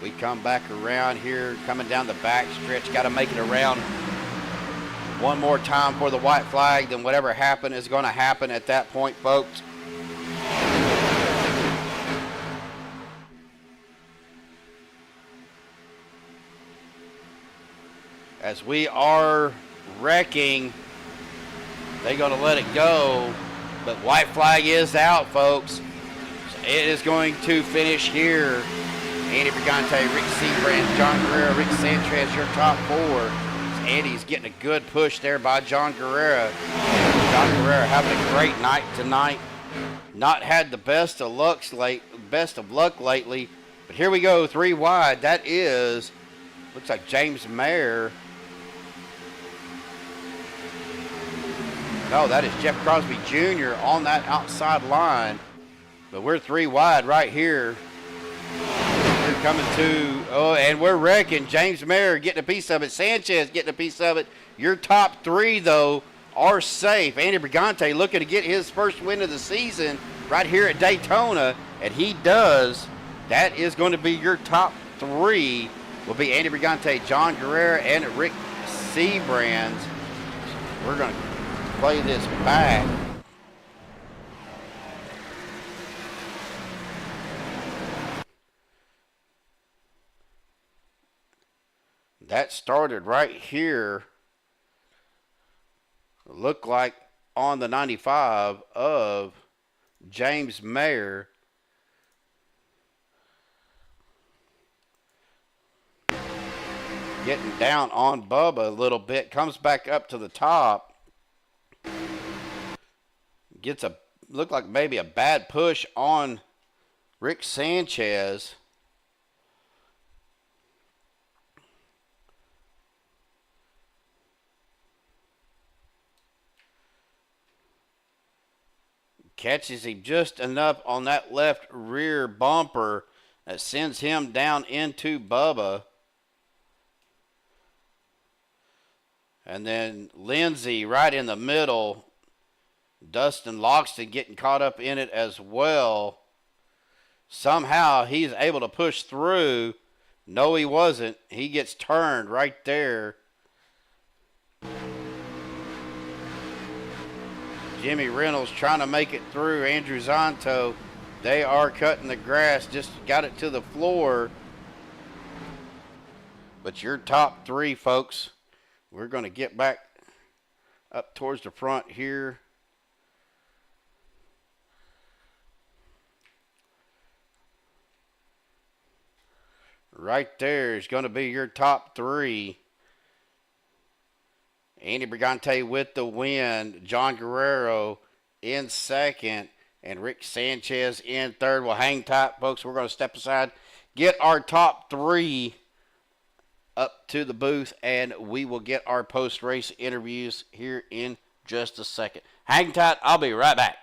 We come back around here, coming down the back stretch. Got to make it around one more time for the white flag. Then whatever happened is going to happen at that point, folks. As we are wrecking, they're going to let it go. But white flag is out, folks. So it is going to finish here. Andy Brigante, Rick Seabrand, John Guerrero, Rick Sanchez, your top 4. Andy's getting a good push there by John Guerrero. John Guerrero having a great night tonight. Not had the best of luck lately. But here we go, 3 wide. That is, looks like James Mayer. No, that is Jeff Crosby Jr. on that outside line. But we're 3 wide right here. We're coming to, and we're wrecking. James Mayer getting a piece of it. Sanchez getting a piece of it. Your top 3, though, are safe. Andy Brigante looking to get his first win of the season right here at Daytona, and he does. That is going to be your top 3. Will be Andy Brigante, John Guerrero, and Rick Seabrands. We're going to play this back. that started right here. Looked like on the 95 of James Mayer. Getting down on Bubba a little bit. Comes back up to the top. Gets a, look like maybe a bad push on Rick Sanchez. Catches him just enough on that left rear bumper that sends him down into Bubba. And then Lindsey right in the middle. Dustin Logston getting caught up in it as well. Somehow he's able to push through. No, he wasn't. He gets turned right there. Jimmy Reynolds trying to make it through. Andrew Zonto, they are cutting the grass. Just got it to the floor. But your top three, folks. We're going to get back up towards the front here. Right there is going to be your top three. Andy Brigante with the win. John Guerrero in second. And Rick Sanchez in third. Well, hang tight, folks. We're going to step aside, get our top three up to the booth, and we will get our post-race interviews here in just a second. Hang tight. I'll be right back.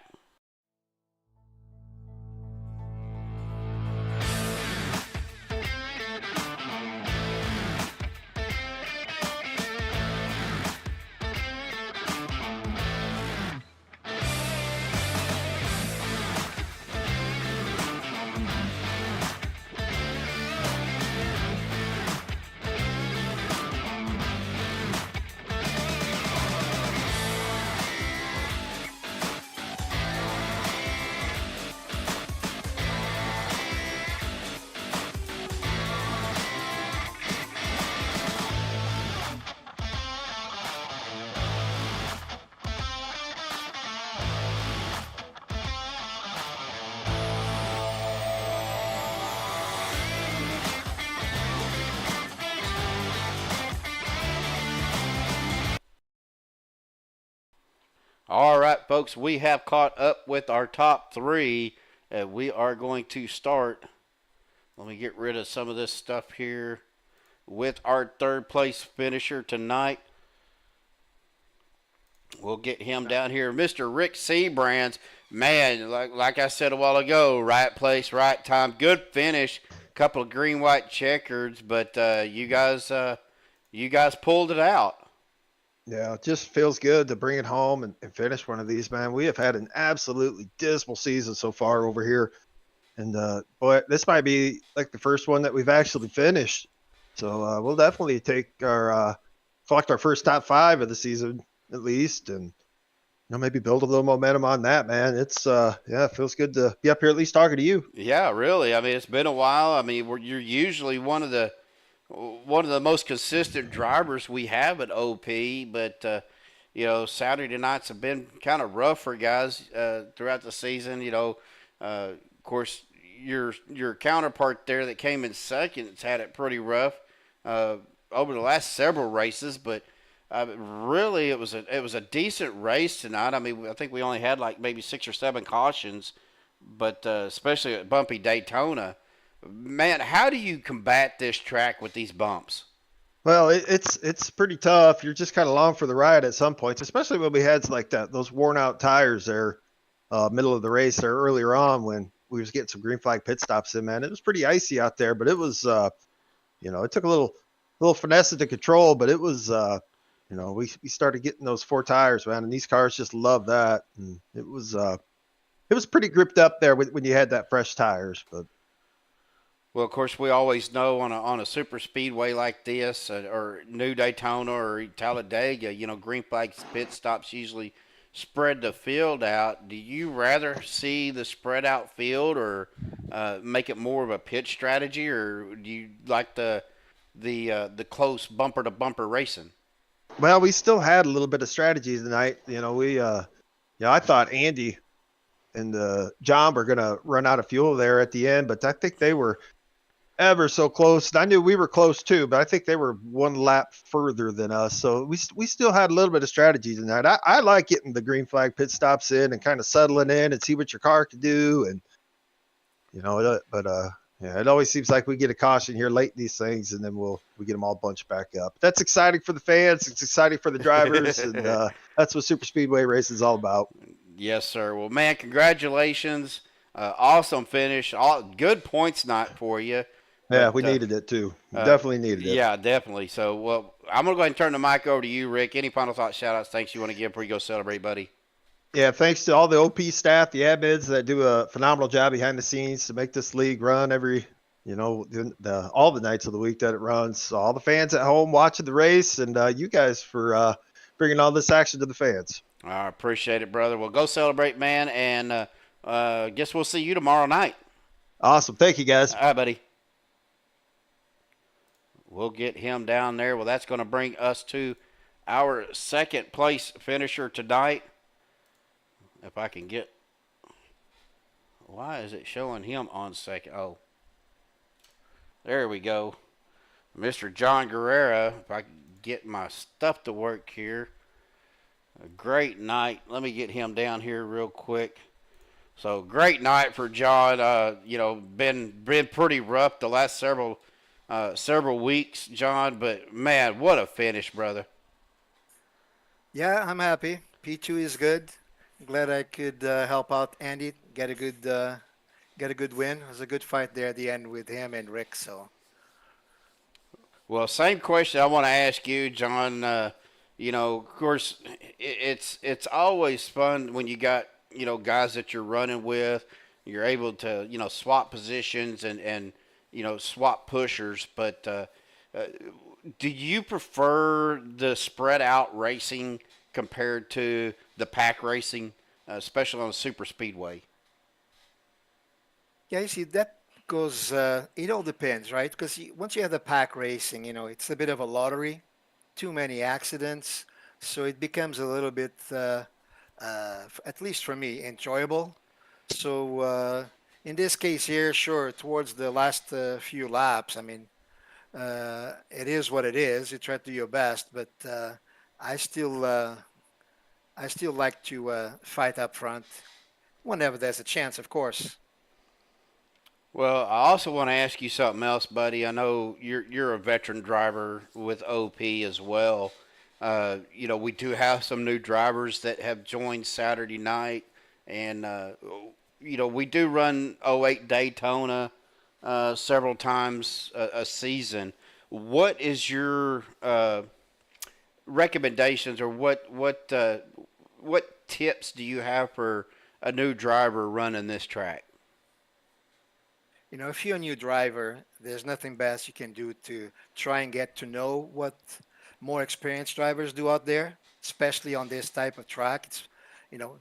All right, folks, we have caught up with our top three. We are going to start. Let me get rid of some of this stuff here with our third place finisher tonight. We'll get him down here. Mr. Rick Seabrands, man, like I said a while ago, right place, right time. Good finish. Couple of green-white checkers, but you guys pulled it out. Yeah, it just feels good to bring it home and finish one of these, man. We have had an absolutely dismal season so far over here. And, boy, this might be like the first one that we've actually finished. So we'll definitely take collect our first top five of the season at least. And, maybe build a little momentum on that, man. It's, it feels good to be up here at least talking to you. Yeah, really. I mean, it's been a while. I mean, you're usually one of the most consistent drivers we have at OP, but Saturday nights have been kind of rough for guys throughout the season. Of course, your counterpart there that came in second has had it pretty rough over the last several races, but really it was a decent race tonight. I mean, I think we only had like maybe 6 or 7 cautions, but especially at bumpy Daytona. Man, how do you combat this track with these bumps? Well, it's pretty tough. You're just kind of along for the ride at some points, especially when we had like those worn out tires there, middle of the race there earlier on when we was getting some green flag pit stops in, man. It was pretty icy out there, but it was, it took a little finesse to control, but it was, we started getting those 4 tires, man, and these cars just love that. And it was pretty gripped up there when you had that fresh tires, but. Well, of course, we always know on a super speedway like this, or New Daytona or Talladega, green flag pit stops usually spread the field out. Do you rather see the spread out field, or make it more of a pit strategy, or do you like the the close bumper to bumper racing? Well, we still had a little bit of strategy tonight. You know, I thought Andy and John were going to run out of fuel there at the end, but I think they were ever so close. And I knew we were close too, but I think they were one lap further than us. So we still had a little bit of strategy tonight. I like getting the green flag pit stops in and kind of settling in and see what your car can do. And, yeah, it always seems like we get a caution here late in these things, and then we get them all bunched back up. That's exciting for the fans. It's exciting for the drivers, and that's what super speedway racing is all about. Yes, sir. Well, man, congratulations. Awesome finish. Good points night for you. Yeah, we needed it too. Definitely needed it. Yeah, definitely. So, well, I'm going to go ahead and turn the mic over to you, Rick. Any final thoughts, shout-outs, thanks you want to give before you go celebrate, buddy? Yeah, thanks to all the OP staff, the admins that do a phenomenal job behind the scenes to make this league run all the nights of the week that it runs. So all the fans at home watching the race, and you guys for bringing all this action to the fans. I appreciate it, brother. Well, go celebrate, man, and guess we'll see you tomorrow night. Awesome. Thank you, guys. All right, buddy. We'll get him down there. Well, that's going to bring us to our second place finisher tonight. If I can get, why is it showing him on second? Oh, there we go. Mr. John Guerrera, if I can get my stuff to work here. A great night. Let me get him down here real quick. So great night for John. Been pretty rough the last several weeks, John, but man, what a finish, brother. Yeah, I'm happy. P2 is good. Glad I could help out Andy get a good win. It was a good fight there at the end with him and Rick. So, well, same question I want to ask you, John. Of course, it's always fun when you got guys that you're running with. You're able to swap positions and swap pushers. But do you prefer the spread out racing compared to the pack racing, especially on a super speedway? yeah, you see, that goes, it all depends, right? Because once you have the pack racing, it's a bit of a lottery, too many accidents. So it becomes a little bit, at least for me, enjoyable. So in this case here, sure, towards the last few laps, I mean, it is what it is. You try to do your best, but I still like to fight up front whenever there's a chance, of course. Well, I also want to ask you something else, buddy. I know you're a veteran driver with OP as well. We do have some new drivers that have joined Saturday night, and we do run 08 Daytona several times a season. What is your recommendations, or what tips do you have for a new driver running this track? If you're a new driver, there's nothing best you can do to try and get to know what more experienced drivers do out there, especially on this type of track. It's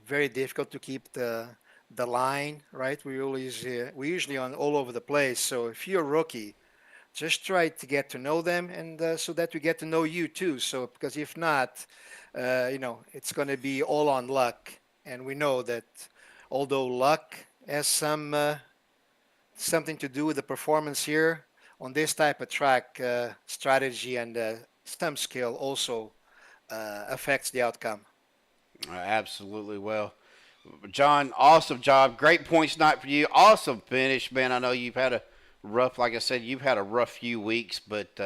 very difficult to keep the line, right? We're usually on all over the place. So if you're a rookie, just try to get to know them, and so that we get to know you too. So because if not, it's going to be all on luck, and we know that although luck has something to do with the performance here on this type of track, strategy and some skill also affects the outcome. Absolutely. Well, John, awesome job. Great points night for you. Awesome finish, man. I know you've had a rough few weeks, but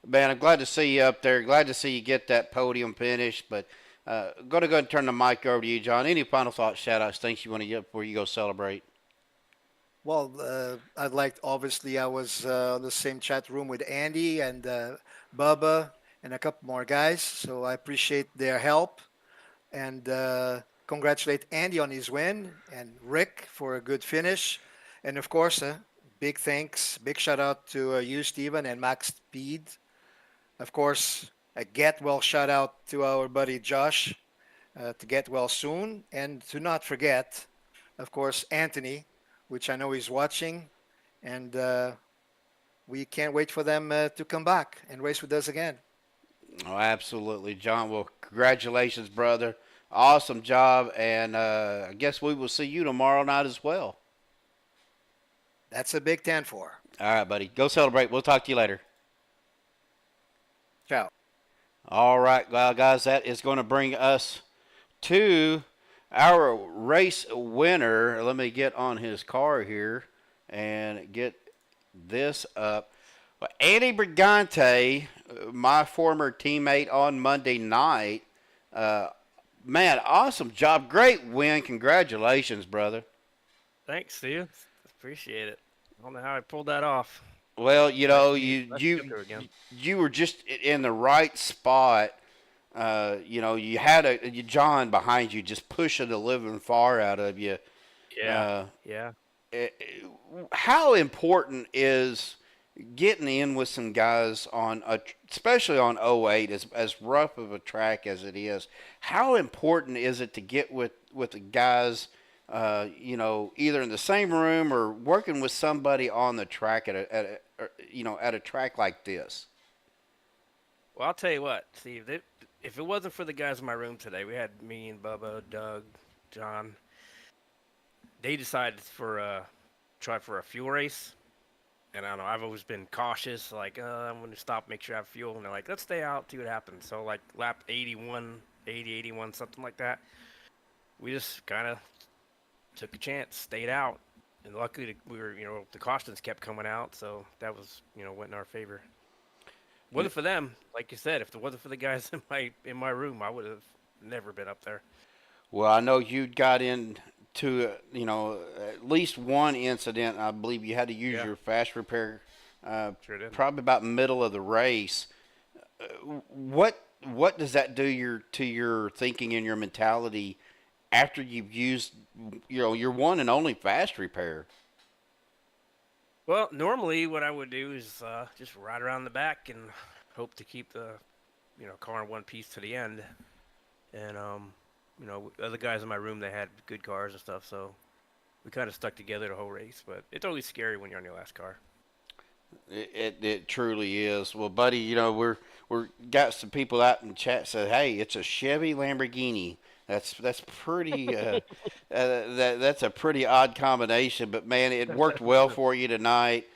man, I'm glad to see you up there. Glad to see you get that podium finish. But going to go ahead and turn the mic over to you, John. Any final thoughts, shout-outs, things you want to get before you go celebrate? Well, obviously, I was on the same chat room with Andy and Bubba and a couple more guys, so I appreciate their help, and congratulate Andy on his win and Rick for a good finish, and of course, big shout out to you, Steven, and Max Speed. Of course, a get well shout out to our buddy Josh to get well soon, and to not forget, of course, Anthony, which I know he's watching, and we can't wait for them to come back and race with us again. Oh, absolutely, John. Well, congratulations, brother. Awesome job, and I guess we will see you tomorrow night as well. That's a big 10-4. All right, buddy. Go celebrate. We'll talk to you later. Ciao. All right, well, guys, that is going to bring us to our race winner. Let me get on his car here and get this up. Well, Andy Brigante, my former teammate on Monday night. Man, awesome job. Great win. Congratulations, brother. Thanks, Steve. Appreciate it. I don't know how I pulled that off. Well, you know, you were just in the right spot. You know, you had John behind you just pushing the living far out of you. Yeah. How important is getting in with some guys especially on 08, as rough of a track as it is? How important is it to get with the guys, you know, either in the same room or working with somebody on the track at a track like this? Well, I'll tell you what, Steve. If it wasn't for the guys in my room today, we had me and Bubba, Doug, John. They decided try for a fuel race. And I don't know, I've always been cautious, like, I'm going to stop, make sure I have fuel. And they're like, let's stay out, see what happens. So, like, lap 81, something like that, we just kind of took a chance, stayed out. And luckily, the cautions kept coming out, so that was, went in our favor. Wasn't for them, like you said, if it wasn't for the guys in my room, I would have never been up there. Well, I know you got into at least one incident. I believe you had to use your fast repair. Sure did. Probably about middle of the race. What does that do to your thinking and your mentality after you've used your one and only fast repair? Well, normally what I would do is just ride around the back and hope to keep the car in one piece to the end. And other guys in my room, they had good cars and stuff, so we kind of stuck together the whole race. But it's always scary when you're on your last car. It truly is. Well, buddy, we're got some people out in the chat said, hey, it's a Chevy Lamborghini. That's pretty that's a pretty odd combination, but man, it worked well for you tonight.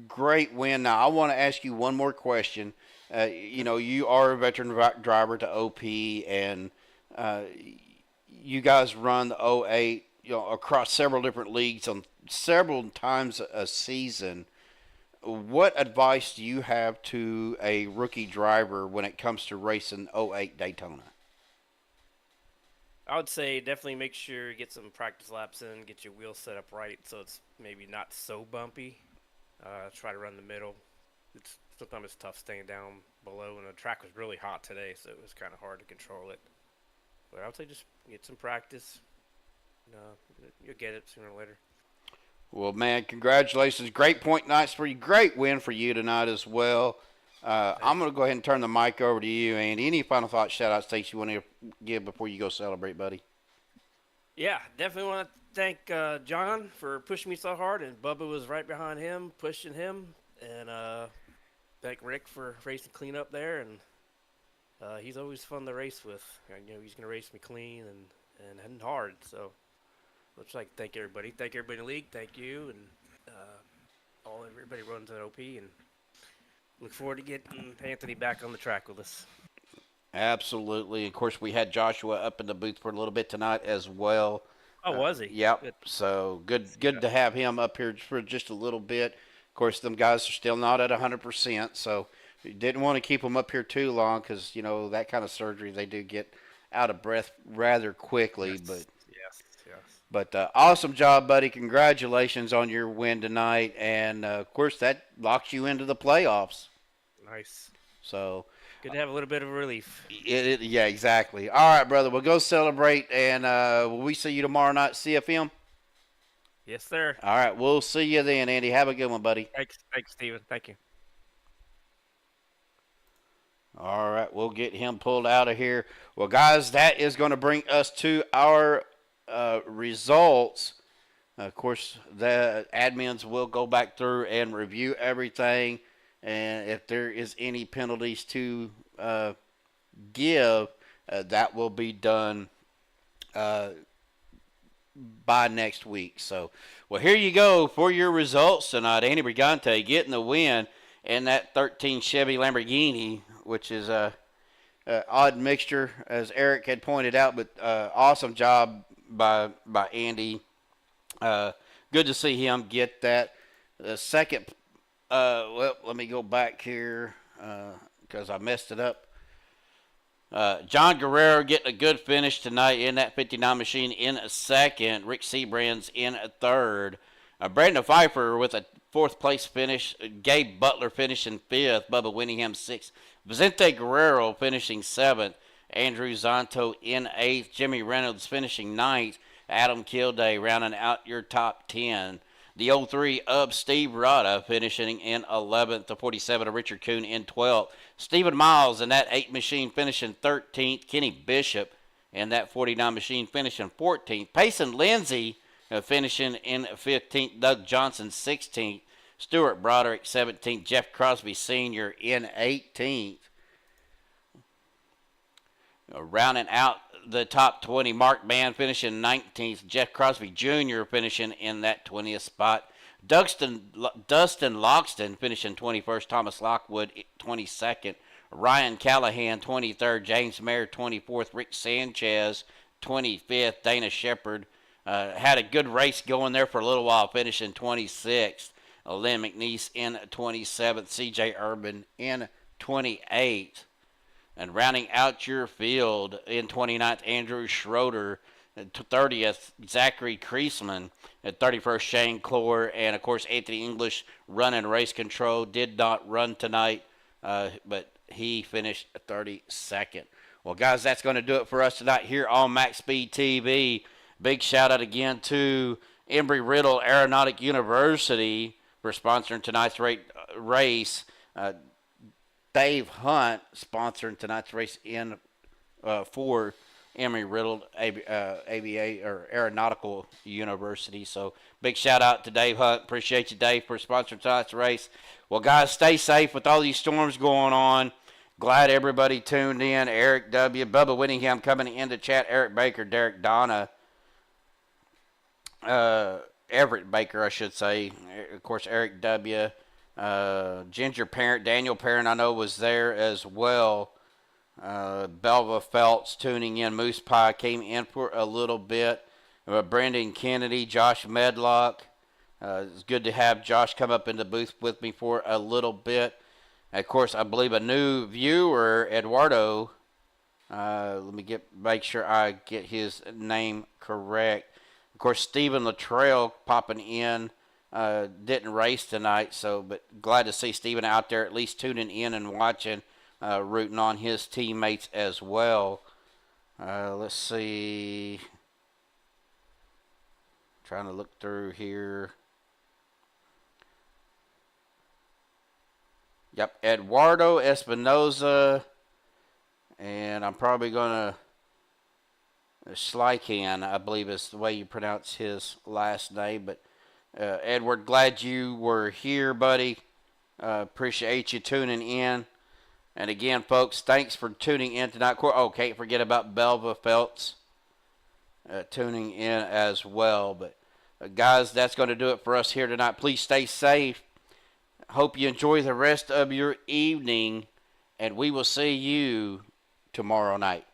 Great win. Now I want to ask you one more question. You are a veteran driver to OP, and you guys run the 08 across several different leagues on several times a season. What advice do you have to a rookie driver when it comes to racing 08 Daytona? I would say definitely make sure you get some practice laps in, get your wheels set up right so it's maybe not so bumpy. Try to run the middle. Sometimes it's tough staying down below, and the track was really hot today, so it was kind of hard to control it. But I would say just get some practice. You'll get it sooner or later. Well, man, congratulations. Great point nights for you. Great win for you tonight as well. I'm going to go ahead and turn the mic over to you, Andy. Any final thoughts, shout-outs, takes you want to give before you go celebrate, buddy? Yeah, definitely want to thank John for pushing me so hard, and Bubba was right behind him, pushing him. And thank Rick for racing clean up there. And he's always fun to race with. He's going to race me clean and hard. So let's thank everybody. Thank everybody in the league. Thank you. And everybody runs at OP. And look forward to getting Anthony back on the track with us. Absolutely. Of course, we had Joshua up in the booth for a little bit tonight as well. Oh, was he? Yep. Good. So good to have him up here for just a little bit. Of course, them guys are still not at 100%, so we didn't want to keep them up here too long because, that kind of surgery, they do get out of breath rather quickly. Yes. But awesome job, buddy. Congratulations on your win tonight. And, of course, that locks you into the playoffs. Nice. So good to have a little bit of relief. Yeah, exactly. All right, brother. We'll go celebrate, and will we see you tomorrow night, CFM? Yes, sir. All right. We'll see you then, Andy. Have a good one, buddy. Thanks, Steven. Thank you. All right. We'll get him pulled out of here. Well, guys, that is going to bring us to our results Of course, the admins will go back through and review everything, and if there is any penalties to give, that will be done by next week. So, well, here you go for your results tonight. Andy Brigante getting the win in that 13 Chevy Lamborghini, which is a odd mixture, as Eric had pointed out, but awesome job by Andy. Good to see him get that. The second, well, let me go back here because I messed it up. John Guerrero getting a good finish tonight in that 59 machine in a second. Rick Seabrands in a third. Brandon Pfeiffer with a fourth place finish. Gabe Butler finishing fifth. Bubba Winningham sixth. Vicente Guerrero finishing seventh. Andrew Zonto in eighth. Jimmy Reynolds finishing ninth. Adam Kilday rounding out your top 10. The 03 of Steve Rada finishing in 11th. The 47 of Richard Kuhn in 12th. Stephen Miles in that 8 machine finishing 13th. Kenny Bishop in that 49 machine finishing 14th. Payson Lindsay finishing in 15th. Doug Johnson 16th. Stuart Broderick 17th. Jeff Crosby Sr. in 18th. Rounding out the top 20, Mark Mann finishing 19th. Jeff Crosby Jr. finishing in that 20th spot. Dustin Logston finishing 21st. Thomas Lockwood 22nd. Ryan Callahan 23rd. James Mayer 24th. Rick Sanchez 25th. Dana Shepard had a good race going there for a little while, finishing 26th. Lynn McNeese in 27th. CJ Urban in 28th. And rounding out your field in 29th, Andrew Schroeder. 30th, Zachary Kreisman. At 31st, Shane Clore. And, of course, Anthony English running race control. Did not run tonight, but he finished 32nd. Well, guys, that's going to do it for us tonight here on Max Speed TV. Big shout-out again to Embry-Riddle Aeronautic University for sponsoring tonight's race. Dave Hunt sponsoring tonight's race in for Embry-Riddle Aeronautical University. So big shout out to Dave Hunt. Appreciate you, Dave, for sponsoring tonight's race. Well, guys, stay safe with all these storms going on. Glad everybody tuned in. Eric W., Bubba Whittingham coming into chat. Eric Baker, Derek Donna, Everett Baker, I should say. Of course, Eric W., Ginger Parent, Daniel Parent, I know was there as well. Belva Phelps tuning in. Moose Pie came in for a little bit. Brendan Kennedy, Josh Medlock. It's good to have Josh come up in the booth with me for a little bit. Of course, I believe a new viewer, Eduardo. Let me make sure I get his name correct. Of course, Stephen Luttrell popping in. Didn't race tonight, but glad to see Steven out there at least tuning in and watching, rooting on his teammates as well. Let's see. Trying to look through here. Yep, Eduardo Espinoza, and I'm probably going to Slycan, I believe is the way you pronounce his last name, but Edward, glad you were here, buddy. Appreciate you tuning in. And again, folks, thanks for tuning in tonight. Oh, can't forget about Belva Phelps tuning in as well. But, guys, that's going to do it for us here tonight. Please stay safe. Hope you enjoy the rest of your evening. And we will see you tomorrow night.